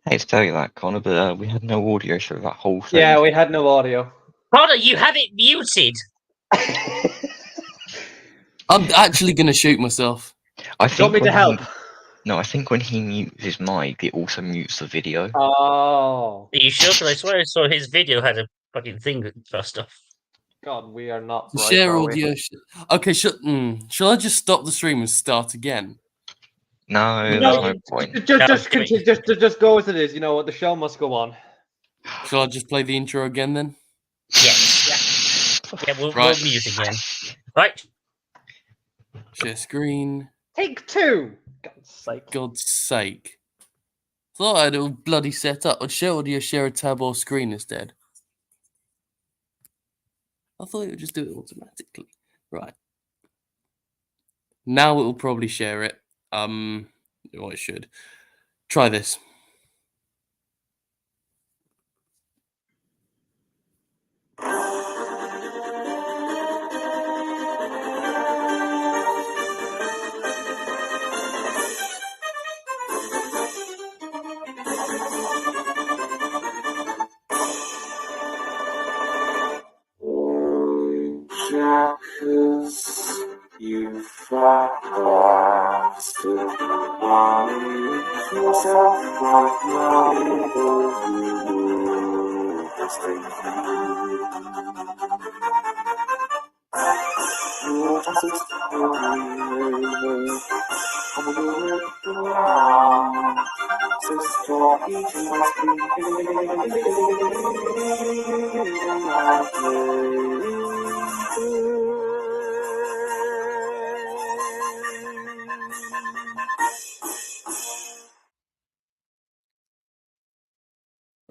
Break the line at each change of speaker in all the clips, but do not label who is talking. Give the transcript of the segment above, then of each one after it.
I hate to tell you that, Connor, but we had no audio for that whole thing.
Yeah, we had no audio.
Connor, you have it muted.
I'm actually going to shoot myself.
I
Do you want me to help?
No, I think when he mutes his mic, it also mutes the video.
Oh.
Are you sure? Because I swear I saw his video had a fucking thing first off.
God, we are not bright,
Share
are we?
audio. Okay, shall I just stop the stream and start again?
No, there's no point.
Just go as it is. You know what? The show must go on.
Shall I just play the intro again then?
Yes. Yeah, we'll mute again. Right.
Share screen.
Take two. God's sake.
God's sake. Thought I had it all bloody set up. I'd share audio, share a tab or screen instead. I thought it would just do it automatically. Right. Now it will probably share it. Well, it should. Try this.
You flat blasted yourself right now.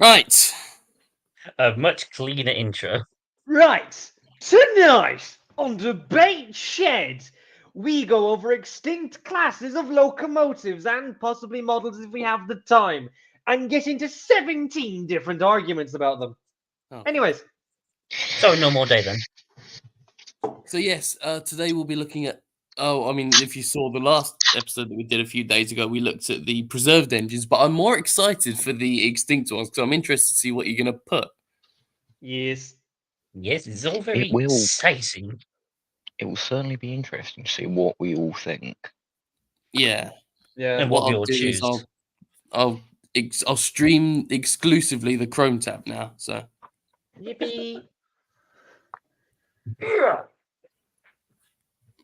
Right.
A much cleaner intro.
Right. Tonight on Debate Shed, we go over extinct classes of locomotives and possibly models if we have the time, and get into 17 different arguments about them.
Oh.
Anyways.
So no more day then.
So yes, today we'll be looking at. Oh, I mean, if you saw the last episode that we did a few days ago, we looked at the preserved engines, but I'm more excited for the extinct ones because I'm interested to see what you're going to put.
Yes.
Yes, it's all very exciting.
It will certainly be interesting to see what we all think.
Yeah.
Yeah.
And what we all choose.
I'll stream exclusively the Chrome tab now. So.
Yippee.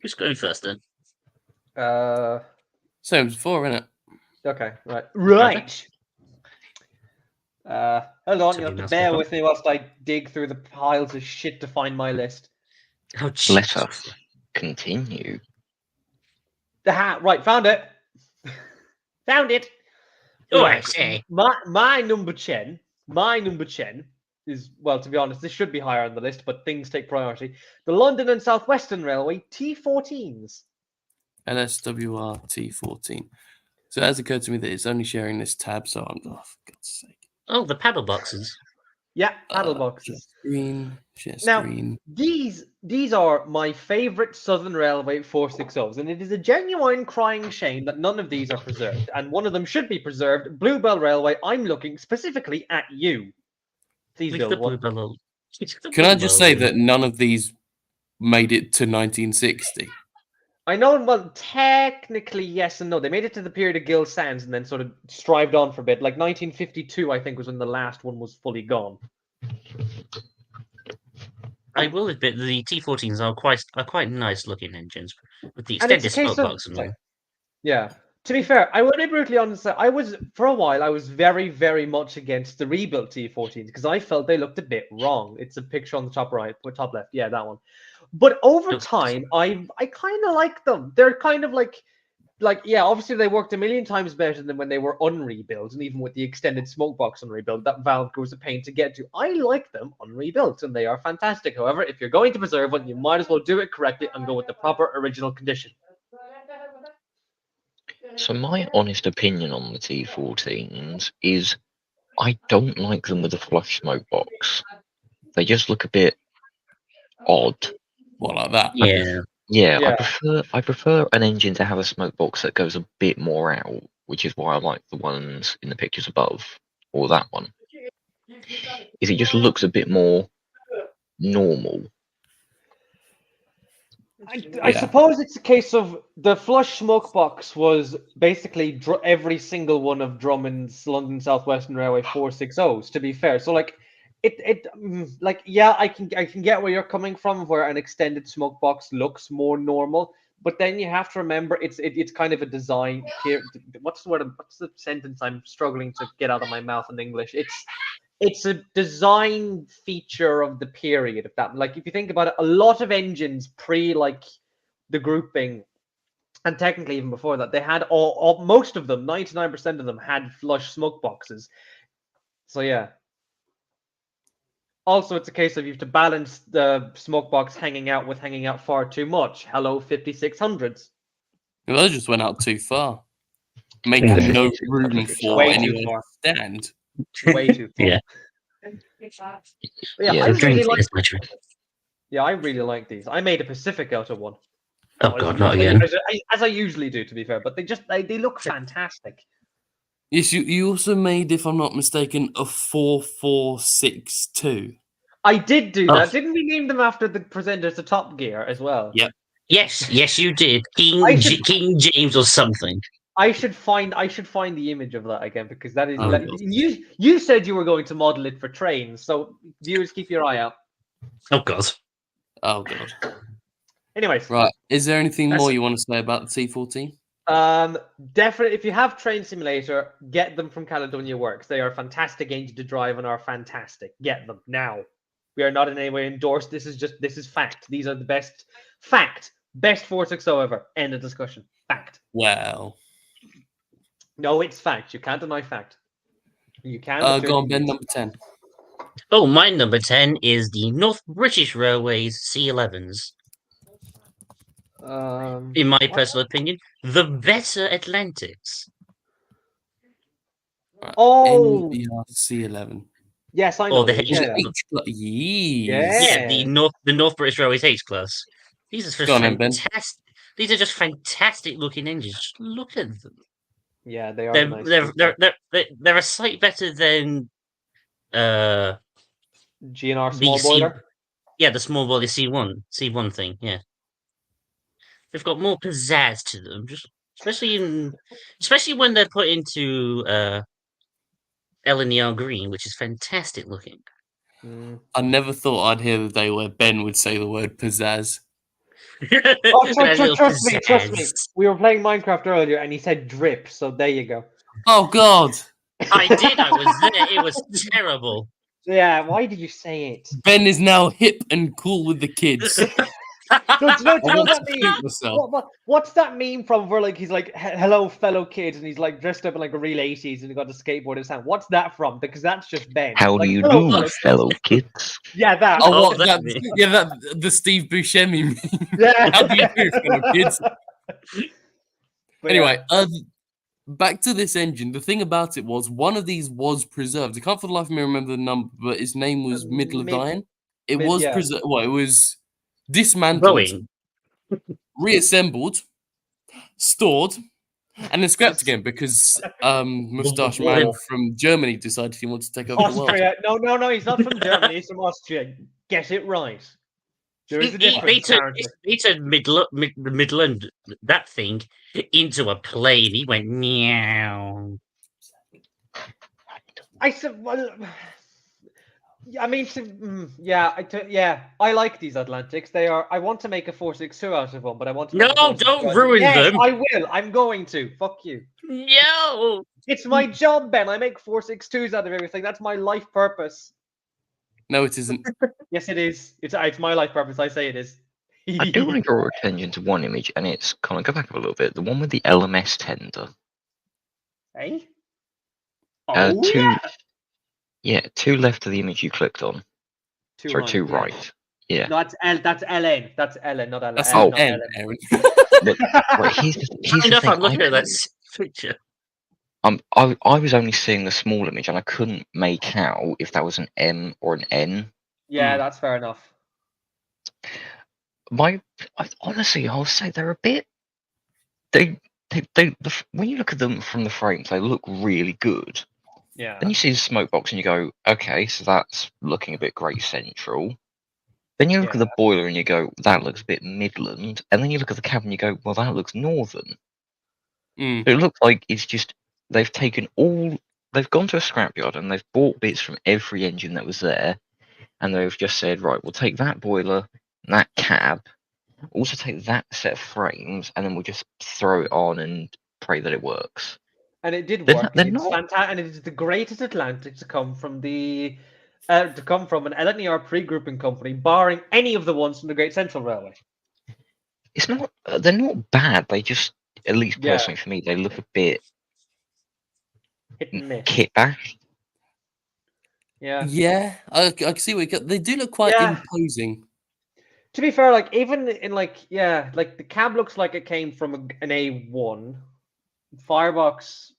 Who's going first then?
Same as before, isn't it?
Okay, right. Right. Hold on, you have to bear with me whilst I dig through the piles of shit to find my list.
Oh,
let us continue.
The hat, right, found it. Found it.
Oh, I see.
My number 10 is, well, to be honest, this should be higher on the list, but things take priority. The London and South Western Railway T14s.
LSWR T14. So it has occurred to me that it's only sharing this tab, so I'm for God's sake.
Oh, the paddle boxes.
Yeah, paddle boxes.
Share
now,
screen.
These are my favourite Southern Railway 460s, and it is a genuine crying shame that none of these are preserved, and one of them should be preserved. Bluebell Railway, I'm looking specifically at you. Please build one.
Can I just say that none of these made it to 1960?
I know, well, technically yes and no. They made it to the period of Gill Sands and then sort of strived on for a bit. Like 1952, I think, was when the last one was fully gone.
I will admit the T14s are quite nice looking engines with the extended smoke box and all.
Yeah. To be fair, I will be brutally honest. For a while, I was very, very much against the rebuilt T14s because I felt they looked a bit wrong. It's a picture on the top right, or top left. Yeah, that one. But over time, I kind of like them. They're kind of like yeah, obviously they worked a million times better than when they were unrebuilt, and even with the extended smoke box unrebuilt, that valve was a pain to get to. I like them unrebuilt, and they are fantastic. However, if you're going to preserve one, you might as well do it correctly and go with the proper original condition.
So my honest opinion on the T14s is I don't like them with a flush smoke box. They just look a bit odd.
What, like that?
Yeah. I prefer an engine to have a smoke box that goes a bit more out, which is why I like the ones in the pictures above. or that one is it just looks a bit more normal.
I suppose it's a case of the flush smoke box was basically every single one of Drummond's London South Western Railway 460s. To be fair, so like like yeah, I can get where you're coming from, where an extended smoke box looks more normal, but then you have to remember it's kind of a design. What's the word? What's the sentence I'm struggling to get out of my mouth in English? It's a design feature of the period. If that, like, if you think about it, a lot of engines like the grouping, and technically even before that, they had all most of them, 99% of them had flush smoke boxes. So yeah. Also, it's a case of you have to balance the smoke box hanging out far too much. Hello, 5600s.
Well, those just went out too far, making
Yeah.
no room for
Way too
anyone
far.
to stand.
Way too far.
Yeah.
Yeah,
Yeah.
I
So
really like.
exaggerate.
Yeah, I really like these. I made a Pacific out of one.
Oh god, not again.
As I usually do, to be fair, but they look fantastic.
Yes, you also made, if I'm not mistaken, a 4462.
I did do
Oh.
that. Didn't we name them after the presenters of Top Gear as well?
Yep.
Yes, you did.
I should-
King James or something.
I should find the image of that again, because that is
Oh,
that,
God.
you said you were going to model it for trains, so viewers, keep your eye out.
Oh god.
Oh, God.
Anyways,
Right. Is there anything
That's
more
it.
you want to say about the T14?
definitely, if you have Train Simulator, get them from Caledonia Works. They are a fantastic engine to drive and are fantastic. Get them now. We are not in any way endorsed. This is fact. These are the best 460 ever. End of discussion. Fact.
Well,
No, it's fact. You can't deny fact. You can. but
go on, Ben,
13
number 10.
Oh, my number 10 is the North British Railways C11s. In my personal opinion, the better Atlantics.
Right.
Oh,
NBRC11.
yes, I know.
Or the
these,
H-
yeah.
Yeees.
Yeah, the
Yeah.
North British Railways H class. These are just
Go on then, Ben.
fantastic. These are just fantastic looking engines. Just look at them.
Yeah, they are nice.
They're a sight better than
GNR small
the C-
boiler.
yeah, the small body C1 thing. Yeah, they've got more pizzazz to them. Just especially when they're put into LNER green, which is fantastic looking.
I never thought I'd hear the day where Ben would say the word pizzazz.
Oh,
It has a little
trust me.
pizzazz.
We were playing Minecraft earlier, and he said drip. So there you go.
Oh, God.
I did. I was there. It was terrible.
Yeah. Why did you say it?
Ben is now hip and cool with the kids.
So, do you know
I want
that
to
meme?
shoot myself.
What's that meme from where like he's like, "Hello, fellow kids," and he's like dressed up in like a real 80s and he got a skateboard in his hand? What's that from? Because that's just Ben.
How
Like,
do you
"Hello,
do,
fellow
fellow kids?
Yeah, that.
Oh,
Oh,
what?
that
That,
meme.
yeah, that the Steve Buscemi meme.
Yeah.
How do you do, fellow kids?
But
Anyway, back to this engine. The thing about it was one of these was preserved. I can't for the life of me remember the number, but its name was Middle of Dying. It was
yeah.
preserved. Well, it was dismantled,
Boeing.
reassembled, stored, and then scrapped again because Mustache Man from Germany decided he wanted to take over the world.
Austria. No, he's not from Germany. He's from Austria. Get it right. There is a difference.
He turned the Midland, that thing, into a plane. He went meow.
I said, well, I mean, I like these Atlantics. They are. I want to make a 462 out of them, but I want to.
No,
make a 462
don't
out of
ruin
Yes,
them.
I will. I'm going to. Fuck you.
No.
It's my job, Ben. I make 462s out of everything. That's my life purpose.
No, it isn't.
Yes, it is. It's my life purpose. I say it is.
I do want to draw attention to one image, and it's kind of go back a little bit. The one with the LMS tender.
Hey.
Two. Yeah, two left of the image you clicked on. Two
yeah.
right. Yeah.
No, that's L. That's LN. That's LN, not LN.
That's
Oh.
not
N,
LN.
Aaron.
Right, here's the
Enough,
thing.
I'm looking at that picture.
I was only seeing the small image, and I couldn't make out if that was an M or an N.
Yeah, that's fair enough.
Honestly, I'll say they're a bit. When you look at them from the frames, they look really good.
Yeah.
Then you see the smoke box and you go, okay, so that's looking a bit Great Central. Then you look at the boiler and you go, that looks a bit Midland. And then you look at the cab and you go, well, that looks Northern.
Mm.
So it looks like it's just, they've gone to a scrapyard and they've bought bits from every engine that was there. And they've just said, right, we'll take that boiler, that cab, also take that set of frames, and then we'll just throw it on and pray that it works.
And it did
They're
work.
not- they're
It's
not-
fantastic, and it is the greatest Atlantic to come from an LNER pre-grouping company, barring any of the ones from the Great Central Railway.
It's not. They're not bad. They just, at least
Yeah.
personally for me, they look a bit
Hit and miss.
kit bashed.
Yeah.
Yeah, I can see what they do look quite
Yeah.
imposing.
To be fair, like even in like the cab looks like it came from an A1, firebox,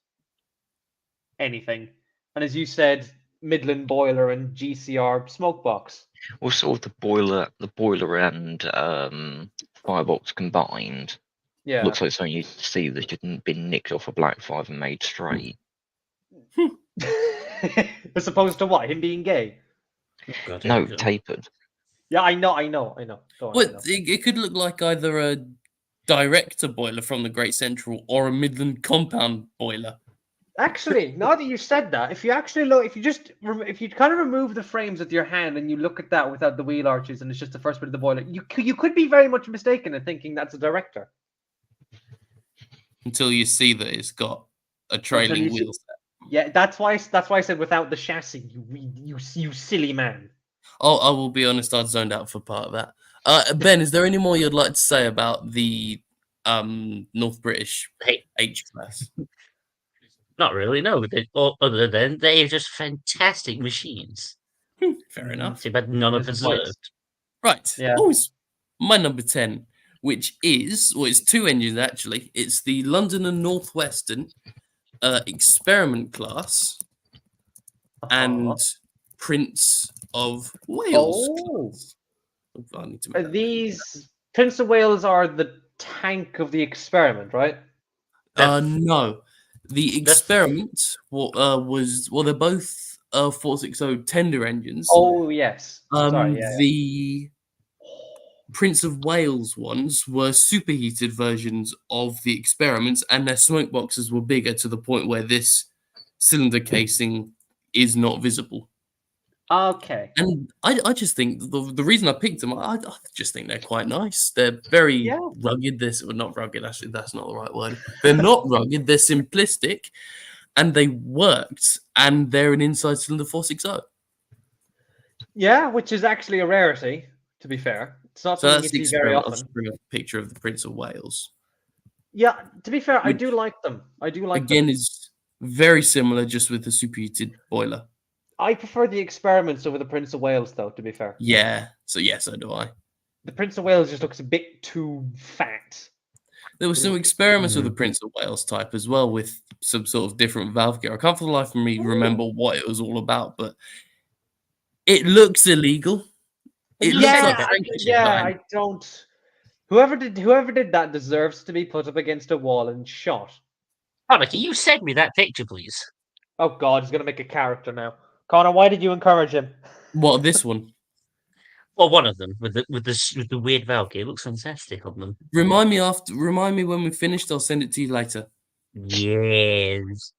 anything, and as you said, Midland boiler and GCR smoke box.
Or sort of the boiler and firebox combined
Yeah.
looks like something you see that's just been nicked off a black five and made straight.
As opposed to what? Him being gay?
God,
No,
here we go.
tapered.
Yeah, I know. Go on,
Well,
I know.
it could look like either a director boiler from the Great Central or a Midland compound boiler.
Actually, now that you said that, if you actually look, if you kind of remove the frames with your hand and you look at that without the wheel arches and it's just the first bit of the boiler, you could be very much mistaken in thinking that's a director.
Until you see that it's got a trailing
you see-
wheel set.
Yeah, that's why I said without the chassis. You silly man.
Oh, I will be honest, I'd zoned out for part of that. Ben, is there any more you'd like to say about the North British
Hey,
H class?
not really. No, other than they are just fantastic machines.
Fair enough.
Too bad none are
This is why
preserved.
Right.
Yeah.
Oh, it's my number 10, which is, well, it's two engines actually. It's the London and Northwestern experiment class and Prince of Wales
Oh.
class. Oh, I need to make that
These Prince of Wales are the tank of the experiment, right?
no, the
That's-
experiment was they're both 460 tender engines.
Oh yes. Sorry. Yeah.
The Prince of Wales ones were superheated versions of the experiments, and their smoke boxes were bigger to the point where this cylinder casing is not visible.
Okay.
And I just think the reason I picked them, I just think they're quite nice. They're very
Yeah.
rugged. Not rugged, actually, that's not the right word. They're not rugged, they're simplistic, and they worked, and they're an inside cylinder 460.
Yeah, which is actually a rarity, to be fair. It's not
So
something
that's
you
the
see very
experiment. I'll
often.
just bring up a picture of the Prince of Wales.
Yeah, to be fair, I
Which-
do like them.
Again, is very similar, just with the superheated boiler.
I prefer the experiments over the Prince of Wales, though, to be fair.
Yeah, so do I.
The Prince of Wales just looks a bit too fat.
There were some experiments with the Prince of Wales type as well, with some sort of different valve gear. I can't for the life of me remember what it was all about, but it looks illegal. It looks like Frankenstein.
I don't. Whoever did that deserves to be put up against a wall and shot.
Connor, can you send me that picture, please?
Oh God, he's gonna make a character now. Connor, why did you encourage him?
What, this one?
Well, one of them with the weird valve gear. It looks fantastic on them.
Remind me when we finished. I'll send it to you later.
Yes.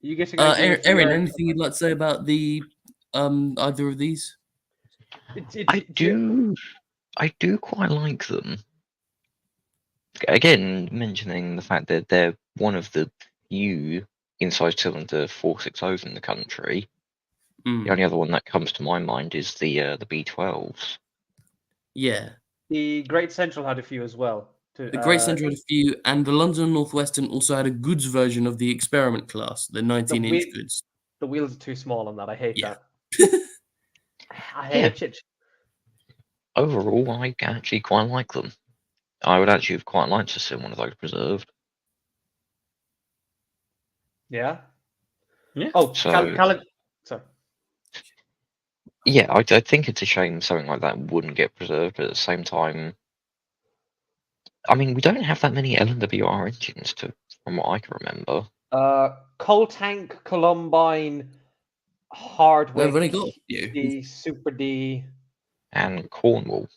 You get to go.
Erin, anything you'd like to say about the either of these?
I do quite like them. Again, mentioning the fact that they're one of the few inside cylinder 460s in the country. The only other one that comes to my mind is the B12s.
Yeah.
The Great Central had a few as well.
The Great Central had a few, and the London Northwestern also had a goods version of the experiment class, the 19-inch goods.
The wheels are too small on that. I hate
Yeah.
that. I hate it.
Overall, I actually quite like them. I would actually have quite liked to see one of those preserved.
Yeah.
Yeah.
Oh,
So-
sorry.
Yeah, I think it's a shame something like that wouldn't get preserved, but at the same time, I mean, we don't have that many LNWR engines from what I can remember.
Coal Tank, Columbine,
No,
Hardwick,
I've only got a few.
D, Super D,
And Cornwall.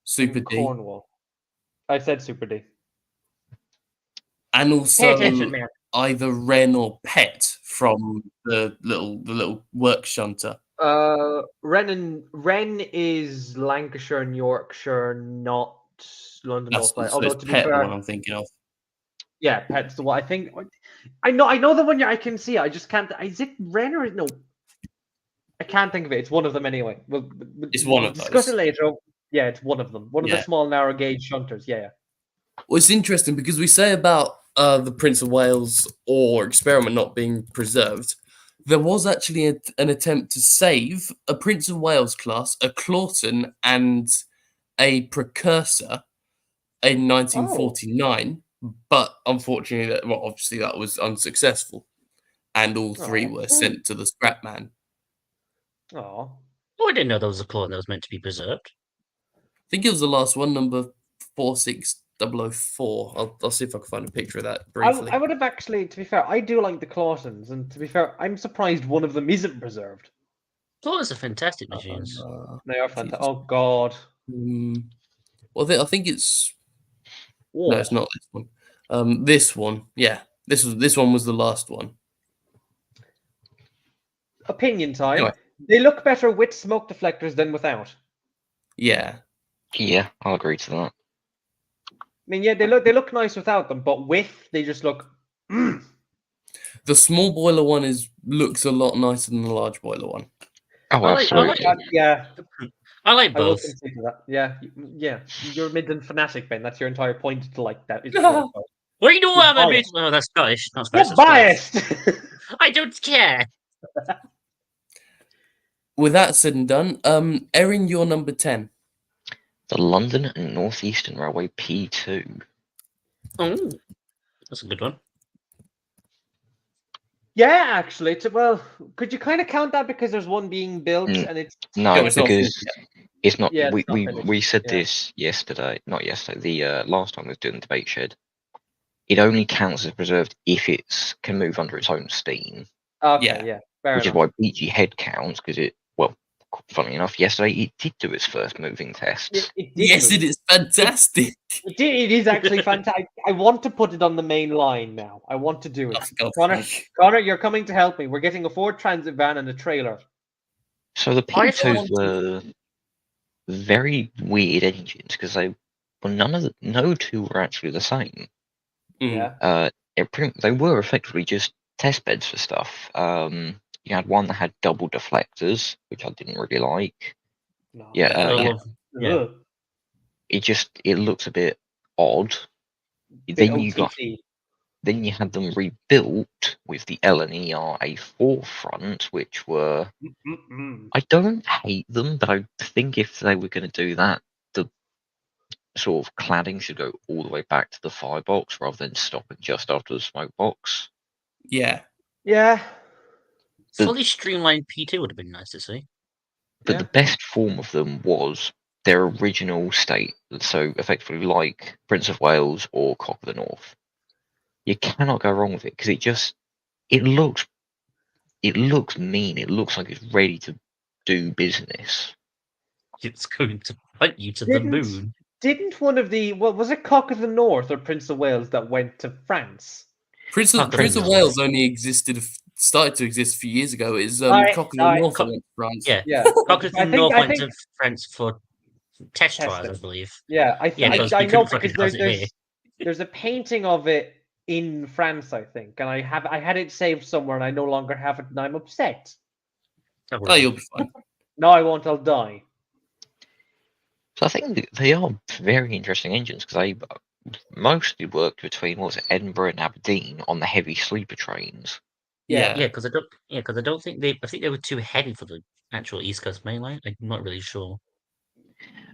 Super
and
D.
Cornwall. I said Super D.
And
Pay
also
attention, man.
either Wren or Pet from the little work shunter.
Ren is Lancashire and Yorkshire, not London
That's
North.
so
Although
it's
to be
Pet the one
fair,
I'm thinking of.
yeah, Pet's the one. I think I know the one I can see. I just can't. Is it Ren or no? I can't think of it. It's one of them anyway.
It's one
we'll
of
discuss
those.
it later. Yeah, it's one of them. One of the
Yeah.
small narrow gauge shunters. Yeah, yeah.
Well, it's interesting because we say about the Prince of Wales or experiment not being preserved. There was actually an attempt to save a Prince of Wales class, a Clawton, and a Precursor in 1949, but unfortunately, obviously that was unsuccessful, and all three were sent to the scrap man.
Oh,
Oh, I didn't know there was a claw that was meant to be preserved.
I think it was the last one, number 46004. I'll see if I can find a picture of that briefly.
I would have actually. To be fair, I do like the Clawsons, and to be fair, I'm surprised one of them isn't preserved.
Claws are fantastic machines.
They are fantastic. Oh God.
Well, I think it's
Whoa.
no, it's not this one. This one, yeah, this one was the last one.
Opinion time.
Anyway.
They look better with smoke deflectors than without.
Yeah,
Yeah, I'll agree to that.
I mean, yeah, they look nice without them, but with they just look.
the small boiler one looks a lot nicer than the large boiler one.
Oh,
I like-
absolutely.
Yeah,
I like
I will
both.
concede to that. Yeah, yeah. You're a Midland fanatic, Ben. That's your entire point to like that. Is
What do
You're
I'm a bit.
biased.
Oh, that's Scottish. Not Scottish.
You're
That's Scottish.
biased.
I don't care.
With that said and done, Erin, you're number 10.
The London and North Eastern Railway P2.
Oh, that's a good one.
Yeah, actually. Well, could you kind of count that because there's one being built
Mm.
and it's
No,
No, it's not
because it's not.
Yeah, it's
we
not
we,
finished.
we said
Yeah.
this yesterday. Not yesterday. The last time we was doing the debate shed. It only counts as preserved if it can move under its own steam,
okay.
Yeah.
Fair
which
enough.
is why Beachy Head counts because it. Well, funny enough, yesterday it did do its first moving tests.
It did
Yes,
move.
it is fantastic.
It is actually fantastic. I want to put it on the main line now. I want to do it.
Oh, for God's
Connor,
sake.
Connor, you're coming to help me. We're getting a Ford Transit van and a trailer.
So the
I
P2s
thought-
were very weird engines because no two were actually the same.
Mm.
Yeah.
They were effectively just test beds for stuff. You had one that had double deflectors, which I didn't really like.
No.
Yeah,
I
yeah.
love- yeah.
Ugh.
It looks a bit odd.
Bit
Then you had them rebuilt with the L&ER A4 front, which were
Mm-mm.
I don't hate them, but I think if they were going to do that, the sort of cladding should go all the way back to the firebox rather than stopping just after the smoke box.
Yeah.
Yeah.
Fully streamlined P2 would have been nice to see.
But
Yeah.
the best form of them was their original state, so effectively like Prince of Wales or Cock of the North. You cannot go wrong with it because it looks mean. It looks like it's ready to do business.
It's going to punt you to
Didn't-
the moon.
Didn't one of the was it Cock of the North or Prince of Wales that went to France?
Prince of Wales only started to exist a few years ago. It's
Aye,
Cock of the
aye.
North that went to France.
Yeah.
Yeah.
Cock of
I
the
think-
North
I
went
think-
to France for test trials, I
Testing.
believe.
Yeah,
Yeah,
I
because we
know
couldn't fucking
because
house it here.
there's a painting of it in France, I think, and I had it saved somewhere, and I no longer have it, and I'm upset.
Oh, you'll be fine.
No, I won't. I'll die.
So I think they are very interesting engines because they mostly worked between Edinburgh and Aberdeen on the heavy sleeper trains.
Yeah.
Yeah, because I don't think they. I think they were too heavy for the actual East Coast main line. I'm not really sure.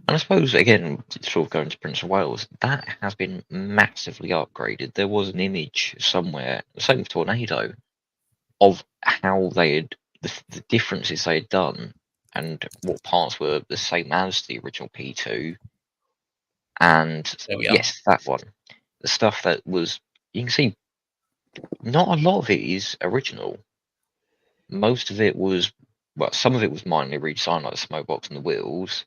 And I suppose, again, sort of going to Prince of Wales, that has been massively upgraded. There was an image somewhere, same with Tornado, of how they had, the differences they had done and what parts were the same as the original P2. And
There we are.
yes, that one. The stuff that was, you can see Not a lot of it is original. Most of it was, well, some of it was minorly redesigned, like the smoke box and the wheels.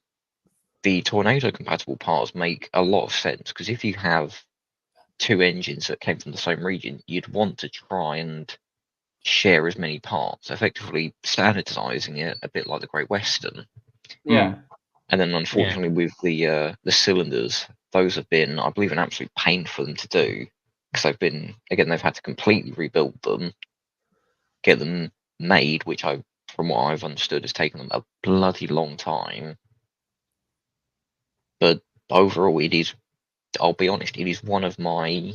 The tornado compatible parts make a lot of sense because if you have two engines that came from the same region, you'd want to try and share as many parts, effectively standardizing it a bit like the Great Western.
Yeah.
And then unfortunately with the cylinders, those have been, I believe, an absolute pain for them to do because they've had to completely rebuild them, get them made, which from what I've understood, has taken them a bloody long time. But overall, I'll be honest, it is one of my,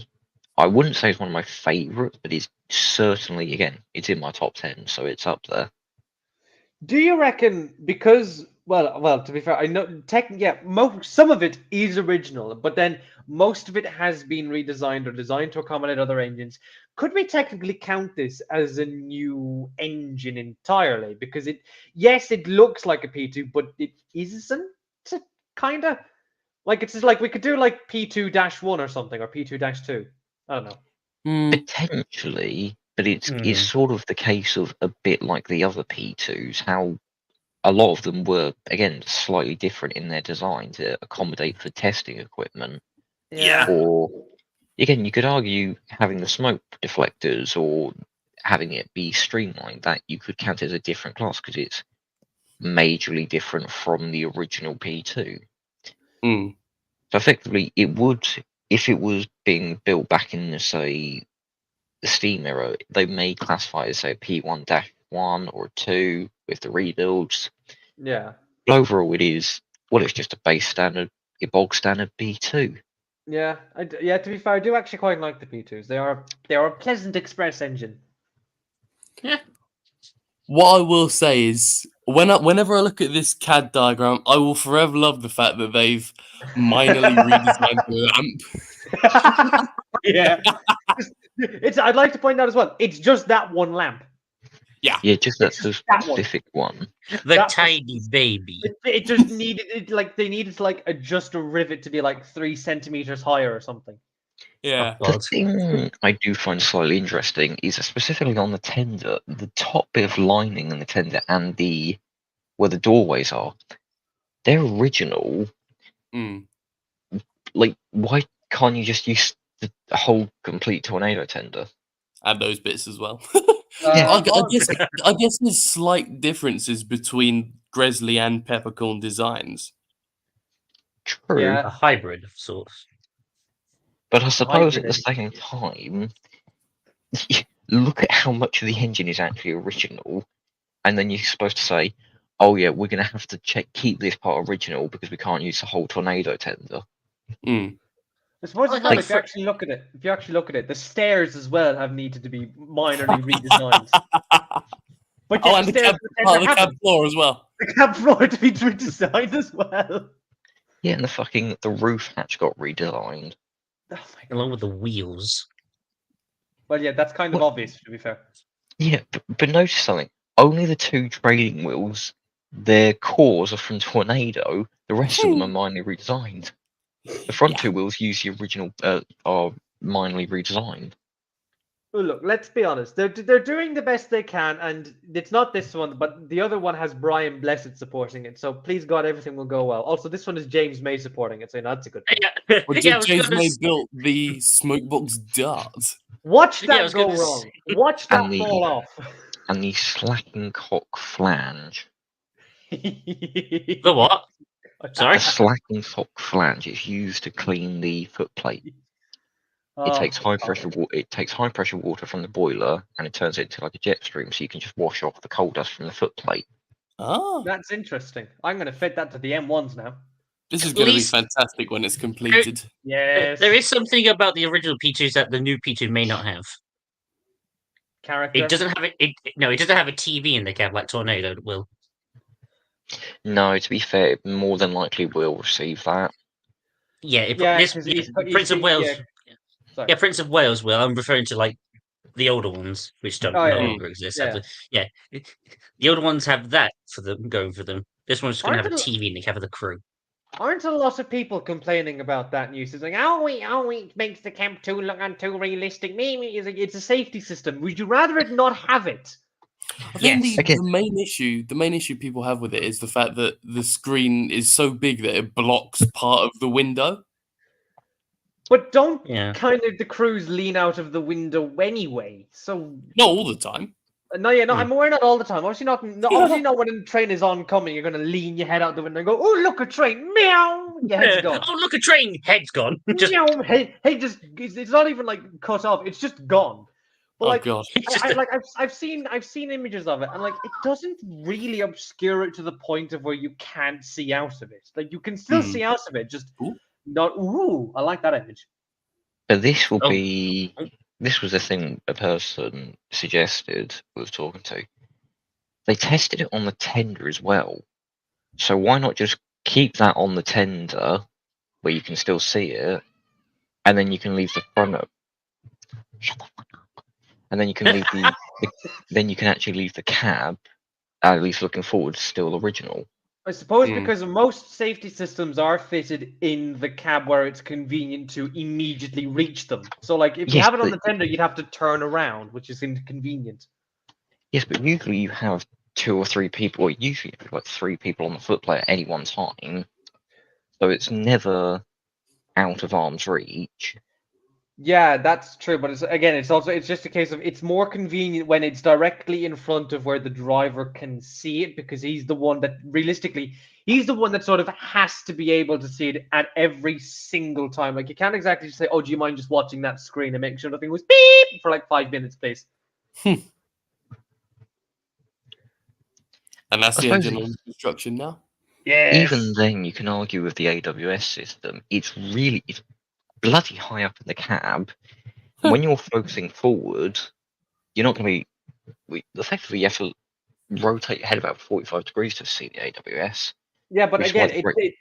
I wouldn't say it's one of my favourites, but it's certainly, again, it's in my top 10, so it's up there.
Do you reckon because well, to be fair, I know some of it is original, but then most of it has been redesigned or designed to accommodate other engines. Could we technically count this as a new engine entirely? Because it looks like a P2, but it isn't. Kind of like it's just like we could do like P2-1 or something or P2-2. I don't know.
Potentially, but it's sort of the case of a bit like the other P2s, how a lot of them were, again, slightly different in their design to accommodate for testing equipment.
Yeah.
Or, again, you could argue having the smoke deflectors or having it be streamlined, that you could count as a different class because it's majorly different from the original P2.
Mm.
So effectively, it would, if it was being built back in, say, the Steam era, they may classify it as, say, a P1-1 or 2 with the rebuilds.
Yeah.
But overall, it's just a a bog standard P2.
Yeah, to be fair, I do actually quite like the P2s. They are a pleasant express engine.
Yeah.
What I will say is, whenever I look at this CAD diagram, I will forever love the fact that they've minorly redesigned the lamp.
Yeah. I'd like to point out as well, it's just that one lamp.
Yeah, just that
It's just that one.
specific one.
The tiny baby.
It just needed it, like they needed to like adjust a rivet to be like 3 centimeters higher or something.
Yeah.
Oh,
The thing I do find slightly interesting is specifically on the tender, the top bit of lining in the tender and where the doorways are, they're original.
Mm.
Like, why can't you just use the whole complete tornado tender?
Add those bits as well.
Yeah.
I guess there's slight differences between Gresley and Peppercorn designs.
True.
Yeah.
a hybrid of sorts.
But I suppose at the
Hybrid
same time, look at how much of the engine is actually original, and then you're supposed to say, "Oh yeah, we're going to have to keep this part original because we can't use the whole tornado tender."
Mm.
I suppose as
Like
well, if you
for-
actually look at it, the stairs as well have needed to be minorly redesigned. But yet
And
the stairs
the cab floor as well.
the cab floor to be redesigned as well.
Yeah, and the roof hatch got redesigned.
Oh my God.
Along with the wheels.
Well, yeah, that's kind of obvious, to be fair.
Yeah, but notice something. Only the two trailing wheels, their cores are from Tornado. The rest of them are minorly redesigned. The front two wheels use the original, are minorly redesigned.
Well, look, let's be honest. They're doing the best they can, and it's not this one, but the other one has Brian Blessed supporting it. So please God, everything will go well. Also, this one is James May supporting it, so that's a good thing.
Yeah,
Well,
yeah, I was
James
gonna
May
s-
built the smokebox dart.
Watch
Yeah, I
that
was
go
gonna
wrong. Watch that
And the-
fall off.
And the slacking cock flange.
The what? Sorry?
The slacking cock flange is used to clean the footplate. It takes high pressure water. It takes high pressure water from the boiler, and it turns it into like a jet stream, so you can just wash off the coal dust from the footplate.
Ah,
That's interesting. I'm going to fit that to the M1s now.
this is
At
going to be
least-
fantastic when it's completed.
Yes.
There is something about the original P2s that the new P2 may not have.
character.
It doesn't have it doesn't have a TV in the cab like Tornado will.
No, to be fair, it more than likely will receive that.
Yeah,
Yeah,
this
'cause
Prince of Wales.
Sorry.
Yeah, Prince of Wales will. I'm referring to like the older ones, which don't
Oh,
no
yeah.
longer exist.
Yeah.
Yeah, the older ones have that for them going for them. This one's going to
Aren't
have a
it-
TV in the cab of the crew.
Aren't a lot of people complaining about that news? It's like, oh, it makes the camp too realistic. Maybe it's a safety system. Would you rather it not have it?
I think
Yes.
Okay.
the main issue people have with it is the fact that the screen is so big that it blocks part of the window.
But don't
Yeah.
kind of the crews lean out of the window anyway? So
Not all the time.
no, yeah, no,
Hmm.
I'm aware not all the time. Obviously not when a train is oncoming. You're gonna lean your head out the window and go, "Oh, look, a train!" Meow. Your head's gone.
Oh, look, a train! Head's gone. Just
Meow. Hey, just it's not even like cut off. It's just gone. But
Oh
like,
god.
it's just
I've seen images of it, and like it doesn't really obscure it to the point of where you can't see out of it. Like you can still
Hmm.
see out of it, just
Ooh.
not. Ooh, I like that image.
But this will
Oh.
be. This was the thing a person suggested, was talking to. They tested it on the tender as well. So why not just keep that on the tender where you can still see it, and then you can leave the front up. Shut the fuck up. And then you can leave then you can actually leave the cab, at least looking forward, still original.
I suppose
Hmm.
because most safety systems are fitted in the cab where it's convenient to immediately reach them. So, like, if you
Yes,
have it on
but-
the tender, you'd have to turn around, which is inconvenient.
Yes, but usually you have 2 or 3 people, or usually you have like 3 people on the footplate at any one time. So it's never out of arm's reach.
Yeah, that's true, but it's just a case of it's more convenient when it's directly in front of where the driver can see it because he's the one that sort of has to be able to see it at every single time. Like you can't exactly just say, "Oh, do you mind just watching that screen and making sure nothing was beep for like 5 minutes, please?"
And that's
I
the
suppose
engine on construction now.
even then, you can argue with the AWS system. It's bloody high up in the cab. And when you're focusing forward, you're not going to be. Effectively, you have to rotate your head about 45 degrees to see the AWS.
Yeah, but
Which is
again,
why the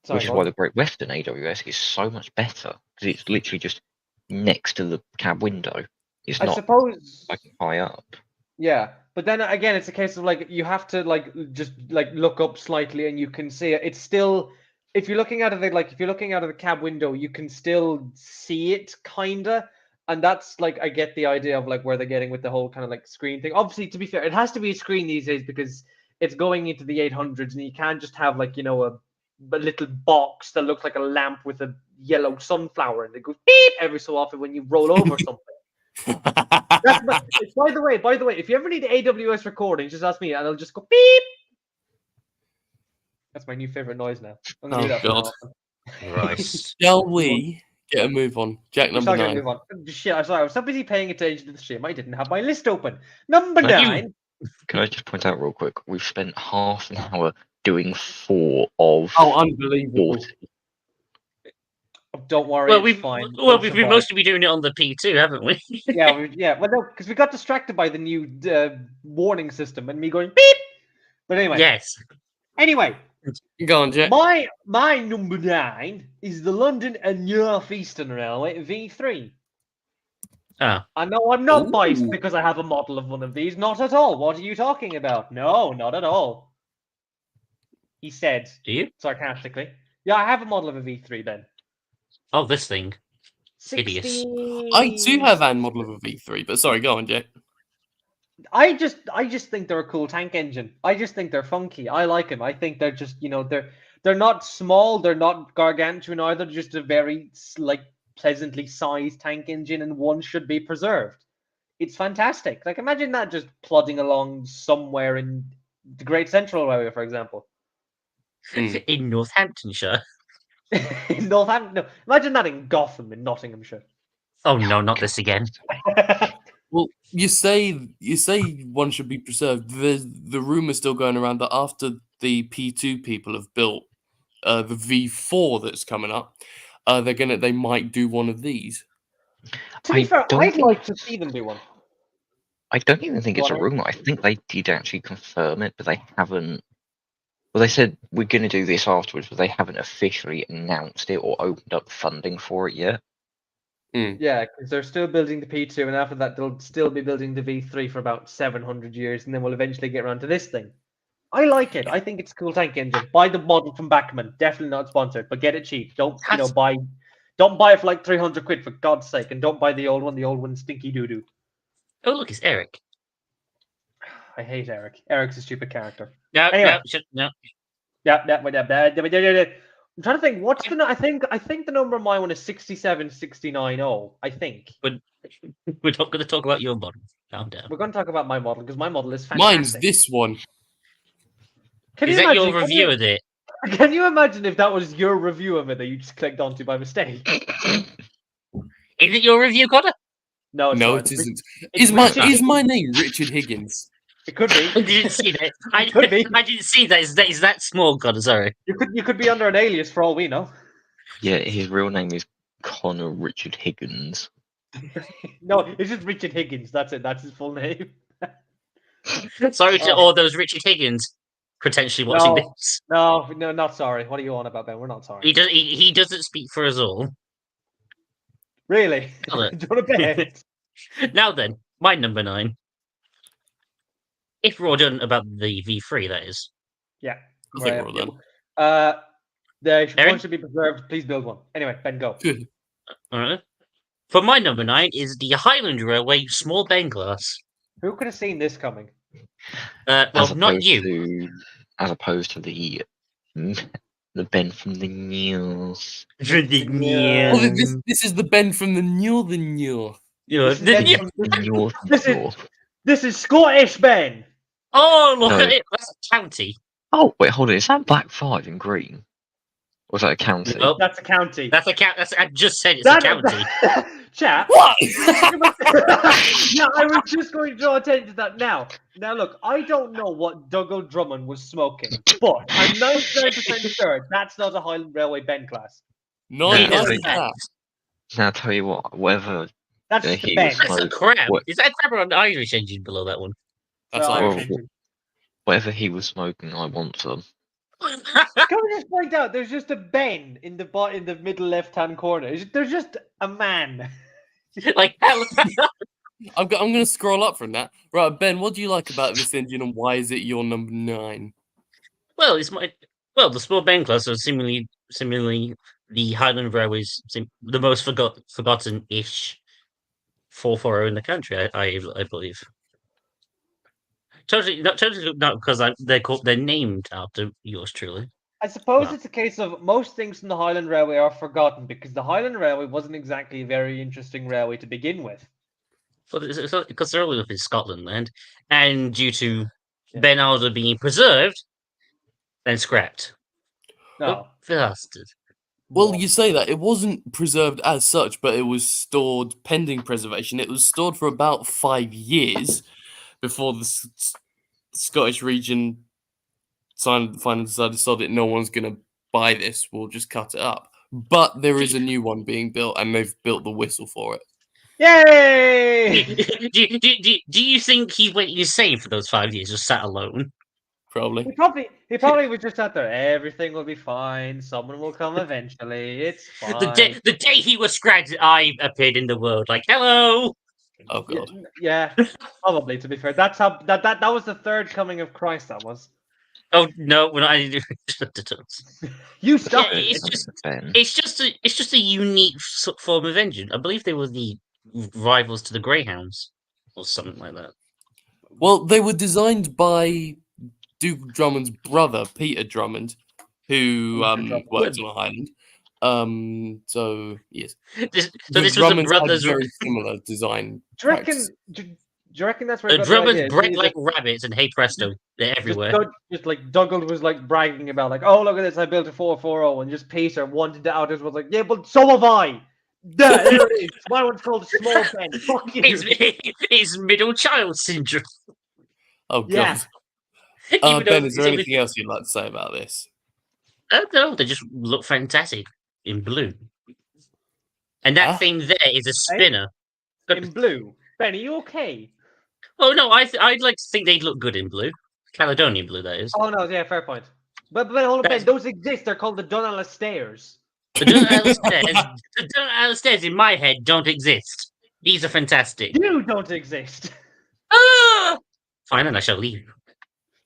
sorry,
which is
go
why
on.
the Great Western AWS is so much better because it's literally just next to the cab window. It's
I
not
suppose.
like high up.
Yeah, but then again, it's a case of like you have to like just like look up slightly and you can see it. It's still if you're looking out of the cab window, you can still see it kinda. And that's like I get the idea of like where they're getting with the whole kind of like screen thing. Obviously, to be fair, it has to be a screen these days because it's going into the 800s, and you can't just have like a little box that looks like a lamp with a yellow sunflower and it goes beep every so often when you roll over something. By the way, if you ever need AWS recording, just ask me and I'll just go beep. That's my new favorite noise now. I'm gonna do
Oh
that more
god.
often.
Christ.
Shall we get a move on? Jack
We
number
shall get
9.
move on. Shit, I'm sorry. I was so busy paying attention to the stream. I didn't have my list open. Number
Can I
9.
Can I just point out real quick? We've spent half an hour doing 4 of
Oh, unbelievable.
40.
Don't worry,
Well,
it's fine.
we've mostly been doing it on the P2, haven't we?
yeah. Well, no, because we got distracted by the new warning system and me going beep. But anyway,
Yes.
anyway,
Go on, Jack.
my number 9 is the London and North Eastern Railway V3.
Ah.
I know I'm not biased
Ooh.
because I have a model of one of these. Not at all. What are you talking about? No, not at all. He said
Do you?
sarcastically. Yeah, I have a model of a V3 then.
Oh, this thing.
60...
I do have a model of a V3, but sorry, go on, Jack.
I just think they're a cool tank engine. I just think they're funky. I like them. I think they're just, they're not small, they're not gargantuan either. They're just a very like pleasantly sized tank engine, and one should be preserved. It's fantastic. Like imagine that just plodding along somewhere in the Great Central Railway, for example.
In Northamptonshire.
In Northampton. No, imagine that in Gotham in Nottinghamshire.
Oh no, not this again.
Well, you say one should be preserved. The rumor still going around that after the P2 people have built the V4 that's coming up, they might do one of these.
To be
I
fair,
don't
I'd
think-
like to see them do one.
I don't even think
Go
it's a
on,
rumor. I think they did actually confirm it, but they haven't. Well, they said we're going to do this afterwards, but they haven't officially announced it or opened up funding for it yet.
Yeah, because they're still building the P2, and after that, they'll still be building the V3 for about 700 years, and then we'll eventually get around to this thing. I like it. I think it's a cool tank engine. Buy the model from Backman. Definitely not sponsored, but get it cheap. Don't don't buy it for like 300 quid for God's sake, and don't buy the old one. The old one's stinky doo doo.
Oh, look, it's Eric.
I hate Eric. Eric's a stupid character.
No,
Anyway.
no.
Yeah. I'm trying to think. What's the? I think the number of my one is 67690. I think
We're not going to talk about your model. Calm down.
we're going to talk about my model because my model is
Mine's
fantastic.
this one.
Can
Is
you
that your
imagine-
review of it?
Can you imagine if that was your review of it that you just clicked onto by mistake?
Is it your review, Connor?
No, it's
No,
not.
it isn't.
it's
Is my
Richard
is my
Higgins.
name Richard Higgins?
It could be.
I didn't see that.
Could be.
I didn't see that. Is that small, Connor? Sorry.
You could be under an alias for all we know.
Yeah, his real name is Connor Richard Higgins.
No, it's just Richard Higgins. That's it. That's his full name.
Sorry to
Oh.
all those Richard Higgins potentially watching
No.
this.
No, not sorry. What are you on about, Ben? We're not sorry.
He doesn't speak for us all.
Really?
Got
Do
it.
you want to bet?
Now then, my number 9. If we're all done about the V3, that is.
Yeah.
I think
Right,
we're all
yeah.
done.
The
Aaron?
one should be preserved. Please build one. Anyway, Ben, go.
All right. For my number 9 is the Highland Railway small Ben glass.
Who could have seen this coming?
Well,
As
not
opposed
you.
as opposed to the Ben from the news.
Yeah.
Oh, this is the Ben from the Northern North.
This is Ben from-
North,
This is-
north.
This is Scottish Ben.
Oh, look
No.
at it. That's a county.
Oh wait, hold on. Is that Black 5 in green? Or is that a county?
Oh,
That's a county.
that's a count. I just said it's a county.
Chat.
What?
Yeah, I was just going to draw attention to that now. Now, look, I don't know what Dougal Drummond was smoking, but I'm 99% sure that's not a Highland Railway Ben class.
No,
Yeah,
no,
I
it's
think-
that.
Now I'll tell you what, whatever.
That's
Yeah,
just the
he
Ben.
was
That's a
Like,
crab.
what-
Is that a crab or an Irish engine below that one?
That's
No,
all
Irish
right.
engine.
Whatever he was smoking, I want some.
Can we just point out there's just a Ben in the middle left-hand corner? There's just a man.
Like hell.
I'm going to scroll up from that. Right, Ben, what do you like about this engine, and why is it your number 9?
Well, the small Ben class are similarly the Highland Railways the most forgotten-ish 440 in the country. I believe. Totally not because they're named after yours truly.
I suppose
No.
it's a case of most things from the Highland Railway are forgotten because the Highland Railway wasn't exactly a very interesting railway to begin with.
Well, it's because they're all up in Scotland land, and due to
Yeah.
Ben Alder being preserved, then scrapped.
No.
Oh, bastard.
Well, you say that. It wasn't preserved as such, but it was stored pending preservation. It was stored for about 5 years before the Scottish region finally decided no one's going to buy this. We'll just cut it up. But there is a new one being built, and they've built the whistle for it.
Yay!
do you think he went insane for those 5 years, just sat alone?
Probably.
He probably was just out there. Everything will be fine. Someone will come eventually. It's fine.
The day he was scrapped, I appeared in the world like, hello.
Oh, God.
Yeah, probably. To be fair, that's how that was the third coming of Christ. That was.
Oh no, we're not.
You stop
Yeah,
it.
it's just
Ben.
it's just a unique form of engine. I believe they were the rivals to the Greyhounds or something like that.
Well, they were designed by Duke Drummond's brother, Peter Drummond, who
Drummond.
worked on a Highland. So, yes.
This
The
was the
Drummonds had
brothers.
very similar design.
Do you reckon?
practice.
Do you reckon that's where
The
he got the
Drummonds
idea?
bred
Is
like
it
rabbits, and hey presto, they're everywhere.
Just like Dougal was like bragging about, like, oh look at this, I built a 440, and just Peter wanted to out it was like, yeah, but so have I. There it is. My one's called Small Ben. Fuck you.
It's middle child syndrome.
Oh, God.
Yeah.
Even though
Ben, is there
it's
anything else you'd like to say about this?
I don't know, they just look fantastic in blue. And that
Huh?
thing there is a spinner.
In blue. Ben, are you okay?
Oh no, I'd like to think they'd look good in blue. Caledonian blue, that is.
Oh no, yeah, fair point. But hold on, Ben,
That's-
those exist. They're called the Dunalla Stairs.
The Dunn stairs in my head don't exist. These are fantastic.
You don't exist.
Ah! Fine, then I shall leave.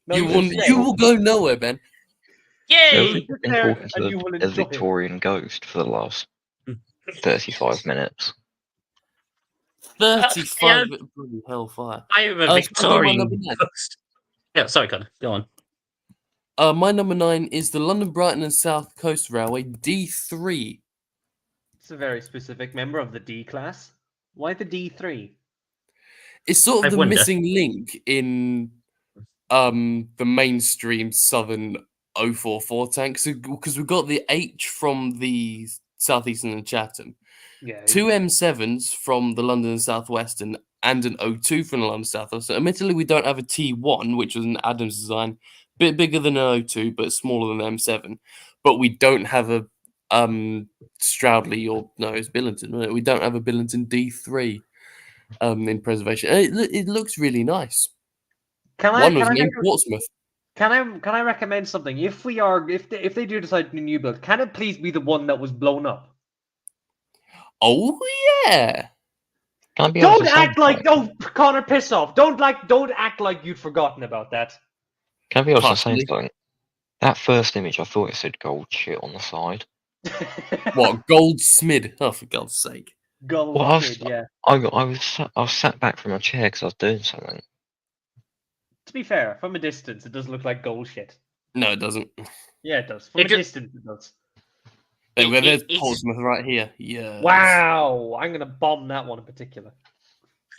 No,
You
you
will,
will stay.
you will go nowhere, Ben.
They've
Yay!
Sit
been
there
talking
and
to
you will
a
enjoy it.
Victorian ghost for the last 35 minutes.
35 bloody hellfire.
I am a
Shall I do my
Victorian
number 9?
ghost. Yeah, sorry, Connor. Go on.
My number 9 is the London Brighton and South Coast Railway D3.
It's a very specific member of the D class. Why the D3?
It's sort
I
of the
wonder.
missing link in the mainstream Southern 044 tank, because we've got the H from the Southeastern and Chatham,
Yeah.
2 M7s from the London and Southwestern, and an O2 from the London Southwestern. Admittedly, we don't have a T1, which was an Adams design, bit bigger than an O2, but smaller than an M7. But we don't have a Stroudley, or no, it's Billington. Wasn't it? We don't have a Billington D3 in preservation. And it looks really nice. One was named Portsmouth.
Can I recommend something? If they do decide to new build, can it please be the one that was blown up?
Oh yeah.
Can I be
Don't
honest at
act
some
like
point?
Connor, piss off. Don't act like you'd forgotten about that.
Can I be honest at saying
Partially.
something? That first image, I thought it said gold shit on the side.
What, Goldsmith? Oh, for God's sake.
Gold
Well,
kid, yeah.
I was sat back from my chair because I was doing something.
To be fair, from a distance, it does look like gold shit.
No, it doesn't.
Yeah, it does. From
It
a
ju-
distance, it does.
There,
It-
there's
it's-
Portsmouth right here. Yeah.
Wow, I'm gonna bomb that one in particular.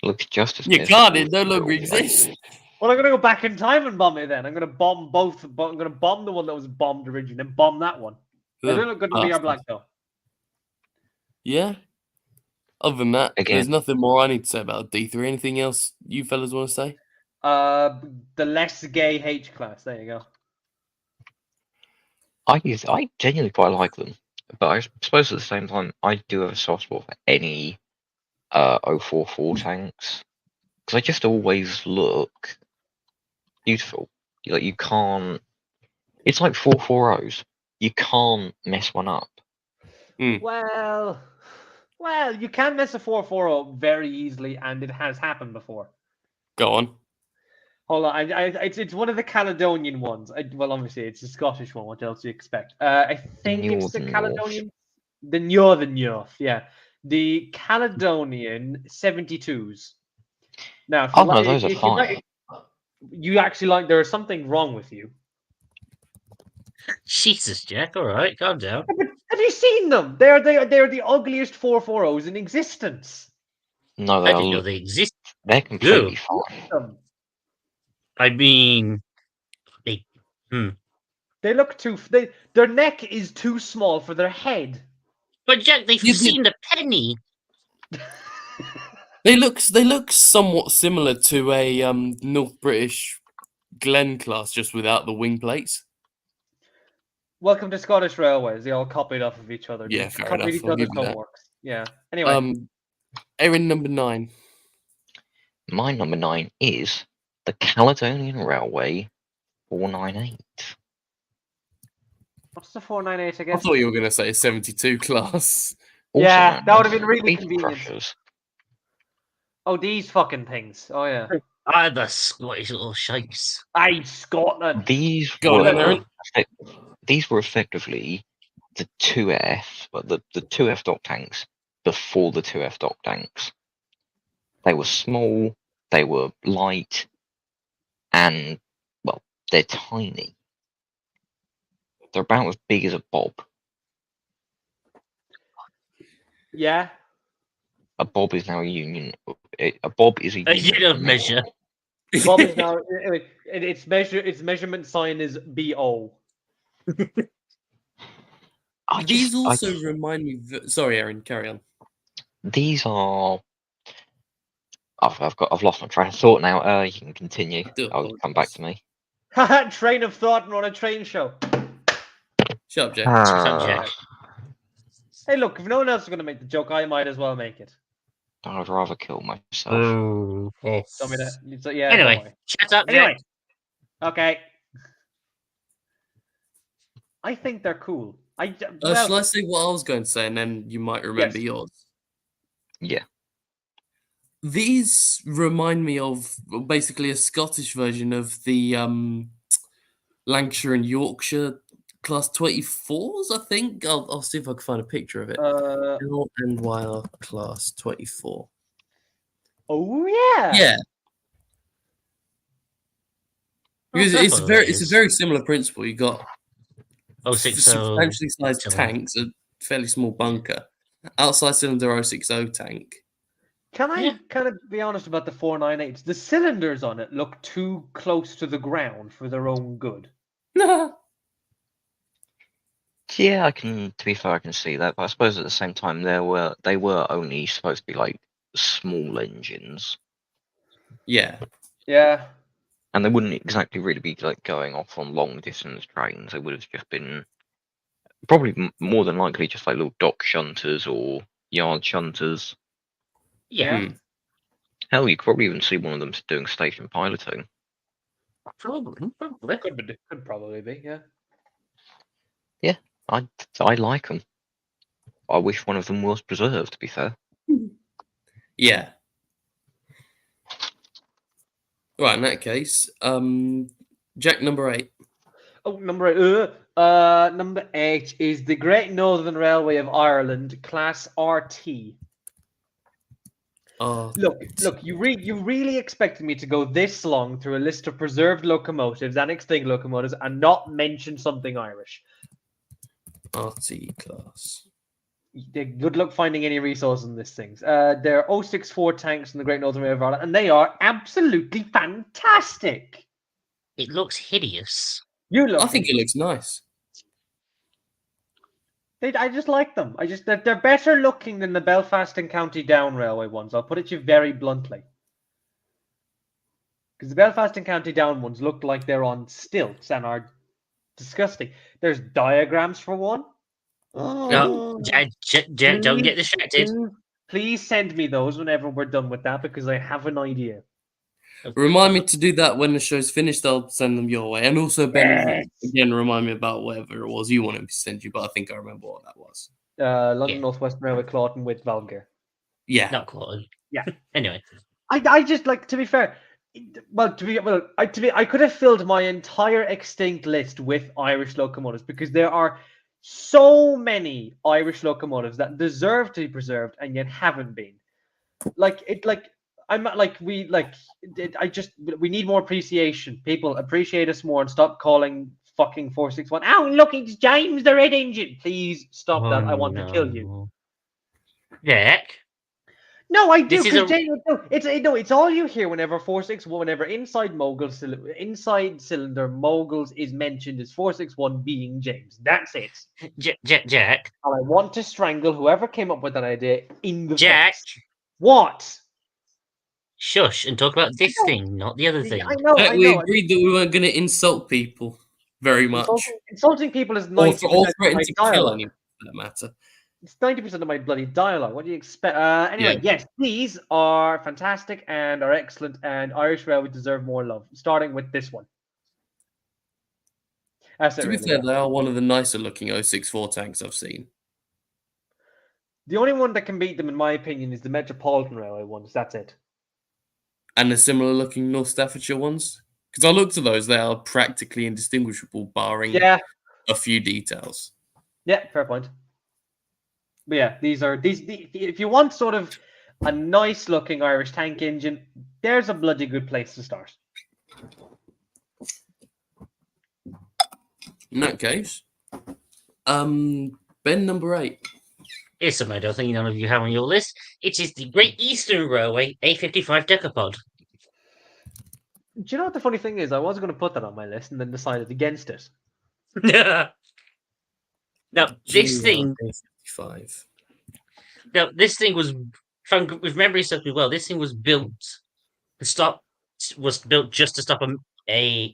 Looks just as
You
miserable
can't. It
as
no
the
longer
real place.
exists.
Well, I'm gonna go back in time and bomb it then. I'm gonna bomb both. I'm gonna bomb the one that was bombed originally, and bomb that one. They don't look good in VR
Bastard.
black though.
Yeah. Other than that,
Again.
there's nothing more I need to say about D3. Anything else you fellas want to say?
The less gay H class. There you go.
I genuinely quite like them, but I suppose at the same time I do have a soft spot for any 044 tanks because they just always look beautiful. You can't. It's like 440s. You can't mess one up.
Well, you can mess a 440 very easily, and it has happened before.
Go on.
Hold on, it's one of the Caledonian ones. Well, obviously it's a Scottish one. What else do you expect? I think it's the
Northern
Caledonian, the Northern North. Yeah, the Caledonian 72s. Now, if you
Oh no,
like,
those are
if you
fine.
like, you actually like. There is something wrong with you.
Jesus, Jack. All right, calm down.
Have you seen them? They're the ugliest 440s in existence.
No,
I didn't know they exist.
they're completely fine.
I mean, they.
They look too. Their neck is too small for their head.
But Jack, they've
You
seen the penny.
They look somewhat similar to a North British Glen class, just without the wing plates.
Welcome to Scottish Railways. They all copied off of each other.
Yeah,
Just
fair
copied
enough,
each
I'll
other's
give you that.
homeworks. Yeah. Anyway,
Erin, number 9.
My number 9 is the Caledonian Railway 498.
what's the 498
I
again?
thought you were going to say a 72 class.
Also
Yeah,
known
that would
as
have been really
Beef
convenient.
Crushers.
Oh, these fucking things. Oh yeah.
Ah, the Scottish little shapes.
Aye, Scotland.
These
Go on,
were
Aaron.
effectively the 2F, but the 2F dock tanks before the 2F dock tanks. They were small, they were light, and well, they're tiny. They're about as big as a bob.
Yeah.
A bob is now a union. A bob is a
A
unit.
unit of measure.
Bob is now. Its measurement sign is BO.
These also remind me. Sorry, Erin, carry on.
These are. I've lost my train of thought now. You can continue.
do
I'll come back
apologise.
to me.
Haha, train of thought and on a train show.
Shut up, Jack.
Jack.
Hey, look, if no one else is going to make the joke, I might as well make it.
I'd rather kill myself.
Oh, yes.
Tell me that. So, yeah.
Anyway,
don't worry.
shut up, Jack.
Anyway. Okay. I think they're cool.
Shall I say what I was going to say, and then you might remember
Yes.
yours?
Yeah.
These remind me of basically a Scottish version of the Lancashire and Yorkshire class 24s, I think. I'll see if I can find a picture of it. L and YR class 24.
Oh yeah.
Yeah, because
that's
it's
what it
a
is.
very similar principle. You got
060
substantially sized
cylinder.
tanks, a fairly small bunker, outside cylinder 060 tank.
Can I
Yeah.
kind of be honest about the 498s? The cylinders on it look too close to the ground for their own good.
Yeah, to be fair, I can see that, but I suppose at the same time they were only supposed to be like small engines,
Yeah,
Yeah.
and they wouldn't exactly really be like going off on long distance trains. They would have just been probably more than likely just like little dock shunters or yard shunters.
Yeah,
Hmm.
Hell, you could probably even see one of them doing station piloting.
probably.
Could probably be, yeah.
I like them. I wish one of them was preserved. To be fair.
Yeah. Right, in that case, Jack number 8.
Oh, number 8 is the Great Northern Railway of Ireland, Class RT. Look, you really expected me to go this long through a list of preserved locomotives and extinct locomotives and not mention something Irish.
RT class.
Good luck finding any resources in these things. There are 064 tanks in the Great Northern Railway of Ireland, and they are absolutely fantastic.
It looks hideous.
You look.
I think it looks nice.
I just like them. They're better looking than the Belfast and County Down Railway ones. I'll put it to you very bluntly. Because the Belfast and County Down ones look like they're on stilts and are disgusting. There's diagrams for one.
No, don't get distracted.
Please send me those whenever we're done with that because I have an idea.
Remind me to do that when the show's finished. I'll send them your way. And also, Ben, again, remind me about whatever it was you wanted me to send you, but I think I remember what that was.
London
Yeah.
North Western Railway Clawton with Valgear.
Yeah.
Not quite.
Yeah.
Anyway,
I just like, to be fair, I could have filled my entire extinct list with Irish locomotives because there are so many Irish locomotives that deserve to be preserved and yet haven't been. We need more appreciation. People appreciate us more and stop calling fucking 461. Oh, look, it's James the Red Engine. Please stop that. I want to kill you.
Jack.
No, I do
This is
because it's all you hear whenever 461, whenever inside cylinder moguls is mentioned as 461 being James. That's it.
Jack.
And I want to strangle whoever came up with that idea in the
Jack.
face. What?
Shush and talk about this thing, not the other thing.
I know.
We agreed that we weren't going to insult people very much.
Insulting people is
Or
90% of
threaten
my
to kill
dialogue.
anyone, for that matter.
It's 90% of my bloody dialogue. What do you expect? Anyway,
Yeah.
yes, these are fantastic and are excellent, and Irish Railway deserve more love. Starting with this one. That's it,
To be
really,
fair,
yeah.
they are one of the nicer looking 064 tanks I've seen.
The only one that can beat them, in my opinion, is the Metropolitan Railway ones. That's it.
And the similar looking North Staffordshire ones. Because I looked at those, they are practically indistinguishable, barring a few details.
Yeah, fair point. But yeah, these if you want sort of a nice looking Irish tank engine, there's a bloody good place to start.
In that case, Ben number 8.
Here's some I don't think none of you have on your list. It is the Great Eastern Railway A55 Decapod.
Do you know what the funny thing is? I was going to put that on my list and then decided against it.
Now, this thing.
55.
Now, this thing was, if memory serves me well, this thing was built just to stop an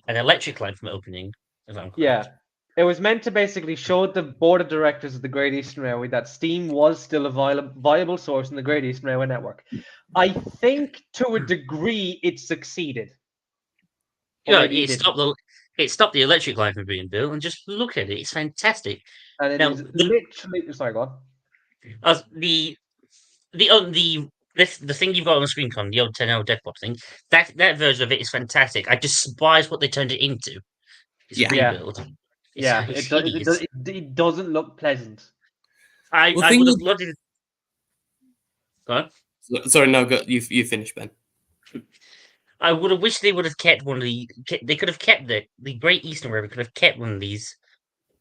electric line from opening. If I'm correct.
Yeah. It was meant to basically show the board of directors of the Great Eastern Railway that steam was still a viable source in the Great Eastern Railway network. I think to a degree it succeeded.
Yeah, it stopped the electric line from being built, and just look at it; it's fantastic.
And it
Now,
is literally. Sorry, go on.
The thing you've got on the screen, Con, the old 10L Decapod thing, that version of it is fantastic. I despise what they turned it into. It's
Yeah.
rebuild. It's,
Yeah,
it's
it, do-
hideous.
it doesn't look pleasant.
I
thing
would
is-
have loved it. Go on.
Sorry, no, go, you finish, Ben.
I would have wished they would have kept one of the. They could have kept the Great Eastern Railway could have kept one of these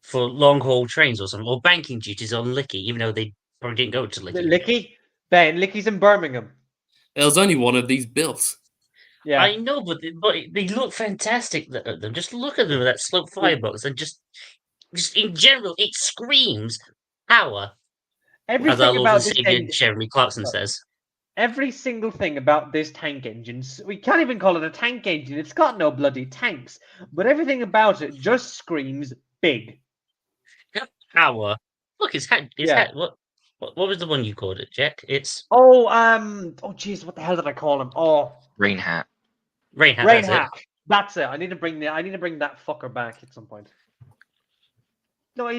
for long haul trains or something, or banking duties on Licky, even though they probably didn't go to
The
Licky.
Licky? Ben, Licky's in Birmingham.
There was only one of these built.
Yeah.
I know, but they look fantastic. Them, just look at them with that slope firebox, and just in general, it screams power. As our
Everything
Lord
about
and
this
Savior
engine,
Jeremy Clarkson says.
every single thing about this tank engine, we can't even call it a tank engine. It's got no bloody tanks. But everything about it just screams big.
Power. Look, his hat. His
Yeah.
hat. What was the one you called it, Jack? It's
Oh, jeez, what the hell did I call him? Oh,
Rain hat.
Rain Hat.
Rain
That's it.
Hat. That's it. I need to bring that fucker back at some point. No, I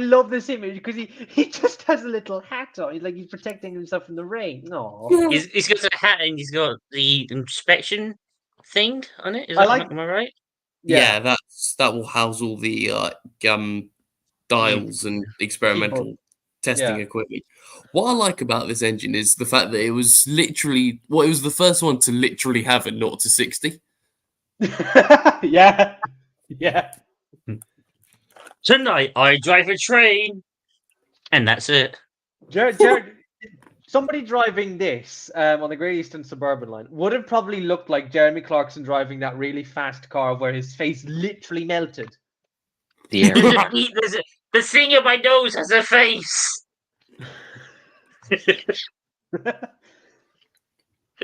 love this image because he just has a little hat on. He's protecting himself from the rain. No,
He's got a hat and he's got the inspection thing on it.
I like-
Am I right?
Yeah, that will house all the dials and experimental
Keyboard.
testing
Yeah.
equipment. What I like about this engine is the fact that it was literally it was the first one to literally have a 0 to 60.
yeah, yeah.
Tonight I drive a train, and that's it.
Jared, somebody driving this on the Great Eastern Suburban Line would have probably looked like Jeremy Clarkson driving that really fast car where his face literally melted.
The area.
The thing in my nose has a face.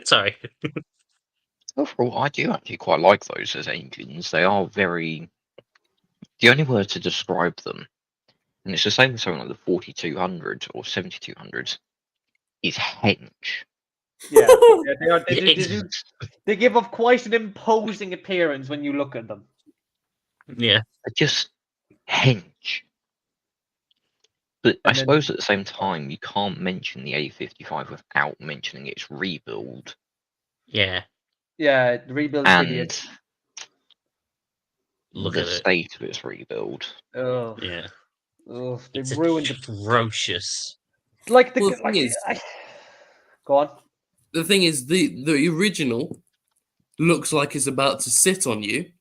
Sorry.
Overall, I do actually quite like those as engines. They are very. The only word to describe them, and it's the same with something like the 4200 or 7200, is hench.
Yeah, yeah, they are.
It's-
They give off quite an imposing appearance when you look at them.
Yeah.
They're just hench. But I
And then-
suppose at the same time, you can't mention the A55 without mentioning its rebuild.
Yeah.
Yeah, the rebuild is
And
hideous.
Look
the
at it.
state of its rebuild.
Oh,
Yeah.
oh, they
It's
ruined the
atrocious.
like the
Well, the
like,
thing is-
Go on.
The thing is, the original looks like it's about to sit on you.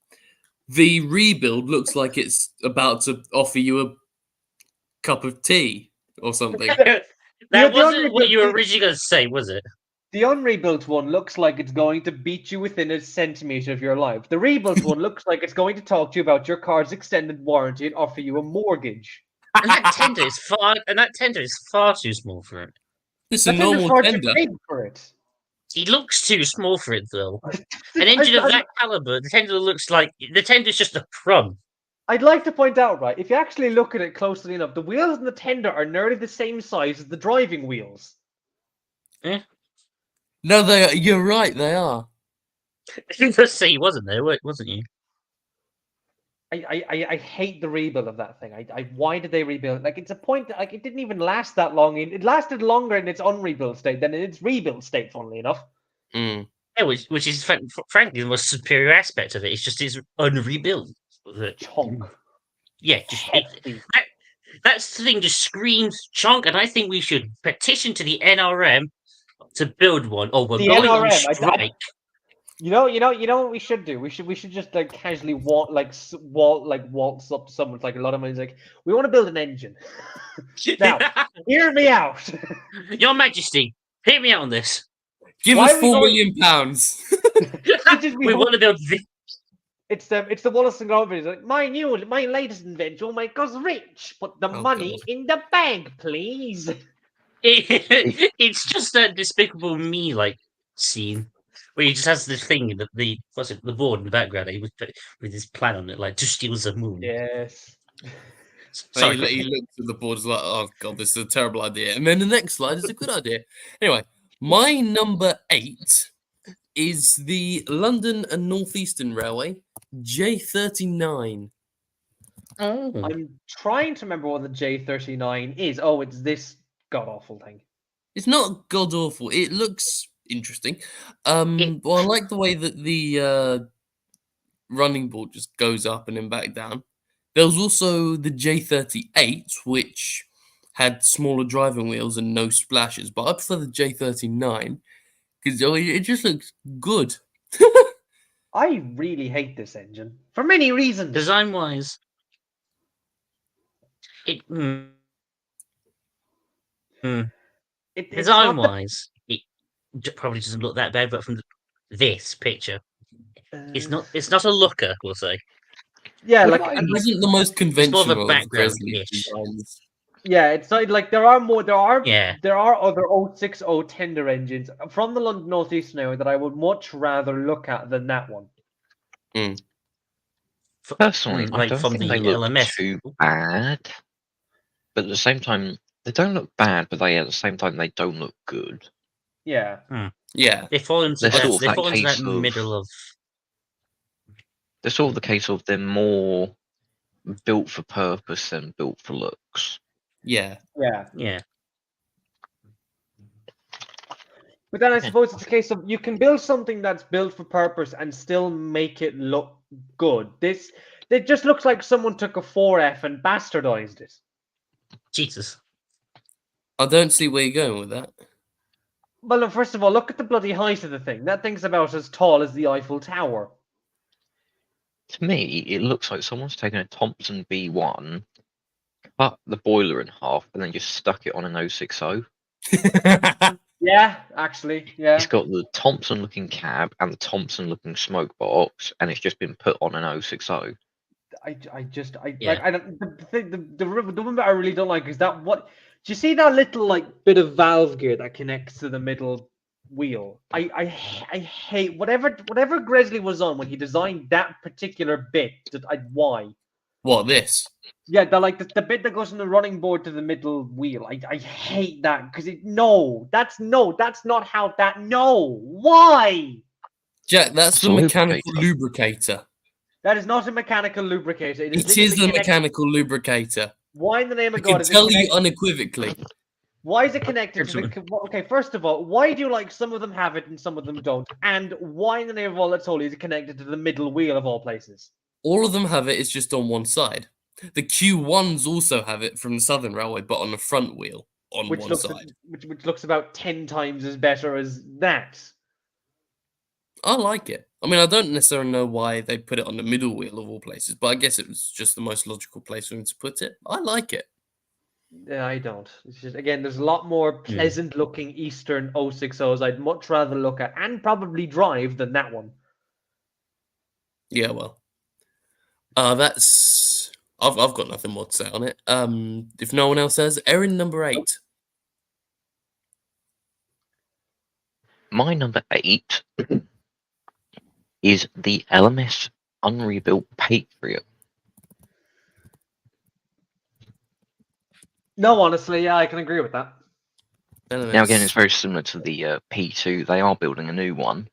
The rebuild looks like it's about to offer you a cup of tea or something.
That
the
wasn't what
only-
you were originally going to say, was it?
The unrebuilt one looks like it's going to beat you within a centimeter of your life. The rebuilt one looks like it's going to talk to you about your car's extended warranty and offer you a mortgage.
And that tender is far too small for it.
It's a
That tender's
normal
far too
tender.
big for it.
He looks too small for it, though. An engine of that caliber, the tender's just a crumb.
I'd like to point out, right, if you actually look at it closely enough, the wheels in the tender are nearly the same size as the driving wheels.
No, you're right, they are.
Let's say you wasn't there, wasn't you?
I hate the rebuild of that thing. Why did they rebuild? Like, it's a point that, like, it didn't even last that long. It lasted longer in its unrebuilt state than in its rebuilt state, funnily enough.
Mm.
Yeah, which is frankly the most superior aspect of it. It's just its unrebuilt.
Chunk.
Yeah,
Hefty.
that thing just screams chunk, and I think we should petition to the NRM to build one. Oh, we're
The
going on
NRM,
strike.
You know what we should do? We should just like casually waltz up to someone with like a lot of money. Like, we want to build an engine. Now, hear me out.
Your Majesty, hear me out on this.
Give
Why
us
are we
£4
going-
million pounds.
We want to build.
It's the Wallace and Gromit. It's like, my latest invention will make us rich. Put the
Oh,
money
God.
in the bank, please.
It's just a Despicable Me like scene where he just has the thing, the board in the background. He was with his plan on it, like to steal the moon.
Yes.
Sorry.
He looks at the board, is like, oh god, this is a terrible idea. And then the next slide is a good idea. Anyway, my number 8 is the London and Northeastern Railway J39.
Oh.
I'm trying to remember what the J39 is. Oh, it's this god awful thing.
It's not god awful. It looks interesting.
It-
Well, I like the way that the running board just goes up and then back down. There was also the J38, which had smaller driving wheels and no splashes, but I prefer the J39 because it just looks good.
I really hate this engine for many reasons.
Design wise, it
It's
design
not the,
wise, it probably doesn't look that bad, but from this picture, it's not a looker, we'll say.
yeah,
Would
like
I-
and
It
like
isn't the most
It's more of
conventional
a
of
background
Grizzly
niche.
designs.
yeah, it's not like there are more.
Yeah.
There are other 060 tender engines from the London Northeast now that I would much rather look at than that one.
Personally, I
Like
don't
from
think they
the
look
LMS.
too bad. But at the same time, they don't look bad, but at the same time, they don't look good.
Yeah,
Yeah,
They fall into
They're
that.
sort of
They
that
fall into that
case of-
middle of.
They're sort of the case of they're more built for purpose than built for looks.
yeah.
Yeah.
but then I
Yeah.
suppose it's a case of you can build something that's built for purpose and still make it look good. It just looks like someone took a 4F and bastardized it.
Jesus.
I don't see where you're going with that.
Well, look, first of all, look at the bloody height of the thing. That thing's about as tall as the Eiffel Tower.
To me, it looks like someone's taken a Thompson B1, cut the boiler in half, and then just stuck it on an 060.
Yeah, actually, yeah.
It's got the Thompson-looking cab and the Thompson-looking smoke box, and it's just been put on an 060.
I
Yeah.
like I don't the one that I really don't like is that what do you see that little like bit of valve gear that connects to the middle wheel? I hate whatever Gresley was on when he designed that particular bit. Why?
What, this?
Yeah, the bit that goes from the running board to the middle wheel. I hate that because that's not how that why?
Jack, that's
It's
the
a
mechanical
lubricator.
lubricator.
That is not a mechanical lubricator. It is
It is
literally
the
connected-
mechanical lubricator.
Why in the name
I
of
can
God is it
tell you
connected?
unequivocally.
Why is it connected to
Excellent.
the? Okay, first of all, why do you like some of them have it and some of them don't? And why in the name of all that's holy is it connected to the middle wheel of all places?
All of them have it, it's just on one side. The Q1s also have it from the Southern Railway, but on the front wheel on
Which
one
looks
side.
which looks about 10 times as better as that.
I like it. I mean, I don't necessarily know why they put it on the middle wheel of all places, but I guess it was just the most logical place for them to put it. I like it.
Yeah, I don't. It's just again, there's a lot more pleasant looking Eastern 060s I'd much rather look at and probably drive than that one.
Yeah, well. That's I've got nothing more to say on it. If no one else has, Erin number 8.
My number 8 is the LMS unrebuilt Patriot.
No, honestly, yeah, I can agree with that.
Now again, it's very similar to the P2. They are building a new one,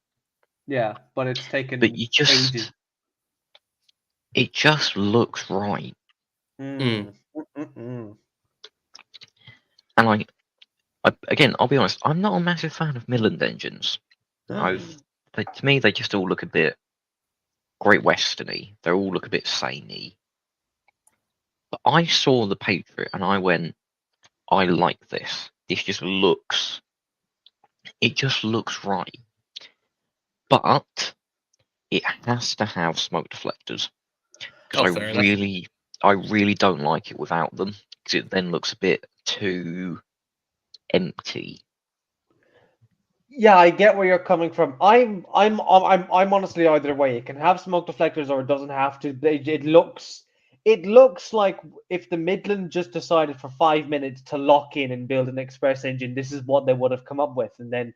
Yeah, but it's taken
but you just
ages.
it just looks right.
Mm. Mm-mm-mm.
And again, I'll be honest, I'm not a massive fan of Midland engines. To me, they just all look a bit Great Westerny. They all look a bit samey. But I saw the Patriot and I went, I like this. This just looks, it just looks right. But it has to have smoke deflectors because
fair enough.
I really don't like it without them because it then looks a bit too empty.
Yeah, I get where you're coming from. I'm honestly either way. It can have smoke deflectors or it doesn't have to. It looks like if the Midland just decided for 5 minutes to lock in and build an express engine, this is what they would have come up with, and then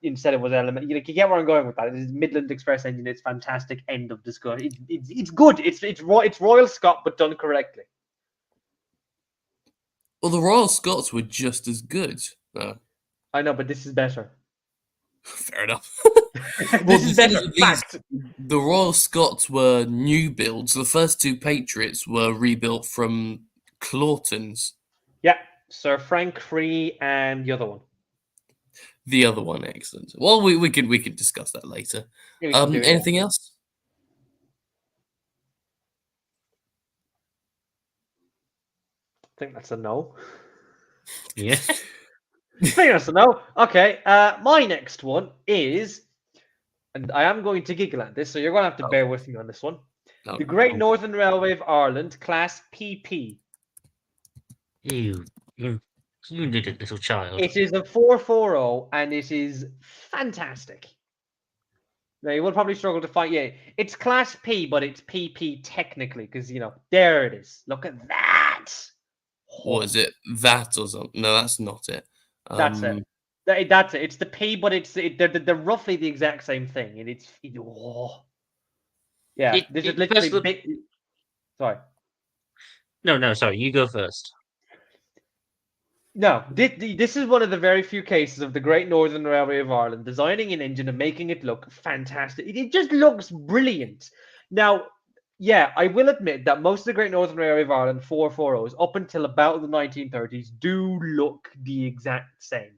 instead it was element. You get where I'm going with that. It is Midland Express engine. It's fantastic. End of discussion. It's good. It's Royal Scot, but done correctly.
Well, the Royal Scots were just as good.
I know, but this is better.
Fair enough.
This is
the thing
better.
with these-
Fact.
The Royal Scots were new builds. The first 2 Patriots were rebuilt from Clawtons.
Yeah, Sir Frank Free and the other one.
The other one, excellent. Well, we can discuss that later.
Yeah, we can do it, yeah.
Anything else?
think that's a no.
Yeah.
I think that's a no. Okay. My next one is, and I am going to giggle at this, so you're going to have to
Oh.
bear with me on this one.
No,
The Great
no.
Northern Railway of Ireland, Class PP.
You little little child.
It is a 440, and it is fantastic. Now you will probably struggle to find. Yeah, it's Class P, but it's PP technically, because there it is. Look at that.
What is it? That or something? No, that's not it.
That's it. That's it. It's the P, but they're roughly the exact same thing, and yeah. This is literally big. Sorry.
No, sorry. You go first.
No, this is one of the very few cases of the Great Northern Railway of Ireland designing an engine and making it look fantastic. It just looks brilliant. Now, yeah, I will admit that most of the Great Northern Railway of Ireland 440s up until about the 1930s do look the exact same.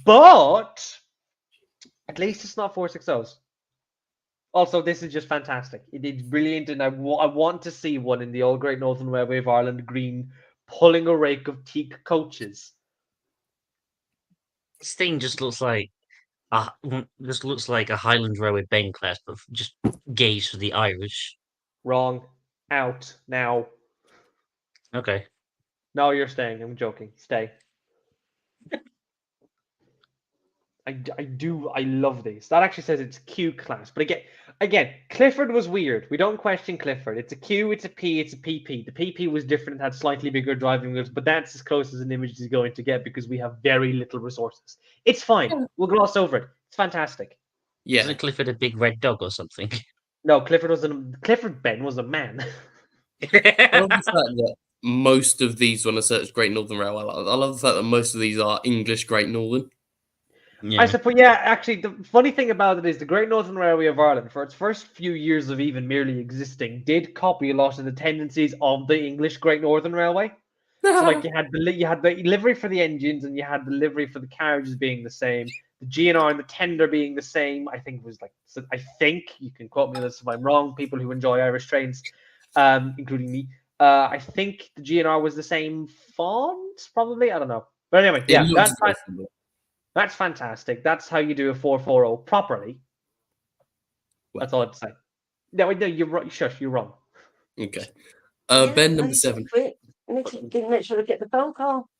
But at least it's not 460s. Also, this is just fantastic. It is brilliant, and I want to see one in the old Great Northern Railway of Ireland green, pulling a rake of teak coaches.
This thing just looks like a Highland Railway Ben class, but just gays for the Irish.
Wrong. Out now.
Okay.
No, you're staying. I'm joking. Stay. I love these. That actually says it's Q class. But again, Clifford was weird. We don't question Clifford. It's a Q, it's a P, it's a PP. The PP was different, had slightly bigger driving wheels, but that's as close as an image is going to get because we have very little resources. It's fine. We'll gloss over it. It's fantastic.
Yeah.
Isn't Clifford a big red dog or something?
No, Clifford Ben was a man.
I love the fact that most of these, when I search Great Northern Railway, I love the fact that most of these are English Great Northern.
I suppose, yeah, actually, the funny thing about it is the Great Northern Railway of Ireland, for its first few years of even merely existing, did copy a lot of the tendencies of the English Great Northern Railway. So, like, you had the livery for the engines, and you had the livery for the carriages being the same. The GNR and the tender being the same. I think you can quote me on this if I'm wrong. People who enjoy Irish trains, including me. I think the GNR was the same font, probably. I don't know, but anyway,
It
yeah,
looks
that's
very
fine.
similar.
That's fantastic. That's how you do a 440 properly. That's all I'd say. No, you're right. Shush, you're wrong.
Okay. Ben, number 7.
I didn't make sure to get the phone call.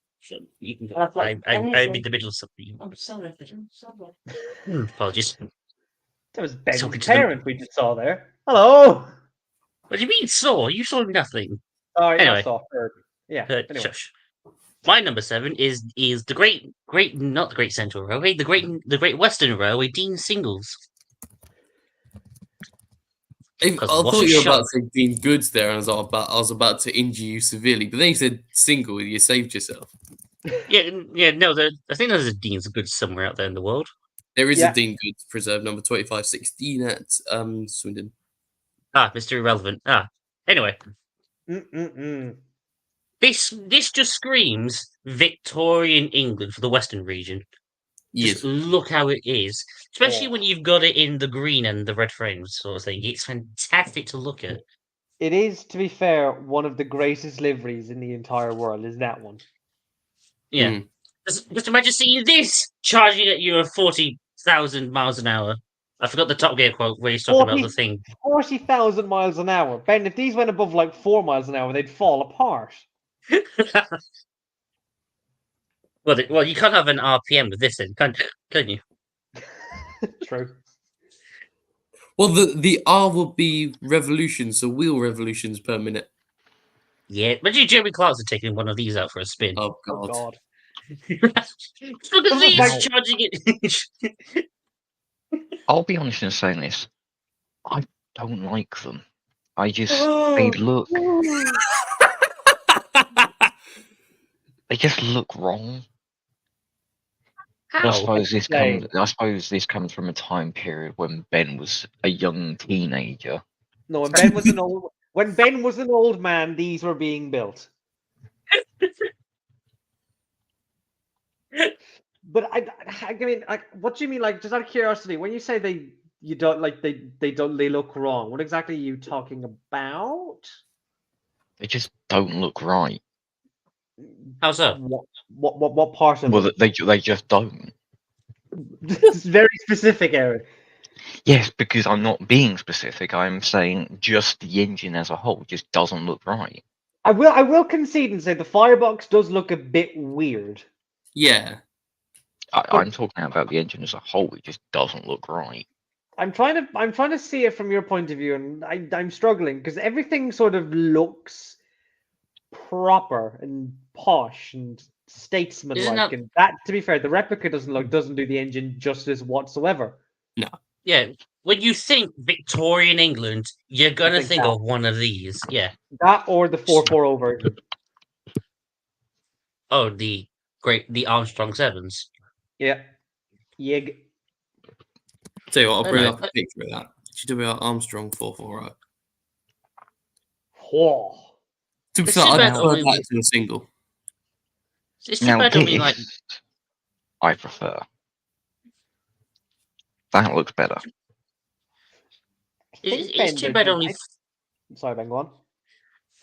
You can go.
Well, I've got
I'm
anything.
in the middle of something.
I'm sorry, I'm sorry.
Apologies.
That was Ben's
Talking to them.
parent we just saw there. Hello.
What do you mean saw? You saw nothing.
Sorry,
Anyway.
not soft. Yeah. Anyway.
Shush. My number 7 is the great not the Great Central Railway, the Great Western Railway, Dean Singles.
I
Because
thought
what a
you were
shock.
about to say Dean Goods there, and I was about to injure you severely. But then you said single, you saved yourself.
Yeah, no, I think there's a Dean's Goods somewhere out there in the world.
There is
Yeah.
a Dean Goods preserve number 2516 at Swindon.
Mr. Irrelevant. Anyway, this just screams Victorian England for the Western region.
Yes.
Just look how it is, especially when
Oh.
you've got it in the green and the red frames sort of thing. It's fantastic to look at.
It is, to be fair, one of the greatest liveries in the entire world. Is that one?
Yeah.
Mm.
Just imagine seeing this charging at you at 40,000 miles an hour. I forgot the Top Gear quote where he's talking about the thing.
40,000 miles an hour. Ben, if these went above like 4 miles an hour, they'd fall apart.
Well, you can't have an RPM with this in, can you?
True.
Well, the R would be revolutions, so wheel revolutions per minute.
Yeah, imagine Jeremy Clarkson taking one of these out for a spin.
Oh,
Oh,
God.
God.
Look at these
Wow.
charging it.
I'll be honest in saying this. I don't like them. They look wrong. But I
How?
suppose this
Explain.
comes from a time period when Ben was a young teenager.
No, when Ben was an old man, these were being built. But I mean, like, what do you mean? Like, just out of curiosity, when you say they look wrong, what exactly are you talking about?
They just don't look right.
How so?
What part of
Well,
it?
they just don't.
It's very specific, Aaron.
Yes, because I'm not being specific. I'm saying just the engine as a whole just doesn't look right.
I will concede and say the firebox does look a bit weird.
Yeah.
I'm talking about the engine as a whole. It just doesn't look right.
I'm trying to see it from your point of view, and I'm struggling because everything sort of looks proper and posh and statesmanlike, and that, to be fair, the replica doesn't do the engine justice whatsoever.
Yeah. When you think Victorian England, you're gonna
think
think
that.
of one of these. Yeah.
That or the 440 version.
Oh, the Armstrong Sevens.
Yeah. Yig.
Tell you what, I'll bring
No,
up a picture of that. GWR Armstrong 440.
Whoa.
To be
It's
fair,
too
I
bad
prefer
only
that
we-
to a single.
It's too
Now
bad only like
this, I prefer. That looks better.
it's too bad only.
Sorry, Ben, go on.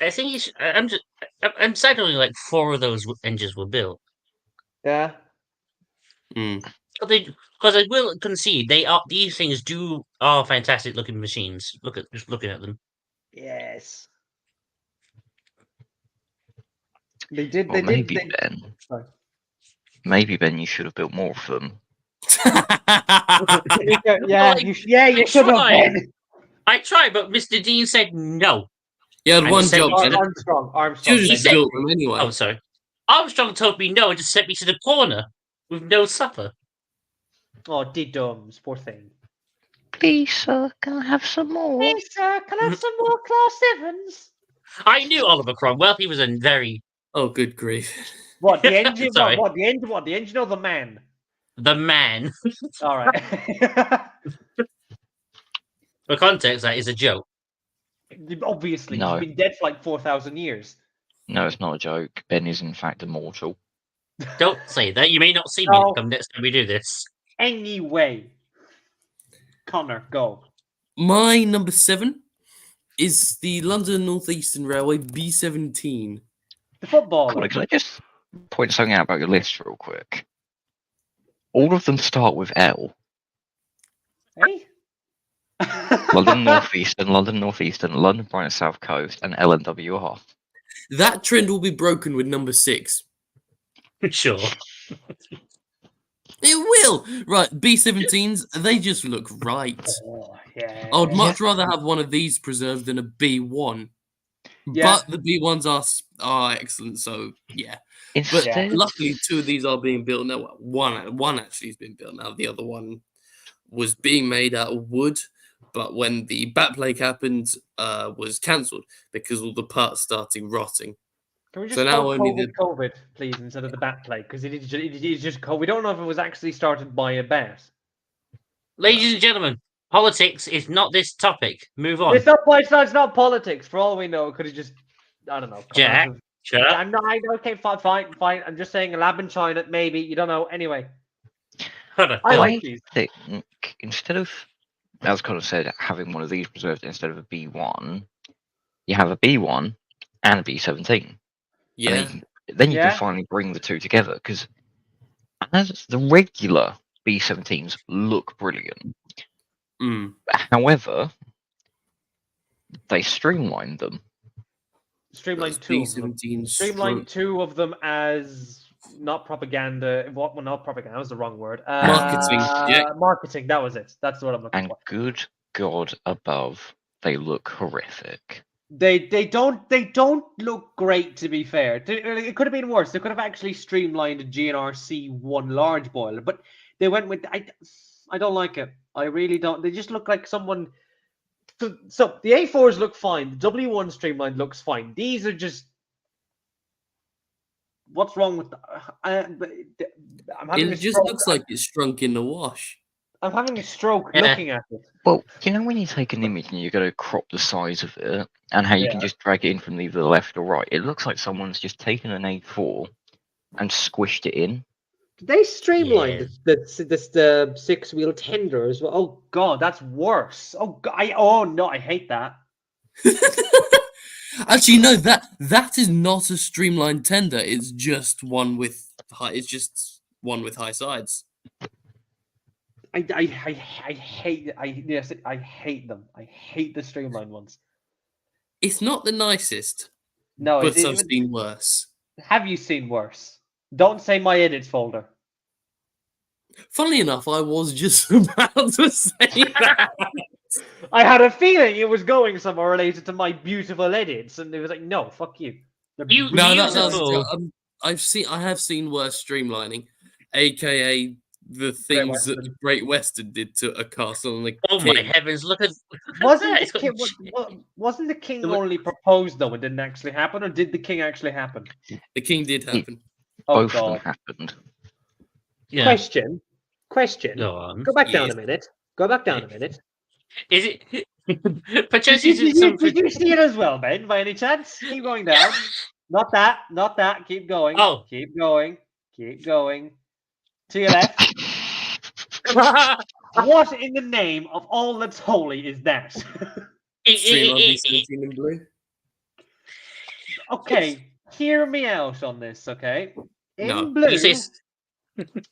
I think it's. I'm sad only like 4 of those engines were built.
Yeah.
Mm.
Because I will concede these things are fantastic looking machines. Just looking at them.
Yes. They did.
Well,
They
maybe
did.
Ben.
Sorry.
Maybe Ben, you should have built more of them.
Yeah,
like,
you
I
should have
tried.
been.
I tried, but Mr. Dean said no.
You had
And
one
he said-
job.
Ar-
didn't
Armstrong.
you?
He
Just
said-
built them anyway.
Oh, sorry. Armstrong told me no and just sent me to the corner with no supper.
Oh, dums, poor thing.
Please, sir, can I have some more?
Hey, sir, can I have some more Class Sevens?
I knew Oliver Cromwell. He was a very
Oh, good grief.
What the engine?
Sorry.
What the engine? What the engine or the man?
the man.
All right.
For context, that is a joke.
Obviously,
No.
he's been dead for like 4,000 years.
No, it's not a joke. Ben is in fact immortal.
Don't say that. You may not see
No.
me come next time we do this.
Anyway, Connor, go.
My number 7 is the London North Eastern Railway B17.
The football.
Cool, can I just point something out about your list real quick? All of them start with L.
Hey.
London Northeastern, London Brighton South Coast, and LNWR.
That trend will be broken with number 6.
Sure.
It will! Right, B17s, they just look right.
Oh, yeah.
I would much rather have one of these preserved than a B1.
Yeah.
But the B1s are excellent, so yeah. But
Instead,
luckily, 2 of these are being built now. One actually has been built now. The other one was being made out of wood, but when the backplate happened, was cancelled because all the parts started rotting.
Can we just
So now
call
only
COVID, please, instead of the bat plague? Because it is just COVID. We don't know if it was actually started by a bat.
Ladies and gentlemen, politics is not this topic. Move on.
It's not politics. For all we know, it could have just, I don't know. come
Jack,
out of-
shut up.
I'm not. Okay, fine. I'm just saying a lab in China, maybe. You don't know. Anyway,
Hold on.
I
I
like these.
think instead of, as Connor said, having one of these preserved instead of a B1, you have a B1 and a B17.
Yeah.
And then you
Yeah.
can finally bring the two together because as the regular B17s look brilliant.
Mm.
However, they streamlined them.
Streamlined two of them.
B17s.
Streamlined two of them as not propaganda. What? Well, not propaganda. That was the wrong word.
Marketing, yeah.
Marketing. That was it. That's what I'm looking
And
for.
good God above, they look horrific.
They don't look great, to be fair. It could have been worse. They could have actually streamlined a GNRC one large boiler, but they went with I don't like it. I really don't. They just look like someone. So the A4s look fine. The W1 streamlined looks fine. These are just. What's wrong with? I'm having
It
a
just
stroke.
looks like it's shrunk in the wash.
I'm having a stroke
Yeah.
looking at it.
Well, you know when you take an image and you're going to crop the size of it and how you can
Yeah.
just drag it in from either the left or right, it looks like someone's just taken an A4 and squished it in.
Did they streamline
Yeah.
the 6-wheel tender as well? Oh god, that's worse. Oh god, oh no, I hate that.
Actually, no, that is not a streamlined tender. It's just one with high. It's just one with high sides.
I hate yes, I hate them. I hate the streamlined ones.
It's not the nicest,
No,
but I've seen worse.
have you seen worse? Don't say my edits folder.
Funnily enough, I was just about to say that.
I had a feeling it was going somewhere related to my beautiful edits, and it was like, no, fuck you. They're
You-
No,
Beautiful.
I have seen worse streamlining, aka the things that
Western.
Great Western did to a castle and the
Oh my
king.
heavens! Look at
Wasn't
that.
the
It's got
king, wasn't the king
There were-
only proposed though and didn't actually happen, or did the king actually happen?
The king did happen.
Oh
Both of them
god.
happened.
yeah.
Question.
Go on.
Go back down
Yes.
a minute. Go back down a minute.
Is it?
Did
Perchance
you,
is it
did, you,
some?
did you see it as well, Ben? By any chance? Keep going down. Not that. Not that. Keep going.
Oh.
Keep going. Keep going. To your left. What in the name of all that's holy is that?
Stream on B17 in blue.
Okay, hear me out on this, okay? In
No.
blue,
You say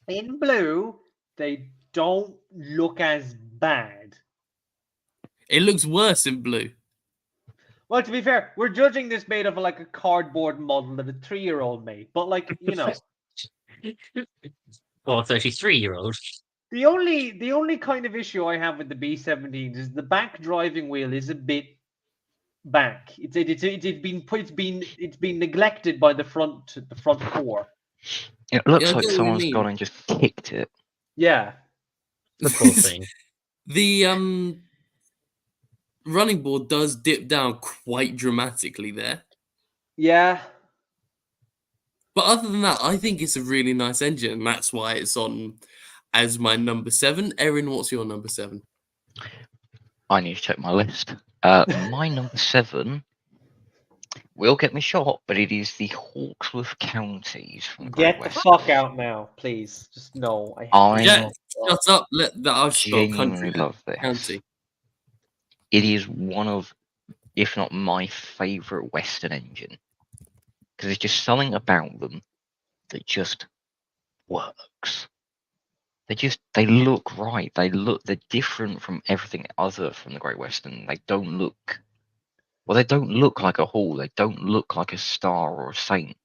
in blue, they don't look as bad.
It looks worse in blue.
Well, to be fair, we're judging this made of like a cardboard model that a 3-year-old made, but like you know,
or 33-year-old.
the only kind of issue I have with the B17s is the back driving wheel is a bit back. It's been neglected by the front core.
It looks
Yeah, I
like
get what you
someone's
mean.
gone and just kicked it.
Yeah.
The poor thing.
The running board does dip down quite dramatically there.
Yeah.
But other than that, I think it's a really nice engine, and that's why it's on as my number 7. Erin, what's your number 7?
I need to check my list. My number 7 will get me shot, but it is the Hawksworth counties from Great
Get the
Western.
fuck out now, please. Just no.
I
Yeah, shut up. Let that I've spelled
genuinely
country.
love this.
County.
It is one of, if not my favourite Western engine, because there's just something about them that just works. They look right. They're different from everything other from the Great Western. They don't look like a Hall. They don't look like a Star or a Saint.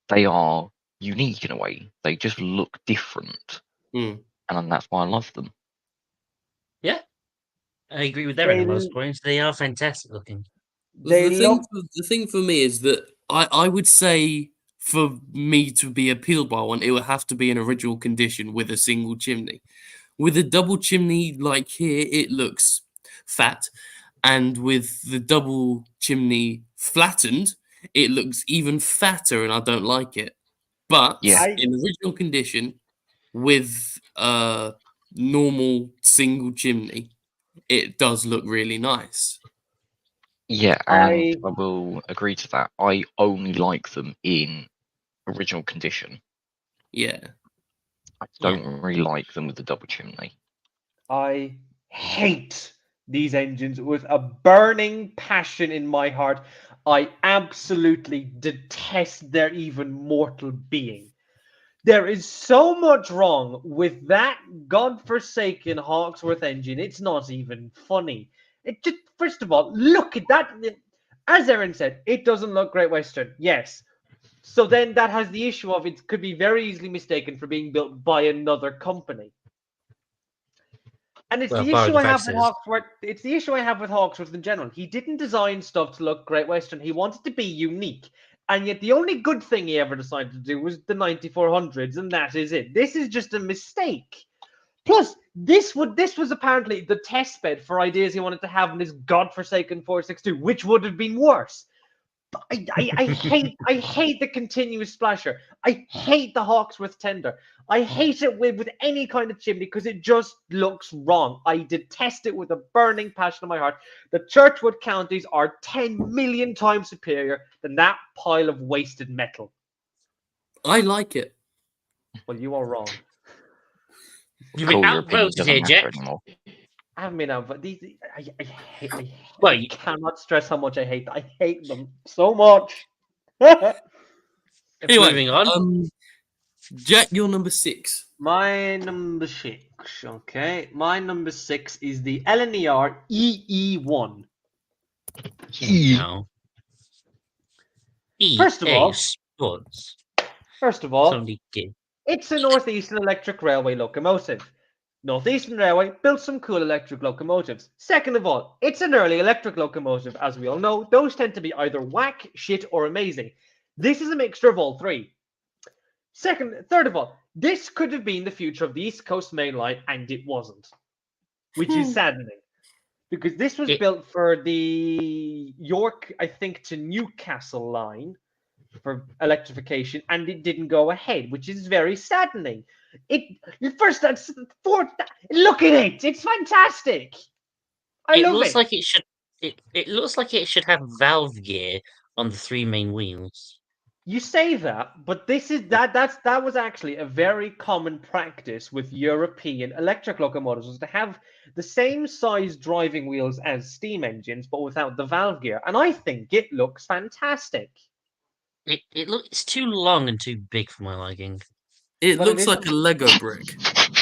They are unique in a way. They just look different,
Hmm.
and that's why I love them.
I agree with Erin on most
They-
points. They are fantastic looking.
They look.
The thing for me is that I would say for me to be appealed by one, it would have to be in original condition with a single chimney. With a double chimney like here, it looks fat, and with the double chimney flattened, it looks even fatter, and I don't like it. But
Yeah.
in original condition, with a normal single chimney, it does look really nice.
Yeah, and I will agree to that. I only like them in original condition.
Yeah.
I don't really like them with the double chimney.
I hate these engines with a burning passion in my heart. I absolutely detest their even mortal being. There is so much wrong with that godforsaken Hawksworth engine. It's not even funny. It just, first of all, look at that. As Erin said, it doesn't look Great Western. Yes. So then that has the issue of it could be very easily mistaken for being built by another company. And it's
Well,
the
borrow
issue
the
I have with
faxes.
Hawksworth. It's the issue I have with Hawksworth in general. He didn't design stuff to look Great Western. He wanted to be unique. And yet the only good thing he ever decided to do was the 9400s, and that is it. This is just a mistake. Plus, this was apparently the test bed for ideas he wanted to have in this godforsaken 462, which would have been worse. I hate the continuous splasher. I hate the Hawksworth tender. I hate it with any kind of chimney because it just looks wrong. I detest it with a burning passion in my heart. The Churchwood counties are 10 million times superior than that pile of wasted metal.
I like it.
Well, you are wrong.
You've been
Cool, your opinion
outvoted
doesn't
here,
matter
Jack.
anymore.
I haven't been out, but these I hate.
Well,
I cannot stress how much I hate. I hate them so much. My
Anyway,
moving on.
Jack, you're number 6.
number 6. Okay, my number 6 is the LNER EE1.
No.
First of all-
Sports.
First of all,
Somebody give.
it's a Northeastern Electric Railway locomotive. Northeastern Railway built some cool electric locomotives. Second of all, it's an early electric locomotive. As we all know, those tend to be either whack, shit, or amazing. This is a mixture of all three. Third of all, this could have been the future of the East Coast Main Line, and it wasn't, which is saddening. Because this was built for the York, I think, to Newcastle line for electrification, and it didn't go ahead, which is very saddening. Look at it! It's fantastic. I
It
love
looks
it.
like it should. It looks like it should have valve gear on the 3 main wheels.
You say that, but that was actually a very common practice with European electric locomotives, was to have the same size driving wheels as steam engines, but without the valve gear. And I think it looks fantastic.
It's too long and too big for my liking.
It
But it
looks like
isn't-
a Lego brick.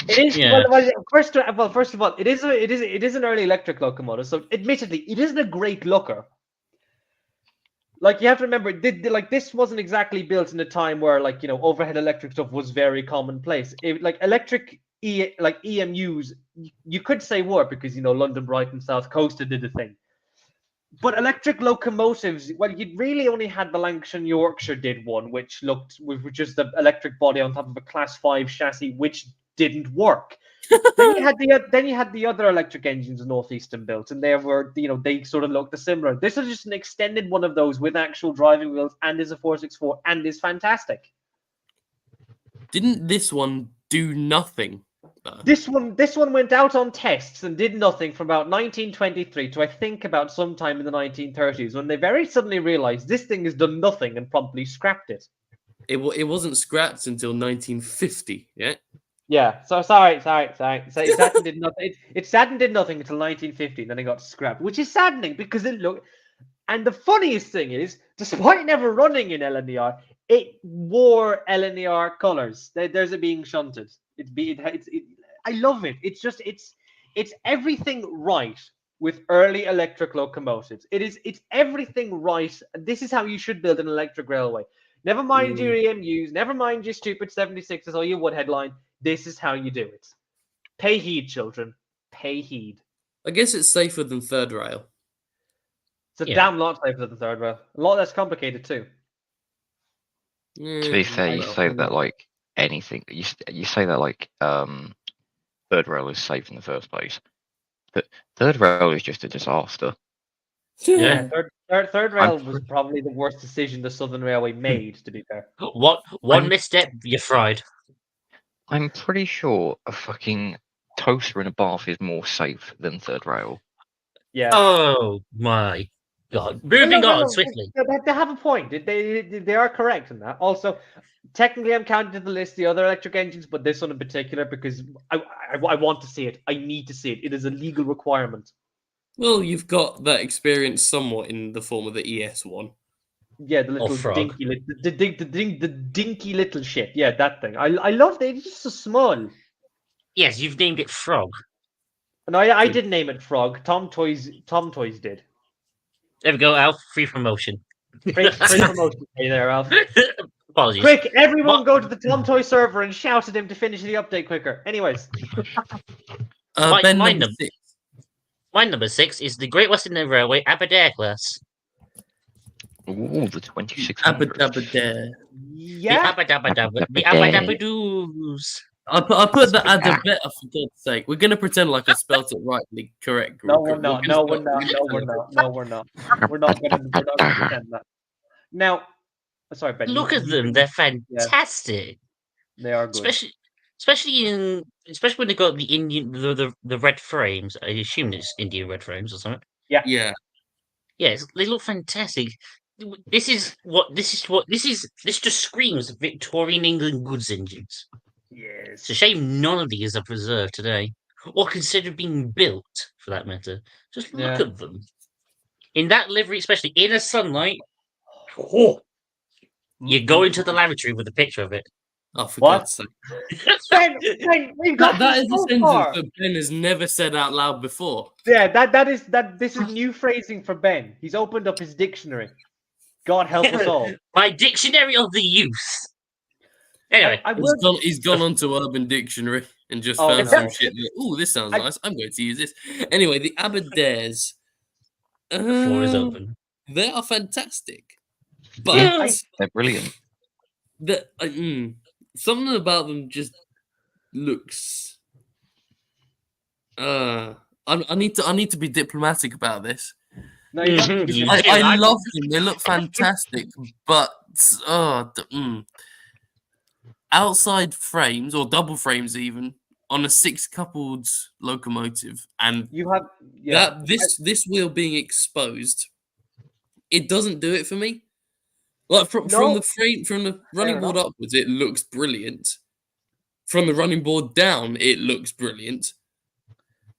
It is
Yeah.
first of all, it is an early electric locomotive, so admittedly, it isn't a great looker. Like, you have to remember, this wasn't exactly built in a time where, like, you know, overhead electric stuff was very commonplace. Like electric EMUs, you could say were, because, you know, London, Brighton, South Coast did a thing. But electric locomotives, well, you really only had the Lancashire and Yorkshire did one, which looked with just the electric body on top of a Class 5 chassis, which didn't work. Then you had the other electric engines in Northeastern built, and they sort of looked similar. This is just an extended one of those with actual driving wheels, and is a 464, and is fantastic.
Didn't this one do nothing?
This one went out on tests and did nothing from about 1923 to, I think, about sometime in the 1930s, when they very suddenly realized this thing has done nothing and promptly scrapped it.
It wasn't scrapped until 1950, yeah?
Yeah, so sorry. So it saddened did nothing. It saddened did nothing until 1950, and then it got scrapped, which is saddening because it looked. And the funniest thing is, despite never running in LNER, it wore LNER colors. There's it being shunted. I love it. It's everything right with early electric locomotives. It's everything right. This is how you should build an electric railway. Never mind your EMUs. Never mind your stupid 76s or your wood headline. This is how you do it. Pay heed, children. Pay heed.
I guess it's safer than third rail.
It's a
Yeah.
damn lot safer than third rail. A lot less complicated too.
To be fair, you say that like anything. You say that like third rail is safe in the first place. But third rail is just a disaster.
Yeah.
Third rail was probably the worst decision the Southern Railway made, to be fair.
One misstep, you're fried.
I'm pretty sure a fucking toaster in a bath is more safe than third rail.
Yeah.
Oh my god! Moving
No,
on swiftly.
They have a point. They are correct in that. Also, technically, I'm counting to the list the other electric engines, but this one in particular because I want to see it. I need to see it. It is a legal requirement.
Well, you've got that experience somewhat in the form of the ES1.
Yeah, the little
frog.
dinky, the dinky little ship. Yeah, that thing. I love it. It's just so small.
Yes, you've named it Frog.
And I didn't name it Frog. Tom Toys did.
There we go, Alf. Free promotion.
Free promotion for you there, Alf.
Apologies.
Quick, everyone go to the Tom Toy server and shout at him to finish the update quicker. Anyways.
Ben,
my
number
num-
6.
My number 6 is the Great Western Railway Aberdare class.
Ooh, the 2600.
Abadabadare.
Yeah.
The Abadabadoos.
I put the Adabeta for God's sake. We're gonna pretend like I spelt it rightly correct.
No, we're not. No, we're not. We're not gonna pretend that. Now, sorry, Ben.
Look at them; they're fantastic.
They are good.
Especially when they got the Indian, the red frames. I assume it's Indian red frames or something.
Yeah.
Yes, they look fantastic. This just screams Victorian England goods engines.
Yes.
It's a shame none of these are preserved today. or consider being built, for that matter. Just look
Yeah.
at them. In that livery, especially in the sunlight, oh, you go into the lavatory with a picture of it.
Oh, for
What?
God's sake.
Ben, we've got
That is a
so
sentence
far.
that Ben has never said out loud before.
Yeah, this is new phrasing for Ben. He's opened up his dictionary. God help us all.
My dictionary of the youth. Anyway,
I will.
He's gone onto Urban Dictionary and just
Oh,
found
no.
some shit. Oh, this sounds
I-
nice. I'm going to use this. Anyway, the Aberdares.
the floor is
um,
open.
They are fantastic, but
Yeah. They're brilliant.
something about them just looks. I need to be diplomatic about this.
No, you don't.
Mhm,
You
you
can-
do.
I love them. They look fantastic, but outside frames or double frames even on a 6-coupled locomotive, and
You have. Yeah.
this wheel being exposed, it doesn't do it for me. Like from
No.
the frame, from the running board
enough.
upwards, it looks brilliant. From the running board down, it looks brilliant.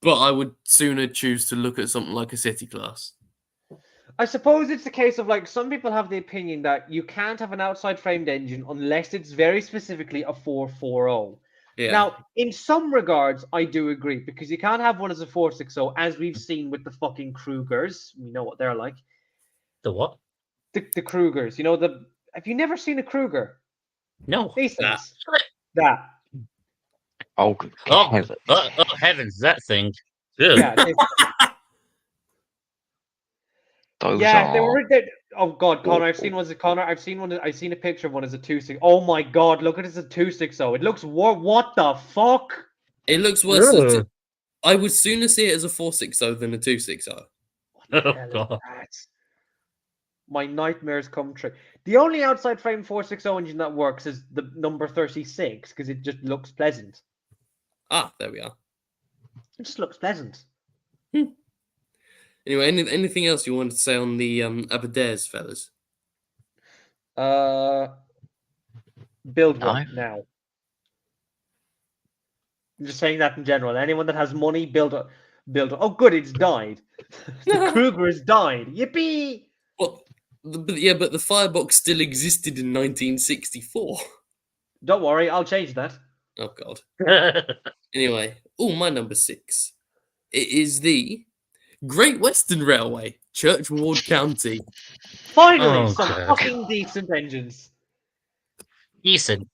But I would sooner choose to look at something like a city class.
I suppose it's the case of like some people have the opinion that you can't have an outside framed engine unless it's very specifically a 440.
Yeah.
Now, in some regards, I do agree because you can't have one as a 460, as we've seen with the fucking Krugers. We know what they're like.
The what?
The Krugers, you know the. Have you never seen a Kruger?
No.
These
Nah.
things. That.
Oh, good
Oh,
heavens.
oh heavens, that thing. Ugh.
Yeah.
Those
Yeah, they
are.
were. Oh God, Connor! I've
awful.
seen one. Connor, I've seen one. I've seen a picture of one as a 260. Oh my God! Look at it as a 260. It looks what the fuck?
It looks worse.
Ugh.
I would sooner see it as a 460 than a 260.
Oh,
Hell is
God.
that? My nightmares come true. The only outside frame 460 engine that works is the number 36 because it just looks pleasant.
Ah, there we are.
It just looks pleasant.
Anyway, anything else you wanted to say on the Aberdares, fellas?
Build one
No.
now. I'm just saying that in general. Anyone that has money, build a. Oh, good, it's died. The Kruger has died. Yippee!
Well, but the firebox still existed in 1964.
Don't worry, I'll change that.
Oh God. Anyway, my number 6. It is the Great Western Railway, Church Ward County.
Finally,
Oh,
some
God.
fucking decent engines.
Decent.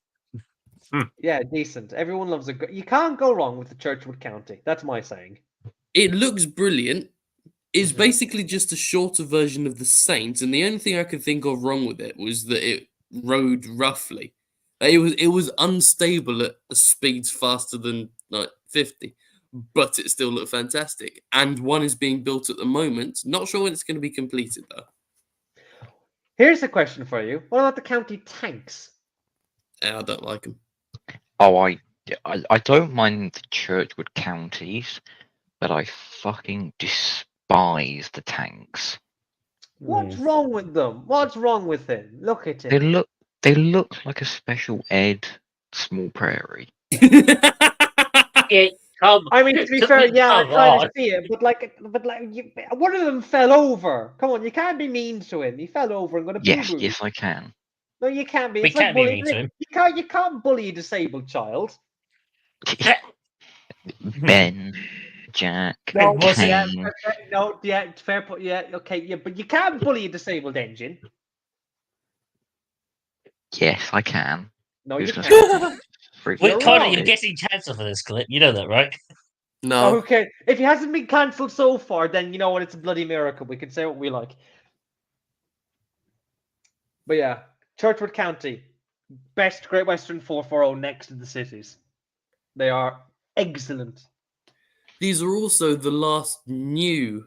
Yeah, decent. Everyone loves a. You can't go wrong with the Churchwood County. That's my saying.
It looks brilliant. It's
Mhm.
basically just a shorter version of the Saint, and the only thing I could think of wrong with it was that it rode roughly. It was unstable at speeds faster than like 50, but it still looked fantastic. And one is being built at the moment. Not sure when it's going to be completed though.
Here's a question for you. What about the county tanks?
I don't like them.
Oh, I don't mind the Churchwood counties, but I fucking despise the tanks.
What's wrong with them? What's wrong with him? Look at
They
him.
look like a special ed small prairie.
I mean, to be fair, yeah, I
Come
kind
on.
of see it, but one of them fell over. Come on, you can't be mean to him. He fell over and got a
Yes,
boo-boo.
yes, I can.
No, you can't be.
We
It's like
can't be
bullying.
mean to him.
You can't bully a disabled child.
Ben, Jack,
No,
was it?
yeah,
Kane.
no, yeah, fair point. Yeah, okay, yeah, but you can't bully a disabled engine.
Yes, I can.
No,
Who's
you
gonna
can't.
freak
Wait,
You're
Connor,
wrong.
you're getting cancer for this clip. You know that, right?
No.
Okay, if he hasn't been cancelled so far, then you know what? It's a bloody miracle. We can say what we like. But yeah, Churchwood County, best Great Western 440 next to the cities. They are excellent.
These are also the last new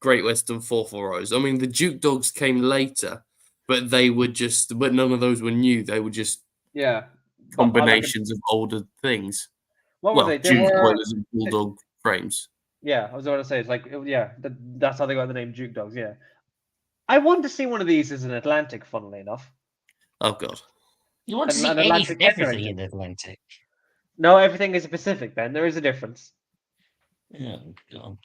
Great Western 440s. I mean, the Duke Dogs came later, but none of those were new. They were just
Yeah.
combinations of older things.
What
Well,
were they? They
Duke
were.
boilers and Bulldog frames.
Yeah, I was going to say it's like that's how they got the name Duke Dogs. Yeah, I want to see one of these as an Atlantic. Funnily enough,
Oh God.
You want to see
An Atlantic
everything
engine.
in Atlantic.
No, everything is Pacific, Ben. There is a difference.
Oh, God.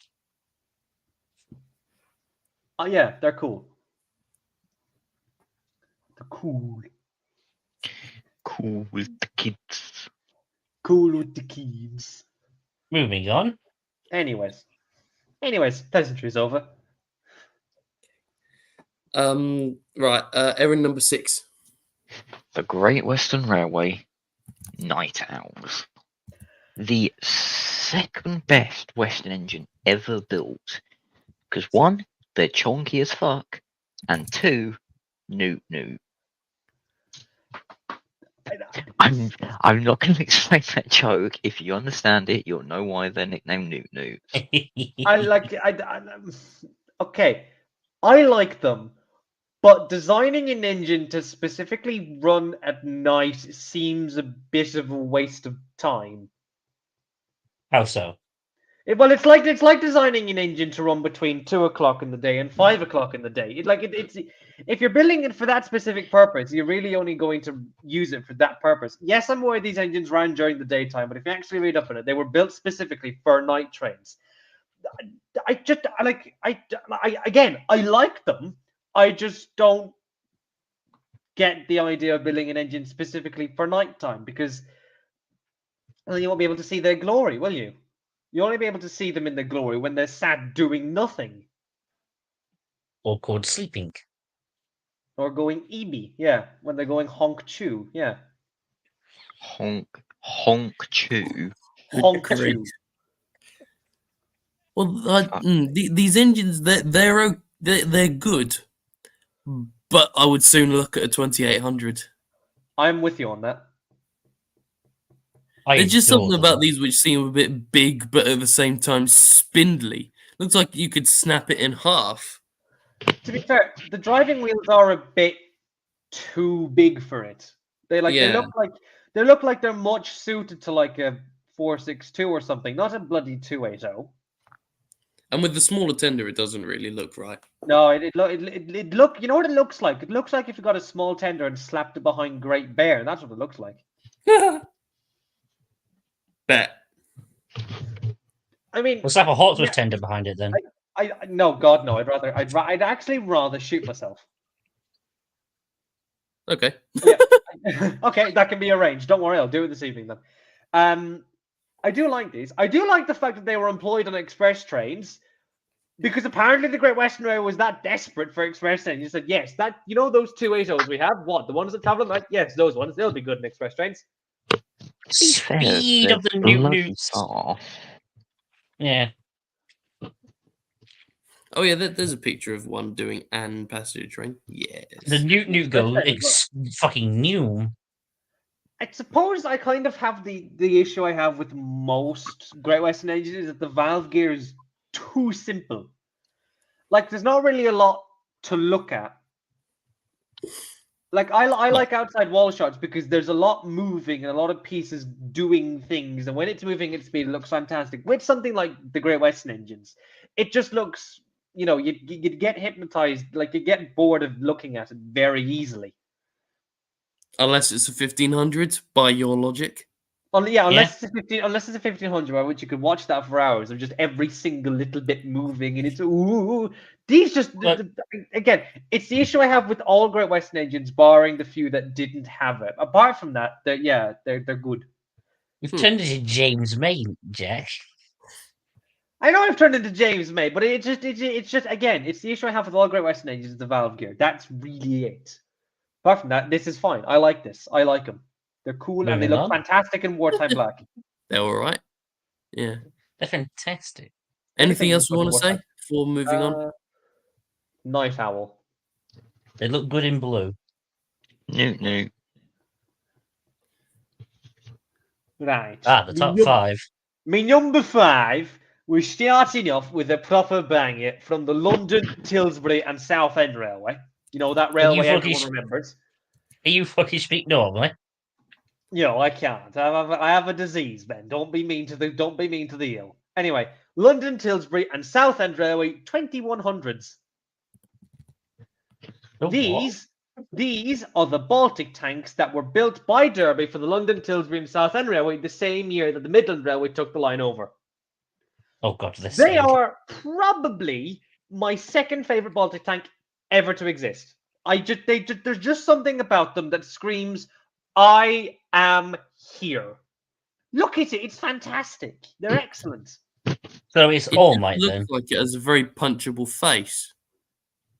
Oh, yeah, they're cool. They're cool.
Cool with the kids.
Cool with the kids.
Moving on.
Anyways, pleasantry's over.
Right. Errand number 6.
The Great Western Railway Night Owls. The second best Western engine ever built. Because one, they're chonky as fuck, and two, noot noot. I'm not going to explain that joke. If you understand it, you'll know why they're nicknamed noot noot.
Okay, I like them, but designing an engine to specifically run at night seems a bit of a waste of time.
How so?
Well, it's like designing an engine to run between 2 o'clock in the day and 5 o'clock in the day. It's if you're building it for that specific purpose, you're really only going to use it for that purpose. Yes, I'm aware these engines ran during the daytime, but if you actually read up on it, they were built specifically for night trains. I like them. I just don't get the idea of building an engine specifically for nighttime because you won't be able to see their glory, will you? You'll only be able to see them in their glory when they're sat doing nothing.
Or called sleeping.
Or going EB, yeah. When they're going honk chew, yeah.
Honk chew.
Honk
Correct.
chew.
Well, these engines, they're good, but I would soon look at a 2800.
I'm with you on that.
There's just
adore
something
them.
about these which seem a bit big, but at the same time spindly. Looks like you could snap it in half.
To be fair, the driving wheels are a bit too big for it. They
Yeah.
look like they're much suited to like a 462 or something, not a bloody 280.
And with the smaller tender, it doesn't really look right.
No, it look. You know what it looks like? It looks like if you got a small tender and slapped it behind Great Bear. That's what it looks like.
Bet.
I mean,
We'll slap a hot with
yeah.
tender behind it then.
I no, God no. I'd actually rather shoot myself.
Okay.
Okay, that can be arranged. Don't worry, I'll do it this evening then. I do like these. I do like the fact that they were employed on express trains, because apparently the Great Western Railway was that desperate for express trains. You said, yes, that those 280s we have, what, the ones that travel at night? Yes, those ones. They'll be good in express trains.
be fair,
Speed of
they're
the Newt
bloody
Newts.
fast.
Yeah.
Oh yeah, there's a picture of one doing an passenger train. Yes.
The Newt Newt go
Express
fucking new.
I suppose I kind of have the issue I have with most Great Western engines is that the valve gear is too simple. Like, there's not really a lot to look at. Like, I like outside wall shots because there's a lot moving and a lot of pieces doing things, and when it's moving at speed, it looks fantastic. With something like the Great Western engines, it just looks, you'd get hypnotized, like you get bored of looking at it very easily.
Unless it's a 1500, by your logic.
Unless it's a 1500, by which you could watch that for hours of just every single little bit moving, and it's these just again, it's the issue I have with all Great Western engines, barring the few that didn't have it. Apart from that, they're good.
You've turned into James May, Jack.
I know I've turned into James May, but it's just again, it's the issue I have with all Great Western engines, the valve gear. That's really it. Apart from that, this is fine. I like this. I like them. They're cool and they
Moving
look
on.
fantastic in wartime black.
They're all right. Yeah.
They're fantastic.
Anything
Anything
else you want to
wartime.
say before moving on?
Night Owl.
They look good in blue.
Noot noot.
Right.
The top 5.
My number 5, we're starting off with a proper banger from the London, Tilbury and Southend Railway. You know, that railway everyone remembers.
Are you fucking speak normally?
I can't. I have a disease, Ben. Don't be mean to the ill. Anyway, London, Tilbury and Southend Railway 2100s.
Oh,
These These are the Baltic tanks that were built by Derby for the London, Tilbury, and Southend Railway the same year that the Midland Railway took the line over.
Oh god, this
They are probably my second favorite Baltic tank ever to exist. There's just something about them that screams, "I am here." Look at it; it's fantastic. They're excellent.
So it's
It
All
just
Might
looks
then.
like it has a very punchable face.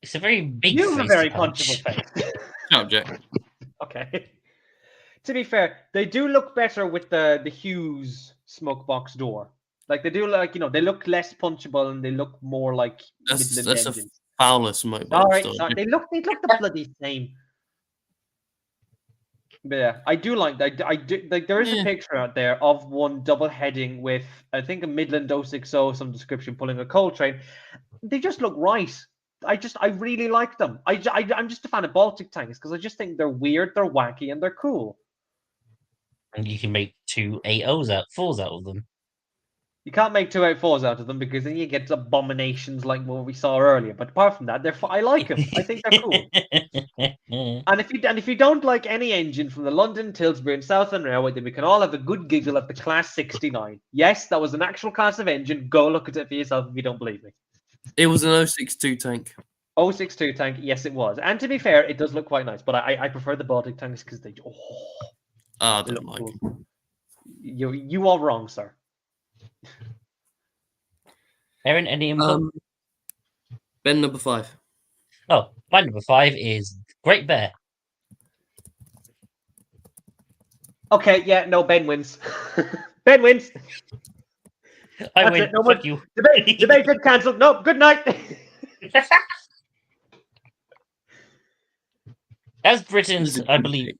It's a very big
You have a
face
very
to punch.
punchable face.
No, Jack.
Okay. To be fair, they do look better with the Hughes smoke box door. Like they do, like they look less punchable and they look more like Midland
That's a
engines.
Fowler smoke
All
box.
right,
though.
sorry. They look the bloody same. But yeah, I do like that. I do like. There is a
Yeah.
picture out there of one double heading with, I think, a Midland 060, some description pulling a coal train. They just look right. I really like them. I'm just a fan of Baltic tanks because I just think they're weird, they're wacky, and they're cool.
And you can make 2 8-0s out, 4s out of them.
You can't make 284s out of them because then you get abominations like what we saw earlier. But apart from that, I like them. I think they're cool. And if you don't like any engine from the London, Tilbury, and Southend Railway, then we can all have a good giggle at the Class 69. Yes, that was an actual class of engine. Go look at it for yourself if you don't believe me.
It was an 062 tank.
062 tank, yes, it was. And to be fair, it does look quite nice. But I prefer the Baltic tanks because they
I
they
don't
look
like
cool. You are wrong, sir.
Aaron, any input?
Ben number 5.
Oh, my number 5 is Great Bear.
Okay, yeah, no, Ben wins. Ben wins.
I
That's
win.
it, no
Fuck
more
you.
Debate is cancelled. No, good night.
As Britain's, I believe,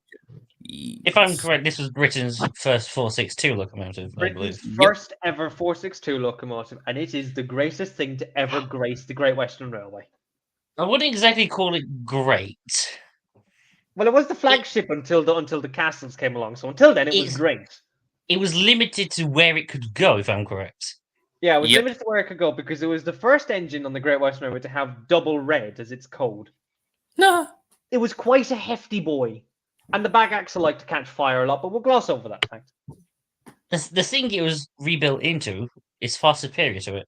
if I'm correct, this was Britain's first 462 locomotive, I believe.
Britain's first ever 462 locomotive, and it is the greatest thing to ever grace the Great Western Railway.
I wouldn't exactly call it great.
Well, it was the flagship until the castles came along. So until then, it was
It's-
great.
It was limited to where it could go, if I'm correct.
Yeah, it was
Yep.
limited to where it could go because it was the first engine on the Great Western Railway to have double red as its code.
No.
It was quite a hefty boy, and the back axle liked to catch fire a lot, but we'll gloss over that fact.
The thing it was rebuilt into is far superior to it.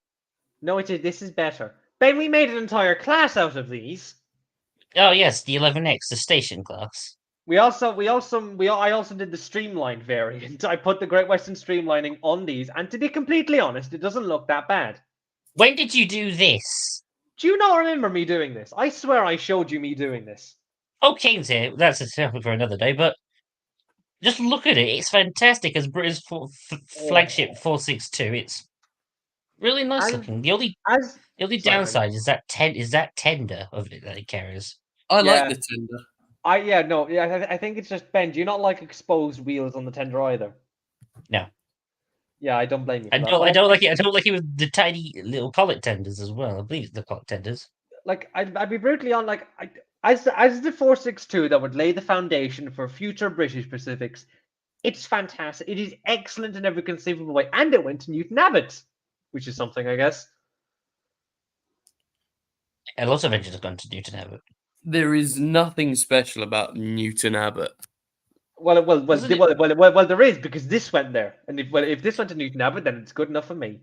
No, it is. This is better. Ben, we made an entire class out of these.
Oh yes, the 11X, the station class.
I also did the streamlined variant. I put the Great Western streamlining on these, and to be completely honest, it doesn't look that bad.
When did you do this?
Do you not remember me doing this? I swear I showed you me doing this.
Oh, Kane's here. That's a topic for another day, but just look at it. It's fantastic as Britain's flagship 462. It's really nice
And
looking. The only
As
sorry, downside is that tender of it that it carries.
I
Yeah.
like the tender.
I think it's just Ben. Do you not like exposed wheels on the tender either?
No.
Yeah, I don't blame you. For
I
that.
don't like it. I don't like it with the tiny little collet tenders as well. I believe it's the collet tenders.
Like I'd be brutally on. Like as the 462 that would lay the foundation for future British Pacifics. It's fantastic. It is excellent in every conceivable way, and it went to Newton Abbott, which is something, I guess.
A lot of engines have gone to Newton Abbott.
There is nothing special about Newton Abbott.
Well,
Wasn't it-
well, there is because this went there, and if this went to Newton Abbott, then it's good enough for me.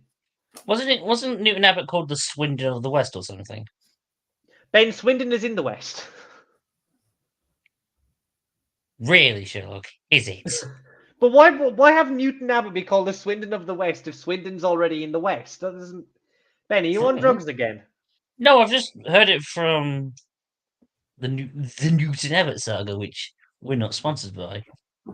Wasn't Newton Abbott called the Swindon of the West or something?
Ben, Swindon is in the West.
Really, Sherlock? Is it?
But why have Newton Abbott be called the Swindon of the West if Swindon's already in the West? That doesn't. Ben, are you on drugs again?
No, I've just heard it from the Newton Abbott saga, which we're not sponsored by.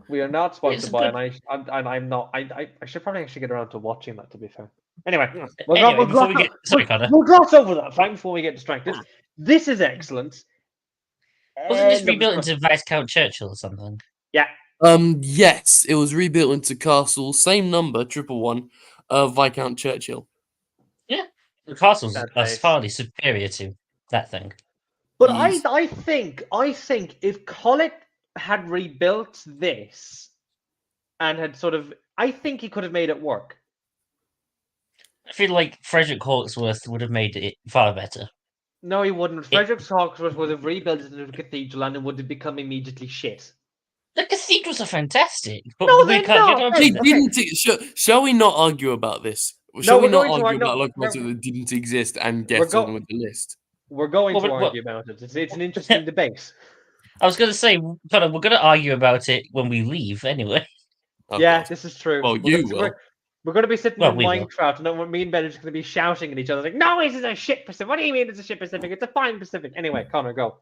We are not sponsored
It's
by,
good.
and I'm not. I should probably actually get around to watching that. To be fair. Anyway,
Anyway, before we get sorry, Connor,
we'll gloss over that fact before we get distracted. This is excellent.
wasn't this
End of
rebuilt
discussion.
into Viscount Churchill or something?
Yes, it was rebuilt into Castle, same number, 111, Viscount Churchill.
The castle's
That
are
face.
far superior to that thing.
But
Yes.
I think if Collett had rebuilt this and had sort of, I think he could have made it work.
I feel like Frederick Hawksworth would have made it far better.
No, he wouldn't. Frederick's Hawksworth would have rebuilt it into a cathedral and it would have become immediately shit.
The cathedrals are fantastic, but
No,
we
they're
can't get
not.
on
Hey,
to
They
them.
didn't. Shall we not argue about this?
No,
Shall we
we're
not
going to
argue
no,
about locomotives that didn't exist and
We're
get
go-
on with the list?
We're going
Well,
to
but-
argue about it. It's an interesting debate.
I was going to say, kind of, we're going to argue about it when we leave, anyway.
Oh,
Yeah,
God.
this is true.
Well,
We're
you
gonna,
will.
We're going to be sitting
Well,
in
we will.
Minecraft, and then me and Ben are just going to be shouting at each other like, "No, this is a shit Pacific. What do you mean it's a shit Pacific? It's a fine Pacific." Anyway, Connor, go.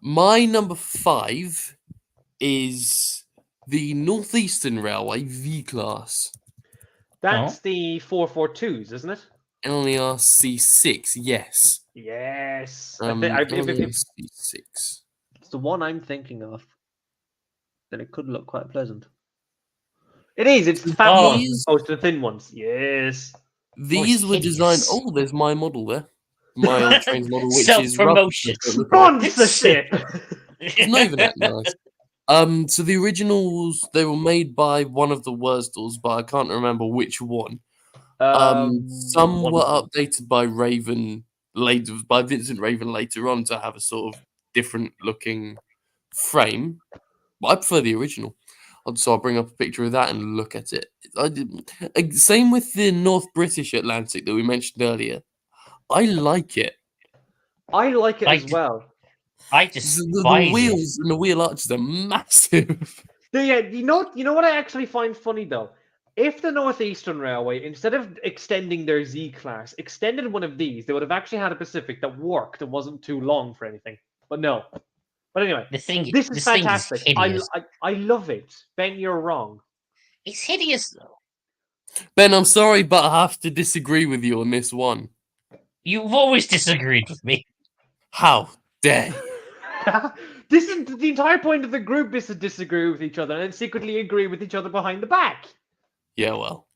My number 5 is the Northeastern Railway V Class
That's the 442s, isn't it?
LERC6. Yes.
Yes.
LERC6.
It's the one I'm thinking of, then it could look quite pleasant. It is. It's the fat ones as opposed to the thin ones. Yes.
These were designed.
hideous.
Oh, there's my model there. My old trains model, which is
Self-promotion.
Sponsorship.
It's not even that nice. So the originals, they were made by one of the Wurstles, but I can't remember which one. Some
one
were
of them.
updated by Vincent Raven later on to have a sort of different looking frame. But I prefer the original. So I'll bring up a picture of that and look at it. Same with the North British Atlantic that we mentioned earlier. I like it.
I like it as
I-
well.
I
The
despise it.
wheels and the wheel arches are massive.
Yeah, you know what I actually find funny though? If the Northeastern Railway, instead of extending their Z class, extended one of these, they would have actually had a Pacific that worked and wasn't too long for anything. But no. But anyway,
The thing,
this is
this thing is
fantastic.
hideous.
I love it. Ben, you're wrong.
It's hideous, though.
Ben, I'm sorry, but I have to disagree with you on this one.
You've always disagreed with me.
How dare you?
This is the entire point of the group is to disagree with each other and secretly agree with each other behind the back.
Yeah, well.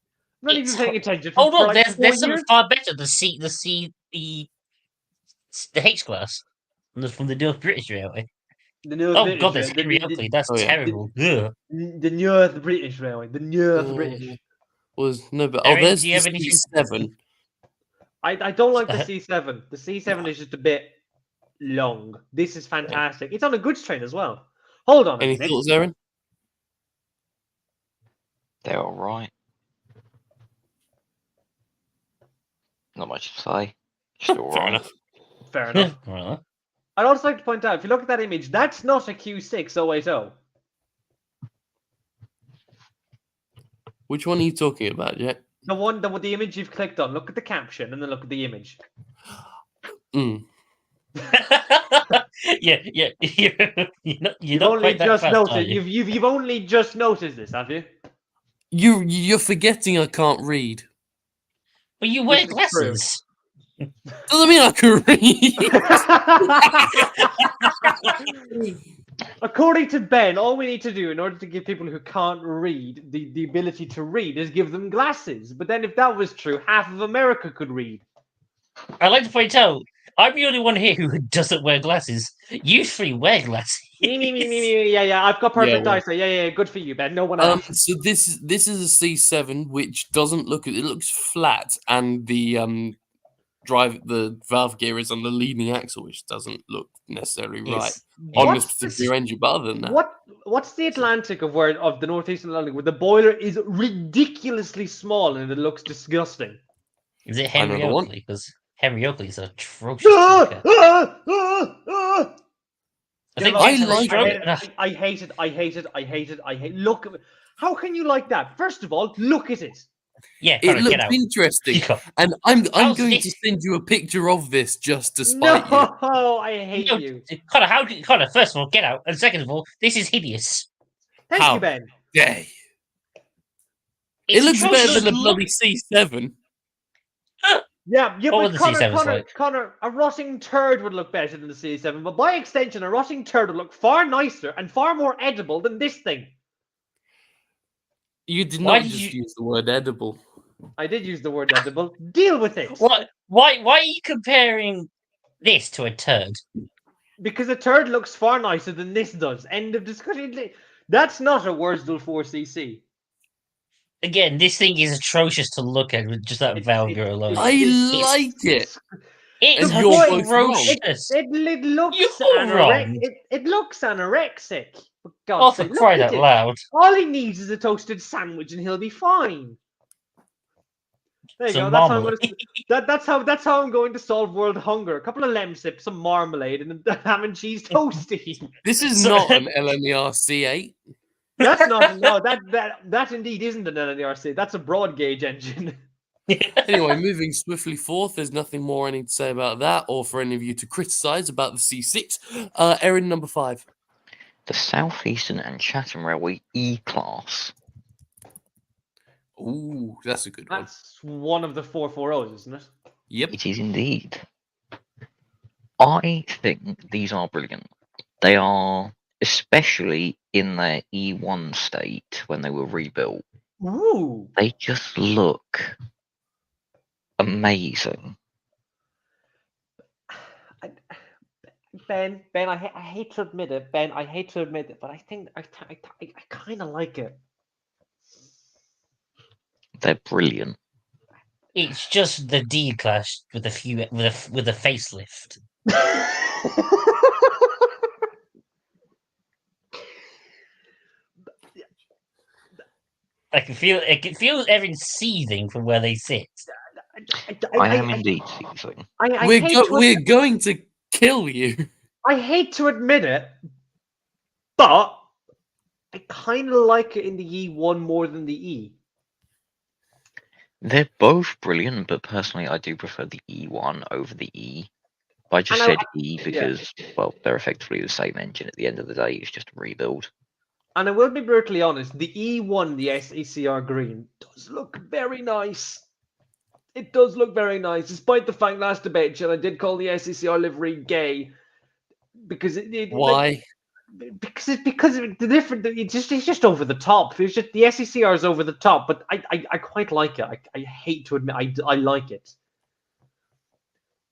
I'm not
It's
even paying
ho-
attention.
Oh
for
no,
like
there's
4
something
years.
far better. The H class from the North British Railway.
The North
Oh
British
god, there's
Railway,
Henry Oakley. That's
Oh, yeah.
terrible. Ugh.
the North British Railway. The North British.
Was no, but
Eric,
there's
do you
the
have anything-
C7.
I don't like the C7. The C7 is just a bit long. This is fantastic. It's on a goods train as well. Hold on a
Any
minute.
thoughts, Aaron?
They're all right. Not much to say. Just all
Fair
right.
enough.
Fair enough.
Well,
I'd also like to point out, if you look at that image, that's not a Q6 080.
Which one are you talking about, Jack?
The one, the image you've clicked on. Look at the caption and then look at the image.
Mm.
yeah. You're
You've
not
only
quite that
just
fast, are
noticed.
you?
You've only just noticed this, have you?
You're forgetting I can't read.
But you wear
This is true.
glasses.
Doesn't mean I can read.
According to Ben, all we need to do in order to give people who can't read the ability to read is give them glasses. But then if that was true, half of America could read.
I like to point out, I'm the only one here who doesn't wear glasses. You three wear glasses.
Me. Yeah. I've got perfect
well.
eyesight. Yeah. Good for you, Ben. No one else.
So this is a C7 which doesn't look. It looks flat, and the valve gear is on the leading axle, which doesn't look necessarily right
Yes.
on
What's
this particular engine. But other than that,
What's the Atlantic of the Northeastern Atlantic where the boiler is ridiculously small and it looks disgusting?
Is it
I know
Henry
the one.
Oakley? Because Henry Oakley's atrocious. to look at. I think
I
Jason
like
Stroke-
it.
I hate it. Look, how can you like that? First of all, look at it.
Yeah,
it
Connor,
looks
get out.
interesting,
Get out.
and I'm
How's
going
this-
to send you a picture of this just to spite you.
No, I hate
No,
you.
Connor, first of all, get out. And second of all, this is hideous.
Thank
How?
you, Ben.
Yay. It
It's
looks better
atrocious.
than a bloody C7.
Yeah,
What
but
would the C7's like?
Connor, a rotting turd would look better than the C7, but by extension, a rotting turd would look far nicer and far more edible than this thing.
You did
Why
not
did
just
you-
use the word edible.
I did use the word edible. Deal with it.
What? Why are you comparing this to a turd?
Because a turd looks far nicer than this does. End of discussion. That's not a Wurstel 4cc.
Again, this thing is atrocious to look at with just that valve gear alone.
I like it.
It's
And you're both wrong.
atrocious.
It looks
You're wrong.
it looks anorexic. For
Oh,
God's
for
sake, look
crying
at
out
it.
loud.
All he needs is a toasted sandwich, and he'll be fine. There you
Some
go. That's how I'm
marmalade.
gonna. That's how I'm going to solve world hunger. A couple of lemsips, some marmalade, and a ham and cheese toasty.
This is
So-
not an LMER C8.
That's not no. That indeed isn't an LNRC. That's a broad gauge engine.
Anyway, moving swiftly forth, there's nothing more I need to say about that, or for any of you to criticise about the C6. Erin, number 5.
The Southeastern and Chatham Railway E-Class.
Ooh, that's a good one.
That's one of the 440s, isn't it?
Yep.
It is indeed. I think these are brilliant. They are, especially in their E1 state when they were rebuilt.
Ooh.
They just look amazing.
Ben, I hate to admit it, Ben. I hate to admit it, but I think I kind of like it.
They're brilliant.
It's just the D class with a few with a facelift. I can feel everything seething from where they sit.
I am indeed seething.
We're going to kill you.
I hate to admit it, but I kind of like it in the E1 more than the E.
They're both brilliant, but personally, I do prefer the E1 over the E. I just
And
said E because, well, they're effectively the same engine at the end of the day. It's just a rebuild.
And I will be brutally honest, the E1, the SECR green, does look very nice. It does look very nice, despite the fact last debate, and I did call the SECR livery gay because
Why?
because the different it's just over the top. It's just the SECR is over the top, but I quite like it. I hate to admit I like it.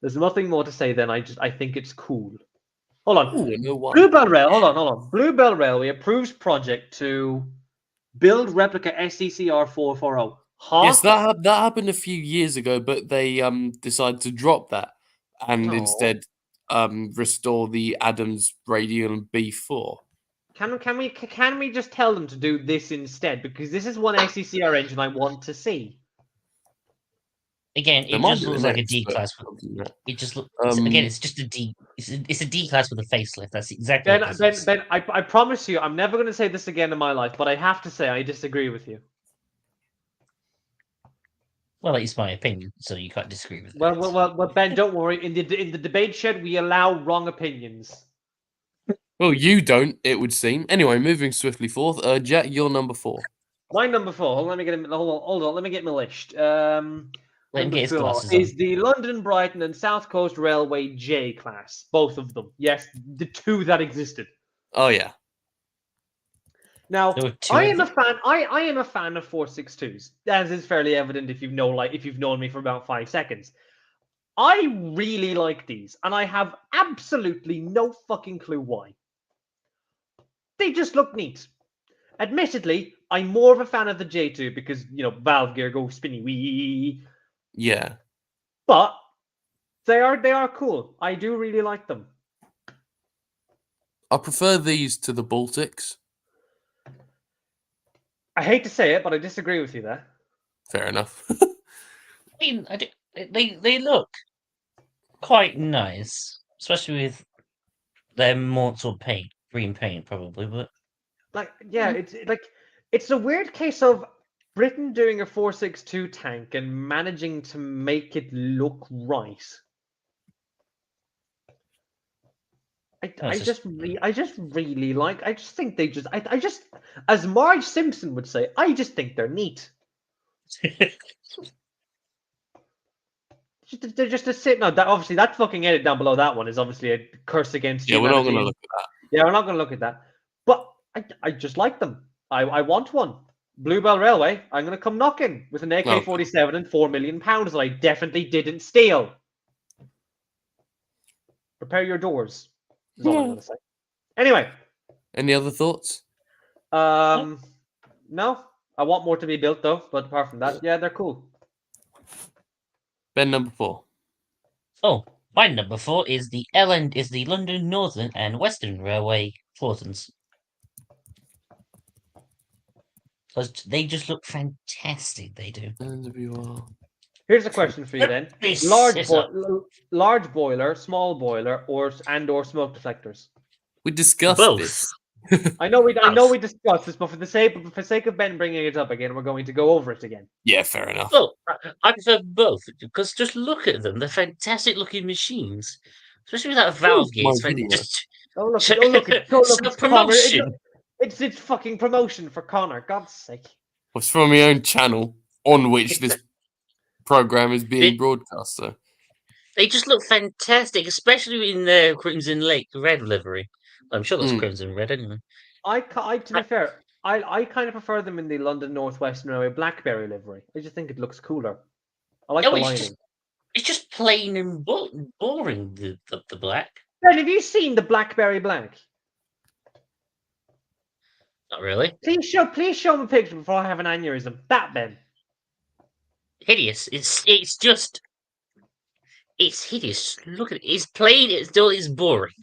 There's nothing more to say than I think it's cool. Hold on.
Ooh, no why.
Bluebell Rail, hold on. Bluebell Railway approves project to build replica SECR 440. Huh?
Yes, that happened a few years ago, but they decided to drop that and
No.
instead restore the Adams Radial B4.
Can we just tell them to do this instead? Because this is one SECR engine I want to see.
Again,
They
it
might
just
do
looks
it
like a
next,
D
but
class.
other than that-
It just looks
Um,
again. It's just a D. It's a D class with a facelift. That's exactly what this is.
Ben, I promise you, I'm never going to say this again in my life, but I have to say I disagree with you.
Well, it's my opinion, so you can't disagree with it.
Well, Ben, don't worry. In the debate shed, we allow wrong opinions.
Well, you don't, it would seem. Anyway, moving swiftly forth. Jack, you're number 4.
My number 4. Hold on, let me get him. Hold on. Let me get my list.
Let him
Number
get his
4
glasses
is
on.
the London, Brighton, and South Coast Railway J class. Both of them. Yes, the two that existed.
Oh yeah.
Now,
There were two
I
of
am a
them?
fan. I am a fan of 462s, as is fairly evident if you've known me for about 5 seconds. I really like these, and I have absolutely no fucking clue why. They just look neat. Admittedly, I'm more of a fan of the J2 because valve gear go spinny wee,
Yeah.
but they are cool. I do really like them.
I prefer these to the Baltics.
I hate to say it, but I disagree with you there.
Fair enough.
I mean, they look quite nice, especially with their mortal paint, green paint, probably. But
It's a weird case of Britain doing a 462 tank and managing to make it look right. I just really like. I just think they just. I just, as Marge Simpson would say, I just think they're neat. They're just a sit. No, that obviously that fucking edit down below that one is obviously a curse against
Yeah, we're not
humanity.
going to look at that.
Yeah, we're not going to look at that. But I just like them. I want one. Bluebell Railway. I'm going to come knocking with an AK-47 and £4 million that I definitely didn't steal. Prepare your doors. Is all I'm going to say. Anyway.
Any other thoughts?
No. I want more to be built though, but apart from that, yeah, they're cool.
Ben, number 4.
Oh, my number 4 is the London Northern and Western Railway Fortons. Because they just look fantastic. They do.
NWR.
Here's a question for you then:
This
large,
is a-
large boiler, small boiler, or smoke deflectors.
We discussed
Both.
this.
I know we discussed this, but for the sake of Ben bringing it up again, we're going to go over it again.
Yeah, fair enough.
Well, I prefer both because just look at them. They're fantastic looking machines, especially with that valve
my
gate.
video.
Just
Oh look! Oh look! It's Connor.
promotion.
It's fucking promotion for Connor. God's sake!
It's from my own channel on which this program is being
It-
broadcast. So
They just look fantastic, especially in the Crimson Lake red livery. I'm sure that's
Mm.
Crimson Red anyway.
To be fair, I kind of prefer them in the London Northwestern Railway Blackberry livery. I just think it looks cooler. I like
No,
the
it's
lining.
It's just plain and boring. The black.
Ben, have you seen the Blackberry Black?
Not really.
Please show me a picture before I have an aneurysm. That Ben.
Hideous. It's just. It's hideous. Look at it. It's plain. It's dull. It's boring.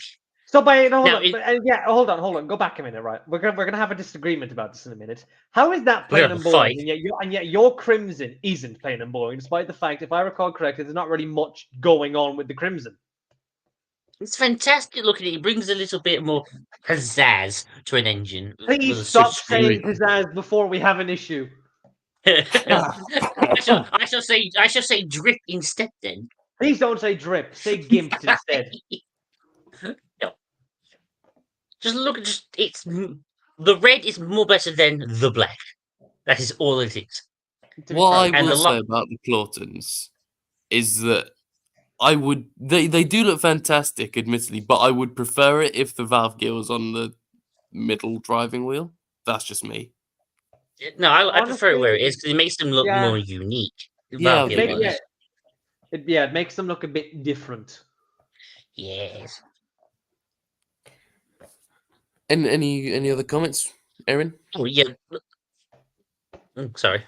So hold
Now,
on,
it-
hold on. Go back a minute, right? We're gonna have a disagreement about this in a minute. How is that
We're
plain
gonna
and
have a
boring,
fight.
and yet your Crimson isn't plain and boring, despite the fact, if I recall correctly, there's not really much going on with the Crimson.
It's fantastic looking. It brings a little bit more pizzazz to an engine. with
Please
a
stop
switch
saying
screen.
pizzazz before we have an issue.
I shall say drip instead then.
Please don't say drip. Say gimped instead.
No. Just look at the red is more better than the black. That is all it is.
To be
what I
fair.
And
will
the
say about the Clawtons is that they do look fantastic, admittedly, but I would prefer it if the valve gear was on the middle driving wheel. That's just me.
No, I prefer it where it
Honestly,
is because it makes them look
yeah.
more unique.
Yeah, I'll
Valve
give
gear
you
wise.
it makes them look a bit different.
Yes.
And any other comments, Erin?
Oh yeah. Sorry.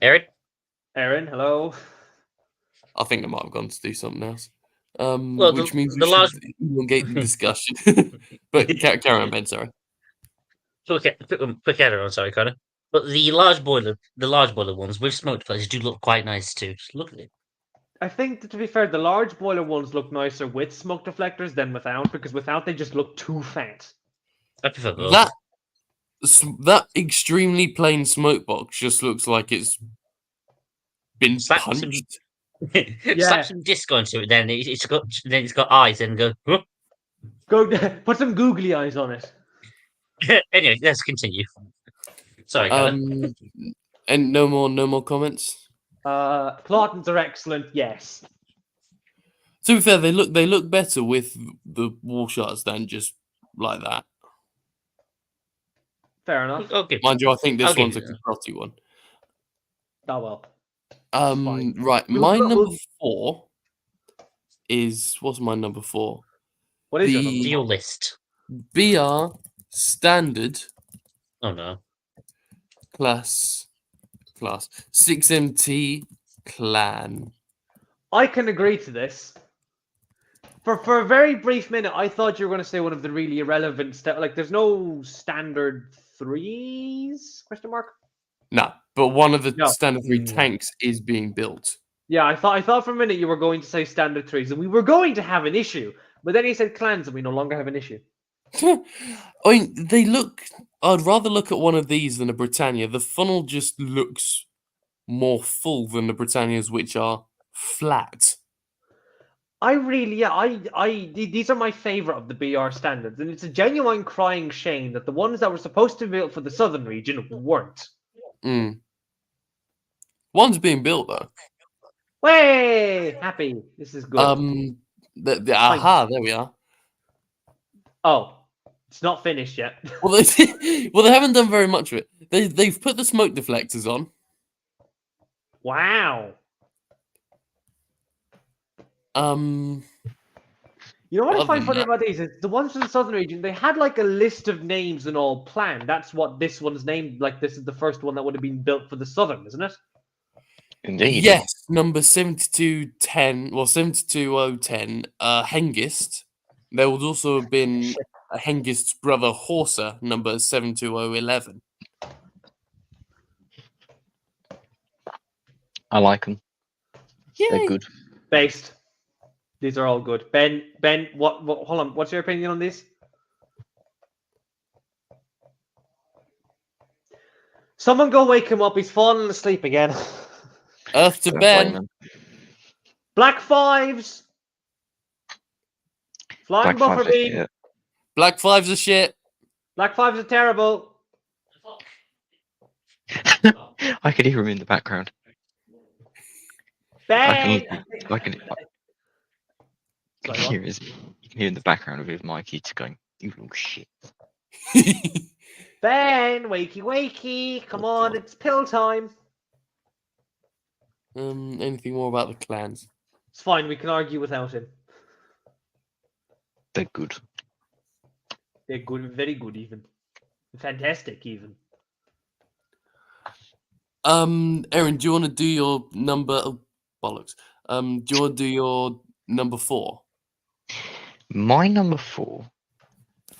Eric?
Aaron, hello.
I think I might have gone to do something else.
Well,
Which means
the
we
large-
should elongate the discussion. But carry on, Ben. Sorry.
Quick edit on, sorry, Connor. But the large boiler ones with smoke deflectors do look quite nice too. Just look at it.
I think that, to be fair, the large boiler ones look nicer with smoke deflectors than without, because without they just look too fat.
I prefer both.
That extremely plain smoke box just looks like it's been
Slap some-
punched.
Yeah.
Slap some disc onto it, then it's got eyes, and go. "Huh?"
Go put some googly eyes on it.
Anyway, let's continue. Sorry, Connor.
And no more comments.
Clawtons are excellent, yes.
To be fair, they look better with the wall shutters than just like that.
Fair enough.
Okay.
Mind you, I think
I'll
this
give
one's a
you that.
Caprotti one.
Oh well. fine.
Right.
We'll
My
go-
number
we'll-
4 is what's my number 4?
What is your
The-
number?
To your list.
BR standard
Oh no.
class 6MT clan.
I can agree to this. For a very brief minute, I thought you were going to say one of the really irrelevant stuff. Like, there's no standard threes? Question mark.
No, but one of the
No.
standard 3
Mm.
tanks is being built.
Yeah, I thought for a minute you were going to say standard threes, and we were going to have an issue. But then you said clans, and we no longer have an issue.
I mean, they look. I'd rather look at one of these than a Britannia. The funnel just looks more full than the Britannias, which are flat.
These are my favorite of the BR standards, and it's a genuine crying shame that the ones that were supposed to be built for the southern region weren't.
Mm. One's being built though.
Way happy. This is good.
Aha, there we are.
Oh, it's not finished yet.
Well, they haven't done very much of it. They've put the smoke deflectors on.
Wow. You You know what I
Other
find
than
funny
that-
about these is the ones from the southern region. They had like a list of names and all planned. That's what this one's named. Like this is the first one that would have been built for the southern, isn't it?
Indeed.
Yes, number 7210, well, 72010, Hengist. There would also have been a Hengist's brother Horsa, number 72011.
I like them. They're
Yay.
good.
Based. These are all good. Ben, what? Hold on. What's your opinion on these? Someone go wake him up. He's falling asleep again.
Earth to
Don't blame
Ben.
them.
Black fives. Flying
Black
buffer
Fives are
beam.
shit.
Black fives are shit.
Black fives are terrible.
I could hear him in the background.
Ben.
I can
Sorry, go on.
hear his. You can hear in the background of his mic. He's going, "You little shit."
Ben, wakey, wakey. Come on, it's pill time.
Anything more about the clans?
It's fine. We can argue without him.
They're good.
They're good, very good, even. Fantastic, even.
Erin, do you want to do your number? Oh, bollocks. Do you want to do your number 4?
My number 4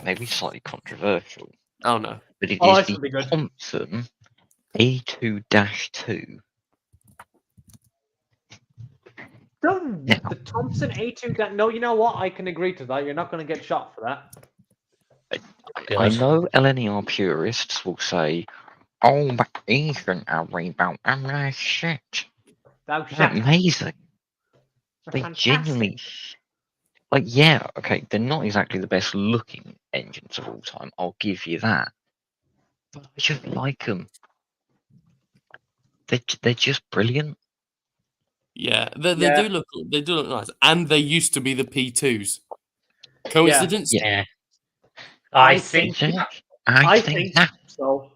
may be slightly controversial,
Oh no.
but it
Oh,
is
that's
the
gonna be good.
Thompson A2-2.
No,
Now-
the Thompson A2. No, you know what? I can agree to that. You're not going to get shot for that.
I know LNER purists will say, "Oh, but isn't a rebound and they're shit."
Thou
They're
shalt.
amazing.
They're
They
fantastic.
genuinely, like, yeah, okay, they're not exactly the best looking engines of all time. I'll give you that. But I just like them. They're just brilliant.
Yeah, they
Yeah.
do look nice, and they used to be the P2s. Coincidence?
Yeah.
Yeah.
I
I think
Jack,
I
I
think
think that
so.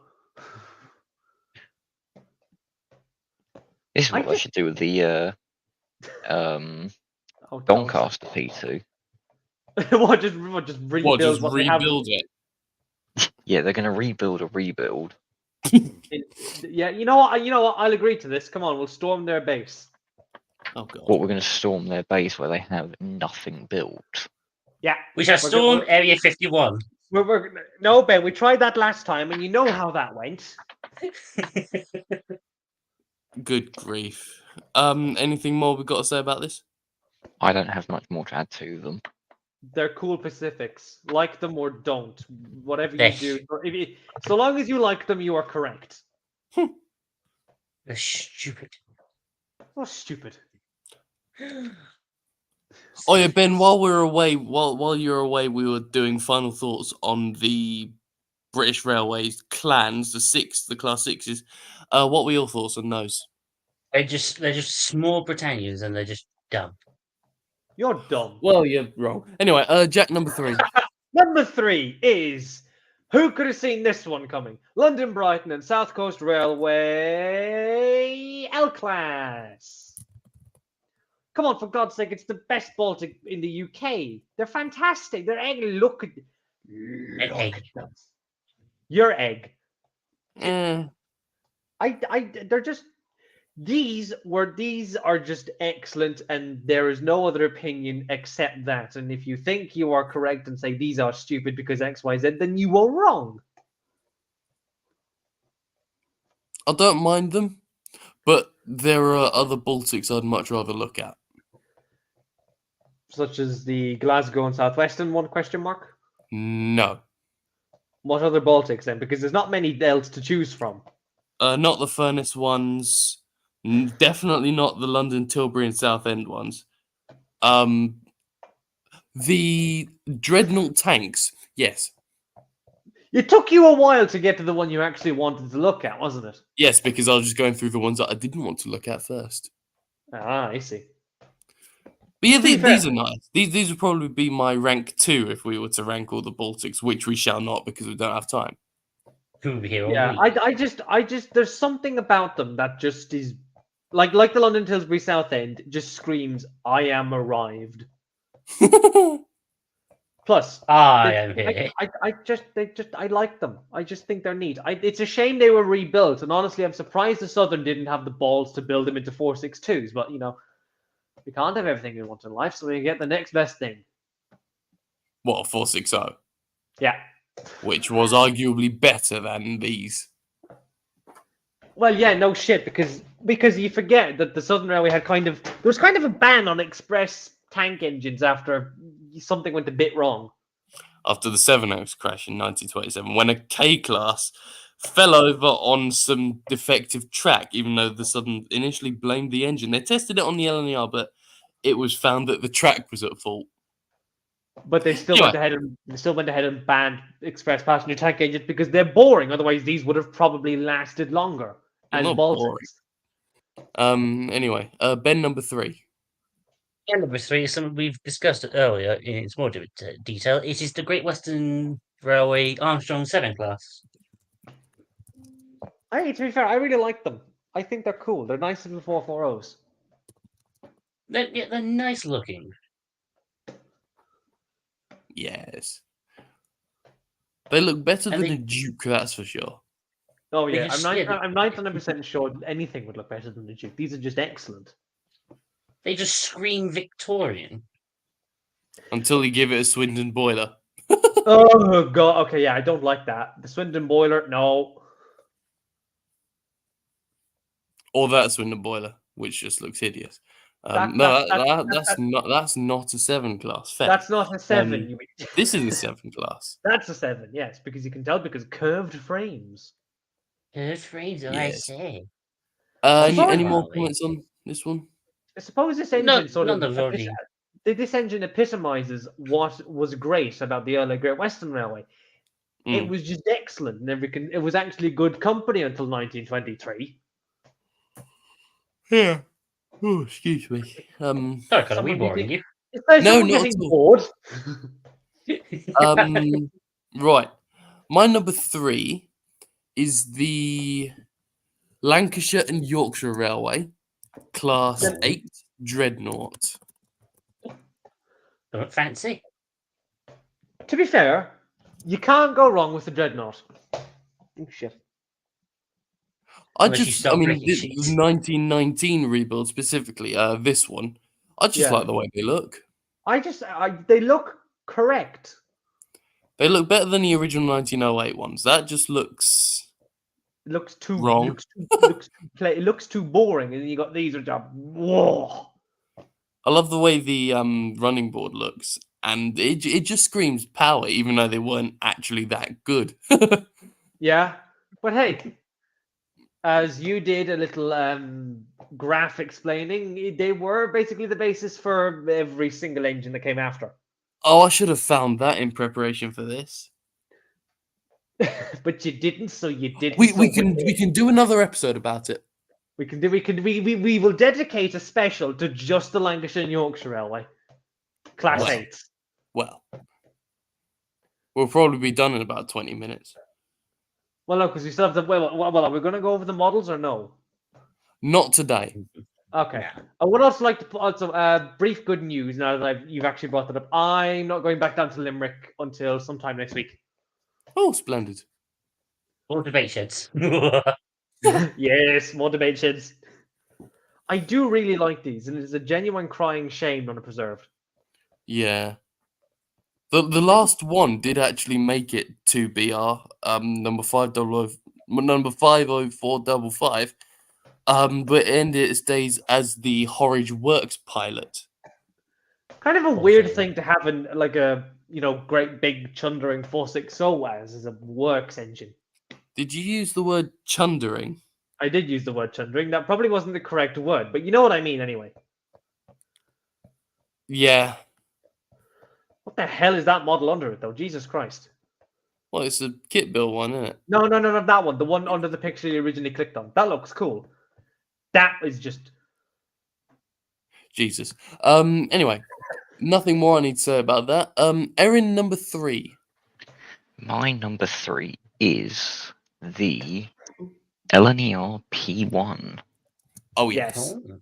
this is
I
what they
think-
should do with the
Oh, tell us.
Doncaster P2.
what? Just rebuild
What, just
what they have.
rebuild it?
Yeah, they're gonna rebuild a rebuild.
Yeah, you know what? You know what? I'll agree to this. Come on, we'll storm their base.
Oh god.
What, we're gonna storm their base where they have nothing built.
Yeah.
we shall
We're
storm
gonna-
Area 51.
No, Ben. We tried that last time, and you know how that went.
Good grief. Anything more we've got to say about this?
I don't have much more to add to them.
They're cool Pacifics. Like them or don't. Whatever you
Yes.
do. So long as you like them, you are correct.
They're stupid.
Oh, stupid.
Oh yeah, Ben. While you're away, we were doing final thoughts on the British Railways clans, the Class 6s. What were your thoughts on those?
They're just small Britannias and they're just dumb.
You're dumb.
Well, you're wrong. Anyway, Jack number 3.
Number 3 is who could have seen this one coming? London, Brighton, and South Coast Railway L Class. Come on, for God's sake, it's the best Baltic in the UK. They're fantastic. They're egg. Look at
egg.
that. Your egg.
Eh,
They're just these are just excellent, and there is no other opinion except that. And if you think you are correct and say these are stupid because XYZ, then you are wrong.
I don't mind them, but there are other Baltics I'd much rather look at.
Such as the Glasgow and Southwestern one? Question mark.
No,
What other Baltics then? Because there's not many else to choose from.
not the Furnace ones. Definitely not the London, Tilbury, and Southend ones. The Dreadnought tanks, yes.
It took you a while to get to the one you actually wanted to look at, wasn't it?
Yes, because I was just going through the ones that I didn't want to look at first.
Ah, I see.
But yeah,
To be
these
fair-
are nice. These would probably be my rank 2 if we were to rank all the Baltics, which we shall not because we don't have time.
Who here all
Yeah,
week.
I just there's something about them that just is like the London Tilbury Southend just screams, "I am arrived." Plus,
I
they-
am here.
I like them. I just think they're neat. It's a shame they were rebuilt, and honestly, I'm surprised the Southern didn't have the balls to build them into 4.62s. But you know, we can't have everything we want in life, so we get the next best thing.
What, a 460?
Yeah.
Which was arguably better than these.
Well, yeah, no shit, because you forget that the Southern Railway had there was kind of a ban on express tank engines after something went a bit wrong.
After the Sevenoaks crash in 1927, when a K-class fell over on some defective track, even though the Southern initially blamed the engine. They tested it on the LNER, but it was found that the track was at fault.
But they still
Anyway.
went ahead and banned express passenger tank engines because they're boring. Otherwise, these would have probably lasted longer
They're
as
not
Baltics.
Anyway, Ben number 3.
And number 3 is something we've discussed earlier in its more detail. It is the Great Western Railway Armstrong 7 class.
Hey, to be fair, I really like them. I think they're cool. They're nicer than 440s.
They're nice looking.
Yes. They look better
And
than
they-
a Duke, that's for sure.
Oh
They
yeah,
just-
I'm
yeah,
99% sure anything would look better than the Duke. These are just excellent.
They just scream Victorian.
Until you give it a Swindon boiler.
Oh god, okay, yeah, I don't like that. The Swindon boiler, no.
Or that Swindon boiler, which just looks hideous.
That-
No,
that-
that's not a 7 class. Fair.
That's not a 7.
Um,
you mean.
This is a 7 class.
That's a 7, yes, because you can tell because curved frames.
Good frames, I
Yes.
say.
Any more
Finally.
comments on this one?
I suppose this
No,
engine sort
none
of
of already.
this engine epitomizes what was great about the early Great Western Railway. It
Mm.
was just excellent and everything. It was actually good company until 1923.
Yeah. Oh, excuse me.
Sorry, Connor,
Some
we
of you
boring
think-
you.
Is there
No,
someone
not
getting
at all.
bored?
Right. My number 3 is the Lancashire and Yorkshire Railway, Class
Yeah.
8 Dreadnought.
Don't fancy.
To be fair, you can't go wrong with the Dreadnought. Oh, shit.
Unless you start breaking
the
sheets.
1919 rebuild specifically, this one. I just
Yeah.
like the way they look.
They look correct.
They look better than the original 1908 ones. That just looks
It looks too
Wrong.
It looks too boring, and then you got these which are whoa.
I love the way the running board looks, and it just screams power, even though they weren't actually that good.
Yeah, but hey, as you did a little graph explaining, they were basically the basis for every single engine that came after.
Oh, I should have found that in preparation for this.
But you didn't, so you didn't.
We
so
can do another episode about it.
we will dedicate a special to just the Lancashire and Yorkshire Railway, Class
Wow.
8.
Well, we'll probably be done in about 20 minutes.
Well, no, because we still have the. Well, are we going to go over the models or no?
Not today.
Okay. I would also like to put also brief good news now that you've actually brought that up. I'm not going back down to Limerick until sometime next week.
Oh, splendid.
All debate sheds.
Yes, more debate sheds. I do really like these, and it's a genuine crying shame not preserved.
Yeah. The last one did actually make it to BR, number 50455, but it ended its days as the Horridge Works pilot.
Kind of a
Poor
weird
thing.
thing to have in like a great big chundering 460 as a works engine.
Did you use the word chundering?
I did use the word chundering. That probably wasn't the correct word, but you know what I mean anyway.
Yeah.
What the hell is that model under it though? Jesus Christ.
Well, it's a kit bill one, isn't it?
No, not that one. The one under the picture you originally clicked on. That looks cool. That is just
Jesus. Anyway, nothing more I need to say about that. Erin number 3.
My number 3 is the LNER P1.
Oh, yes.
yes.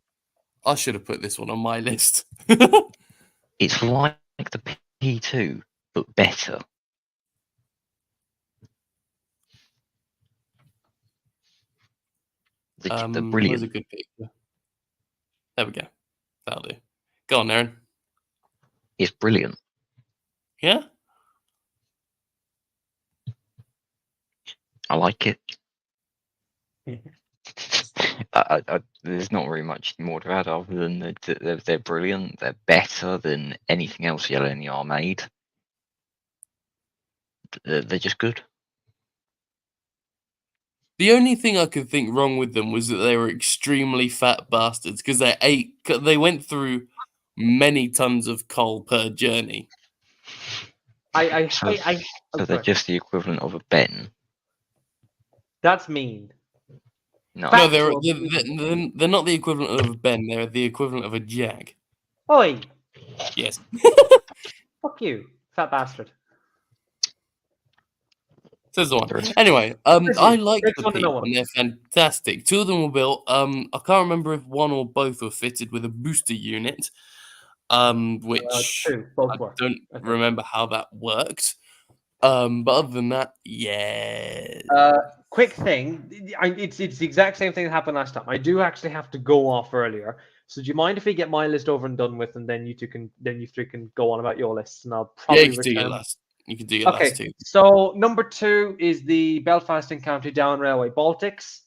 I should have put this one on my list.
It's like the P2, but better. They're
Where's a
brilliant.
good picture? There we go. That'll do. Go on, Aaron.
It's brilliant.
Yeah?
I like it. There's not very much more to add other than they're brilliant. They're better than anything else LNER made. They're just good.
The only thing I could think wrong with them was that they were extremely fat bastards because they went through many tons of coal per journey.
I
So,
hate.
so they're just the equivalent of a Ben.
That's mean.
No,
No,
Factual.
they're not the equivalent of a Ben. They're the equivalent of a Jag.
Oi,
Yes.
fuck you, fat bastard.
Says the one.
There is-
Anyway,
Listen,
I like
it's
the
one to know
P1.
one.
They're fantastic. Two of them were built. I can't remember if one or both were fitted with a booster unit. Which
Two, both
I
were.
don't
I think.
remember how that worked. But other than that, yeah.
Quick thing, it's the exact same thing that happened last time. I do actually have to go off earlier. So do you mind if we get my list over and done with, and then you three can go on about your lists, and I'll
Yeah,
probably
you can do your
return.
last. You can do your
Okay,
last two.
so number 2 is the Belfast and County Down Railway Baltics,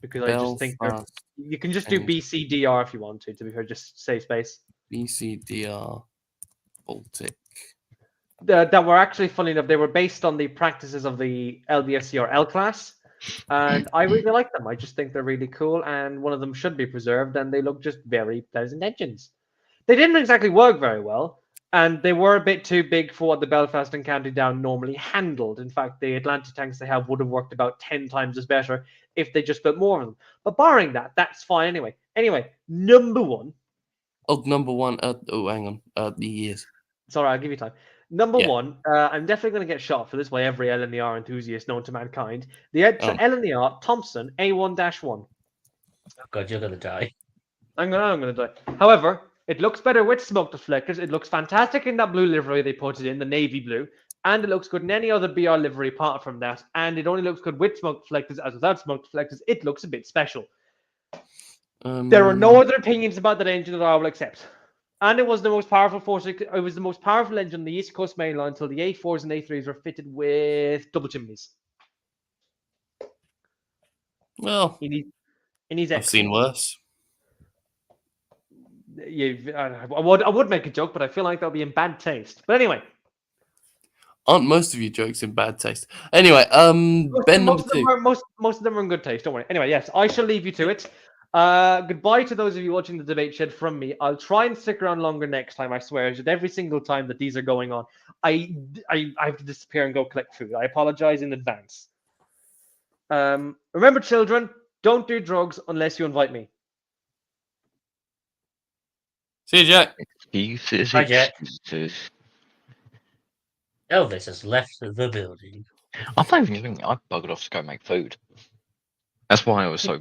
because I just think
Belfast,
you can just do
and-
BCDR if you want to be fair, just save space.
BCDR, Baltic.
That were actually, funny enough, they were based on the practices of the LBSCR L class, and I really like them. I just think they're really cool, and one of them should be preserved, and they look just very pleasant engines. They didn't exactly work very well, and they were a bit too big for what the Belfast and County Down normally handled. In fact, the Atlantic tanks they have would have worked about 10 times as better if they just built more of them. But barring that, that's fine anyway. Anyway, number 1.
Oh, number one. Hang on. The years.
Sorry, I'll give you time. Number
Yeah.
1, I'm definitely going to get shot for this by every LNER enthusiast known to mankind. The LNER Thompson A1-1.
Oh god, you're gonna die.
I'm gonna die. However, it looks better with smoke deflectors. It looks fantastic in that blue livery they put it in, the navy blue, and it looks good in any other BR livery apart from that. And it only looks good with smoke deflectors, as without smoke deflectors, it looks a bit special. There are no other opinions about that engine that I will accept. And it was the most powerful it was the most powerful engine on the East Coast main line until the A4s and A3s were fitted with double chimneys.
Well,
He needs
I've seen worse.
I would make a joke, but I feel like that'll be in bad taste. But anyway,
Aren't most of your jokes in bad taste? Anyway, Ben number 2.
most of them are in good taste. Don't worry. Anyway, yes, I shall leave you to it. Goodbye to those of you watching the debate shed from me. I'll try and stick around longer next time. I swear. Just every single time that these are going on, I have to disappear and go collect food. I apologize in advance. Remember, children, don't do drugs unless you invite me.
See you, Jack.
Excuses,
Hi, Jack.
excuses.
Elvis has left the building.
I'm not even joking. I buggered off to go make food. That's why I was so.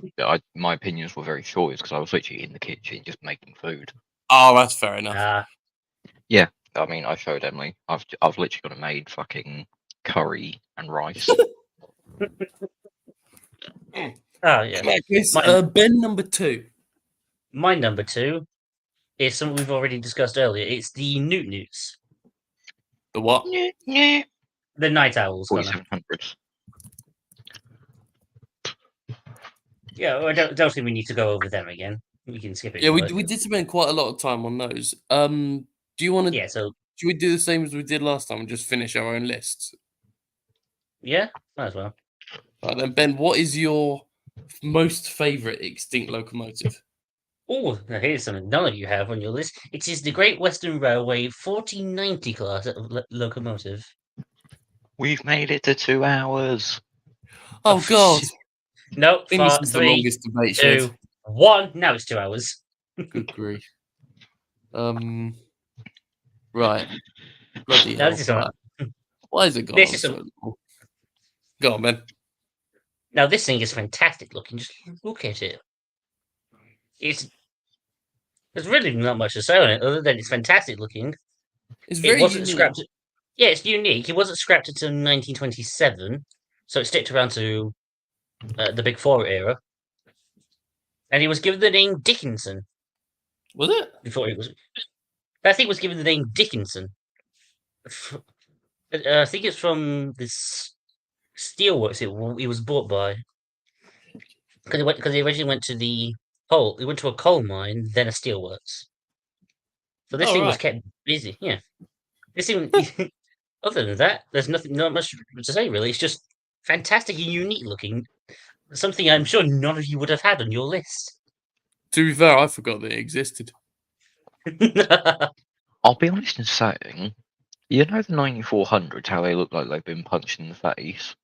My opinions were very short, because I was literally in the kitchen just making food.
Oh, that's fair enough.
I mean, I showed Emily. I've literally got made fucking curry and rice.
Oh yeah.
In that case,
Mine-
Ben number 2.
My number 2 is something we've already discussed earlier. It's the Newt Newts.
The what?
Yeah.
The Night Owls, Connor.
4700s.
Yeah,
I don't think we need to go over them again. We can skip it.
Yeah,
if
we did spend quite a lot of time on those. Do you want to?
Yeah, so
Should we do the same as we did last time and just finish our own lists?
yeah, might as well.
Right then, Ben, what is your most favourite extinct locomotive?
Oh, now here's something none of you have on your list. It is the Great Western Railway 1490 class locomotive.
We've made it to 2 hours.
Oh God!
No,
I think this
4,
is the
3,
longest debate
2,
shed.
1. Now it's 2 hours.
Good grief. Right. Bloody
Now
hell.
this is all right.
Why is it gone
This
on
is
so long? Go on, Ben.
Now this thing is fantastic looking. Just look at it. There's really not much to say on it other than it's fantastic looking.
It's
It
very
wasn't
unique.
scrapped. Yeah, it's unique. It wasn't scrapped until 1927, so it sticked around to the Big Four era, and he was given the name Dickinson
Was it?
before it was. I think it was given the name Dickinson. I think it's from this steelworks it was bought by because he originally went to the coal. He went to a coal mine, then a steelworks. So this
Oh,
thing was
right.
kept busy. Yeah, this thing. Other than that, there's not much to say really. It's just fantastic and unique looking. Something I'm sure none of you would have had on your list.
To be fair, I forgot that it existed.
I'll be honest in saying, you know the 9400s, how they look like they've been punched in the face.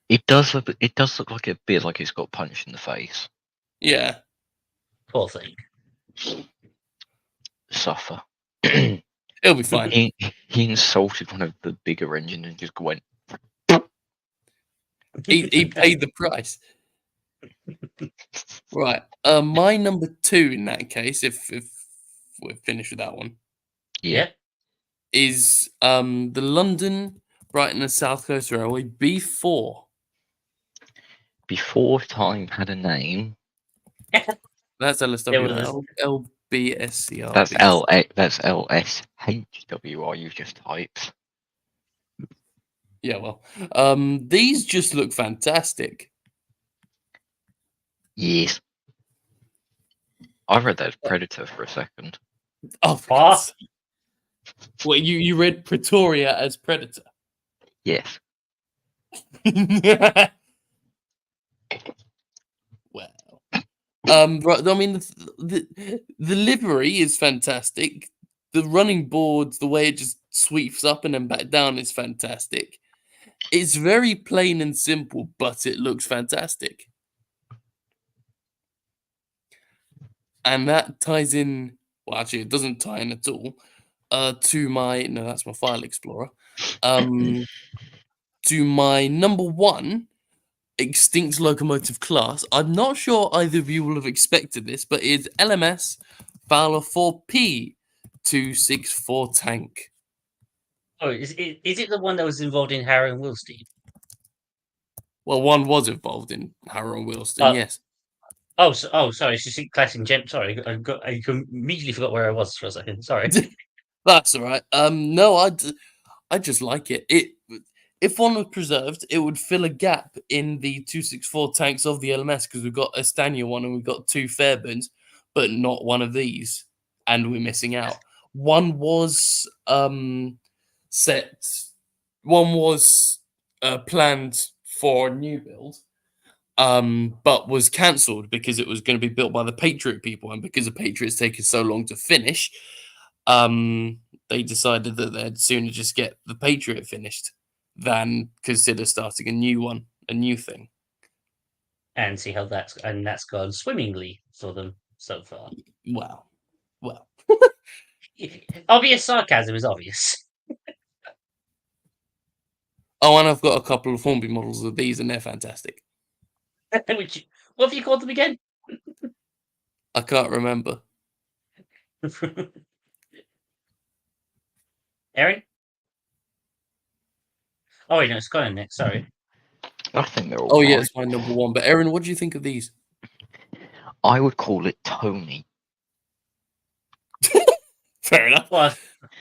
It does look like a bit like it's got punched in the face.
Yeah.
Poor thing.
Suffer.
It'll be fine.
He insulted one of the bigger engines and just went.
He paid the price. Right. My number 2 in that case, if we're finished with that one,
Yeah.
is the London, Brighton and South Coast Railway B4.
Before time had a name.
That's
There
LSWR. LBSCR.
That's That's LSHWR. You've just typed.
Yeah, well, these just look fantastic.
Yes. I read that as Predator for a second.
Oh,
What?
Well, you read Pretoria as Predator.
Yes.
Well, right. I mean, the livery is fantastic. The running boards, the way it just sweeps up and then back down, is fantastic. It's very plain and simple, but it looks fantastic. And that ties in. Well, actually, it doesn't tie in at all. To my that's my file explorer. To my number 1 extinct locomotive class. I'm not sure either of you will have expected this, but it's LMS Fowler 4P 264 tank.
Oh, is it the one that was involved in Harrow and Wilstein?
Well, one was involved in Harrow and Wilston, yes.
Oh, sorry. It's just classic gem. Sorry, I immediately forgot where I was for a second. Sorry.
That's all right. No, I just like it. If one was preserved, it would fill a gap in the 264 tanks of the LMS because we've got a Stania one and we've got 2 Fairburns, but not one of these, and we're missing out. One was planned for a new build, but was cancelled because it was going to be built by the Patriot people, and because the Patriot's taken so long to finish, they decided that they'd sooner just get the Patriot finished than consider starting a new thing.
And see how that's gone swimmingly for them so far.
Well.
Obvious sarcasm is obvious.
Oh, and I've got a couple of Hornby models of these, and they're fantastic.
What have you called them again?
I can't remember.
Erin? Oh wait, no, it's Colin next. Sorry.
I think they're all
Oh, yeah,
right.
it's my number 1. But Erin, what do you think of these?
I would call it Tony.
Fair enough.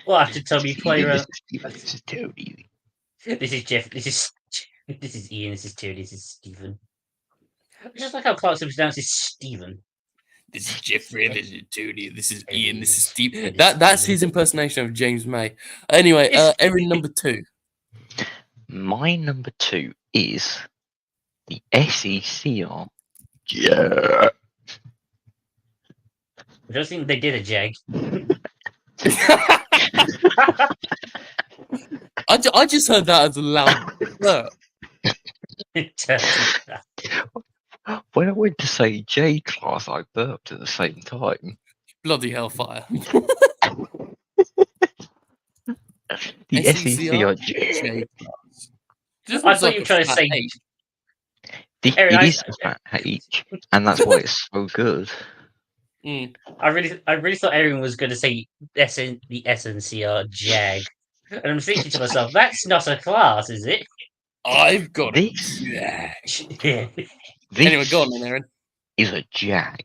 We'll have to tell me play around.
This is Tony.
This is Jeff. This is Ian. This is Terry. This is Stephen. Just like how Clarkson pronounces Stephen.
This is Jeffrey. This is Tony. This is Ian. This is
This
Steve.
is
That's
Stephen.
his impersonation of James May. Anyway, Erin, number 2.
My number 2 is the SECR. Yeah.
I don't think they did a jag.
I just heard that as a loud burp.
When I went to say J class, I burped at the same time.
Bloody hellfire.
The SECR.
J class. Just
I
looks
thought
like
you were
a
trying to
fat
say.
H.
Aaron,
It is a fat H, and that's why it's so good.
I really thought everyone was going to say the SNCR Jag, and I'm thinking to myself, that's not a class, is it?
I've got a
This
Jag.
Yeah.
this
Anyway, go on then, Aaron.
is a Jag.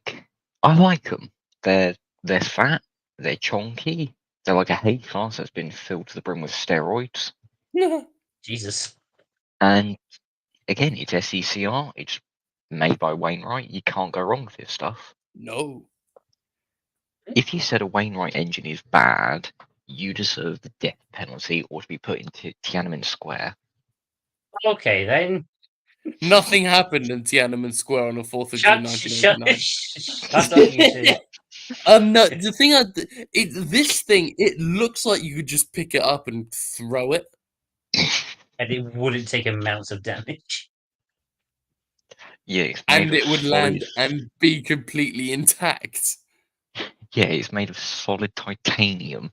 I like them. They're fat. They're chonky. They're like a hate class that's been filled to the brim with steroids.
Jesus.
And again, it's SECR. It's made by Wainwright. You can't go wrong with this stuff.
No.
If you said a Wainwright engine is bad, you deserve the death penalty or to be put into Tiananmen Square.
Okay then.
Nothing happened in Tiananmen Square on the 4th of June,
Shut
1989.
shut up, you two.
No, the thing, this thing, it looks like you could just pick it up and throw it.
And it wouldn't take amounts of damage.
Yeah, it's made
And
of
it would
solid,
land and be completely intact.
Yeah, it's made of solid titanium.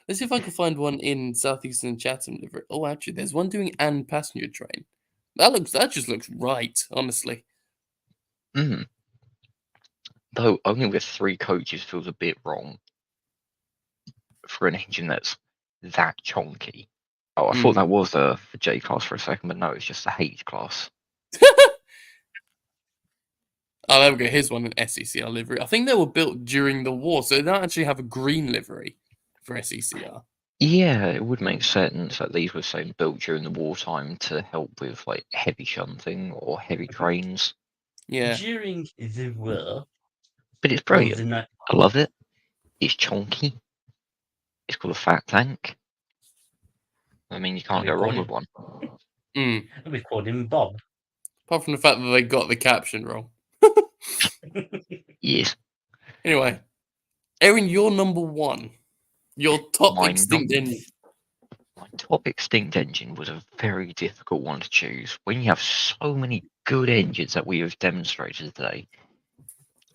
Let's see if I can find one in Southeastern Chatham livery. Oh, actually, there's one doing and passenger train. That just looks right, honestly.
Mm. Though only with 3 coaches feels a bit wrong for an engine that's that chonky. Oh, I thought that was a J class for a second, but no, it's just a H class.
Oh, there we go. Here's one in SECR livery. I think they were built during the war, so they don't actually have a green livery for SECR.
Yeah, it would make sense that these were say built during the wartime to help with like heavy shunting or heavy trains.
Yeah.
During the war.
But it's
Well,
brilliant.
the night.
I love it. It's chonky. It's called a fat tank. I mean, you can't
We
go wrong
call
with one.
We called him Bob.
Apart from the fact that they got the caption wrong.
Yes.
Anyway, Erin, you're number 1. Your top
My
extinct
number-
engine.
My top extinct engine was a very difficult one to choose. When you have so many good engines that we have demonstrated today,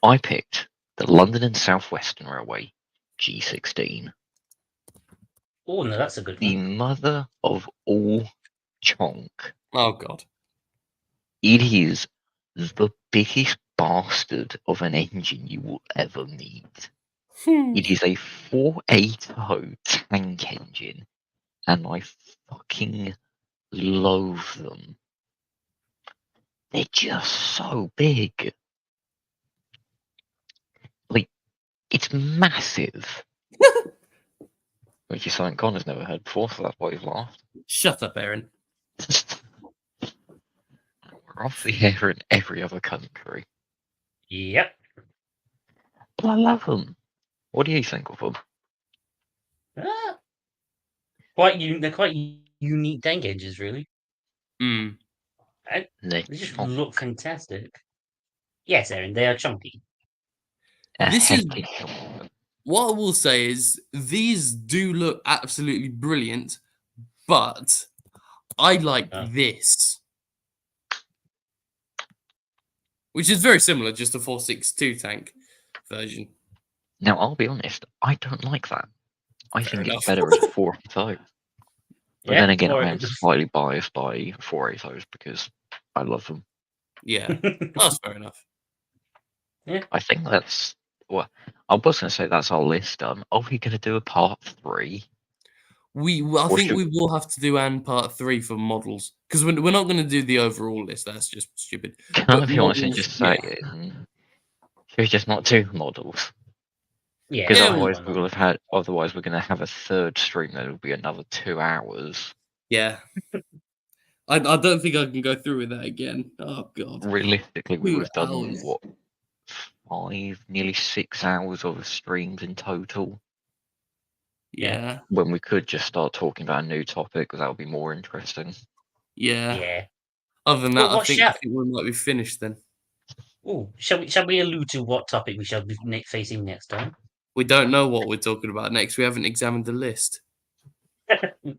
I picked the London and South Western Railway G16.
Oh no, that's a good
The
one.
mother of all chonk.
Oh, God.
It is the biggest bastard of an engine you will ever meet. It is a 480 tank engine, and I fucking loathe them. They're just so big. Like, it's massive. Which is something Connor's never heard before, so that's why he's laughed.
Shut up, Erin.
We're off the air in every other country.
Yep.
But I love them. What do you think of them?
Ah. They're quite unique tank engines, really.
Mm.
And
They're
they just
chonk.
look fantastic. Yes, Aaron, they are chunky.
A
This is-
hectic chonk.
What I will say is these do look absolutely brilliant, but I like
Oh.
this. Which is very similar, just a 462 tank version.
Now, I'll be honest, I don't like that. I
Fair
think
enough.
it's better as a 480. But
Yeah,
then again,
or-
I am slightly biased by 480s because I love them.
Yeah, that's fair enough.
I think that's well. I was going to say that's our list done. Are we going to do a part 3?
I
Or
think
should-
we will have to do and part 3 for models because we're not going to do the overall list. That's just stupid.
Can I
But
be honest and
models,
just say
yeah.
should we just not do models?
Yeah,
Because
Yeah,
otherwise
why
we
not?
will have had. Otherwise, we're going to have a third stream that will be another 2 hours.
Yeah. I don't think I can go through with that again. Oh god.
Realistically, we
2
would have done
hours.
what 5, nearly 6 hours of streams in total.
Yeah.
When we could just start talking about a new topic, because that would be more interesting.
Yeah.
Yeah.
Other than
Well,
that, I
what
think
shall-
we might be finished then.
Oh, shall we allude to what topic we shall be facing next time?
We don't know what we're talking about next. We haven't examined the list.
I would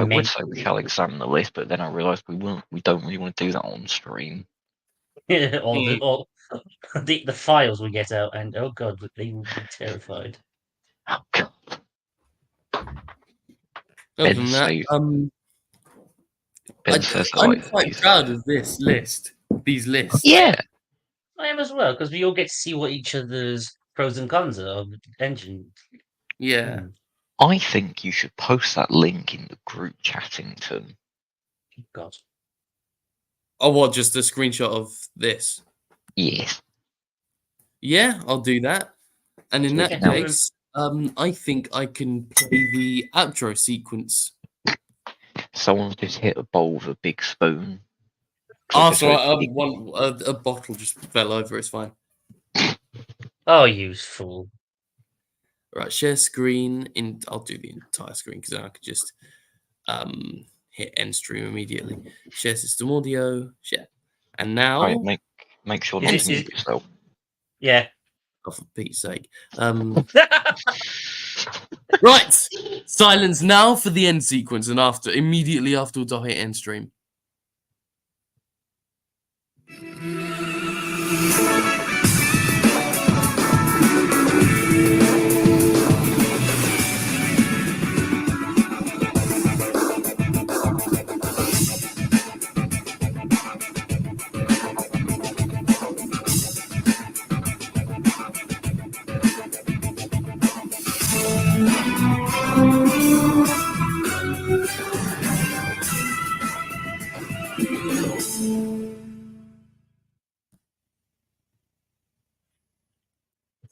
Maybe-
say we shall examine the list, but then I realised we don't really want to do that on stream.
all the files we get out, and oh god, they will be terrified.
Oh god.
Other
Ben
than that,
says- Ben says that,
I'm
like,
quite
he's-
proud of this list. These lists.
Yeah.
I am as well, because we all get to see what each other's pros and cons are of the engine.
Yeah.
Hmm.
I think you should post that link in the group Chattington.
God.
Oh, what? Just a screenshot of this?
Yes.
Yeah, I'll do that. And in
Sweet.
that
Now-
case, I think I can play the outro sequence.
Someone's just hit a bowl with a big spoon.
Oh,
Just
so
so-
a bottle just fell over. It's fine.
Oh, you fool.
Right, share screen. I'll do the entire screen because then I could just hit end stream immediately. Share system audio. Share. And now,
Right, make sure
Is
not
it-
to mute yourself.
Yeah.
oh, for Pete's sake. Right, silence now for the end sequence, and immediately afterwards, I'll hit end stream.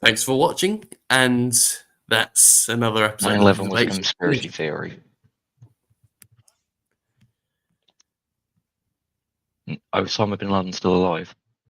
Thanks for watching, and that's another episode of
9/11
the
was a
debate.
conspiracy theory. Osama bin Laden's still alive.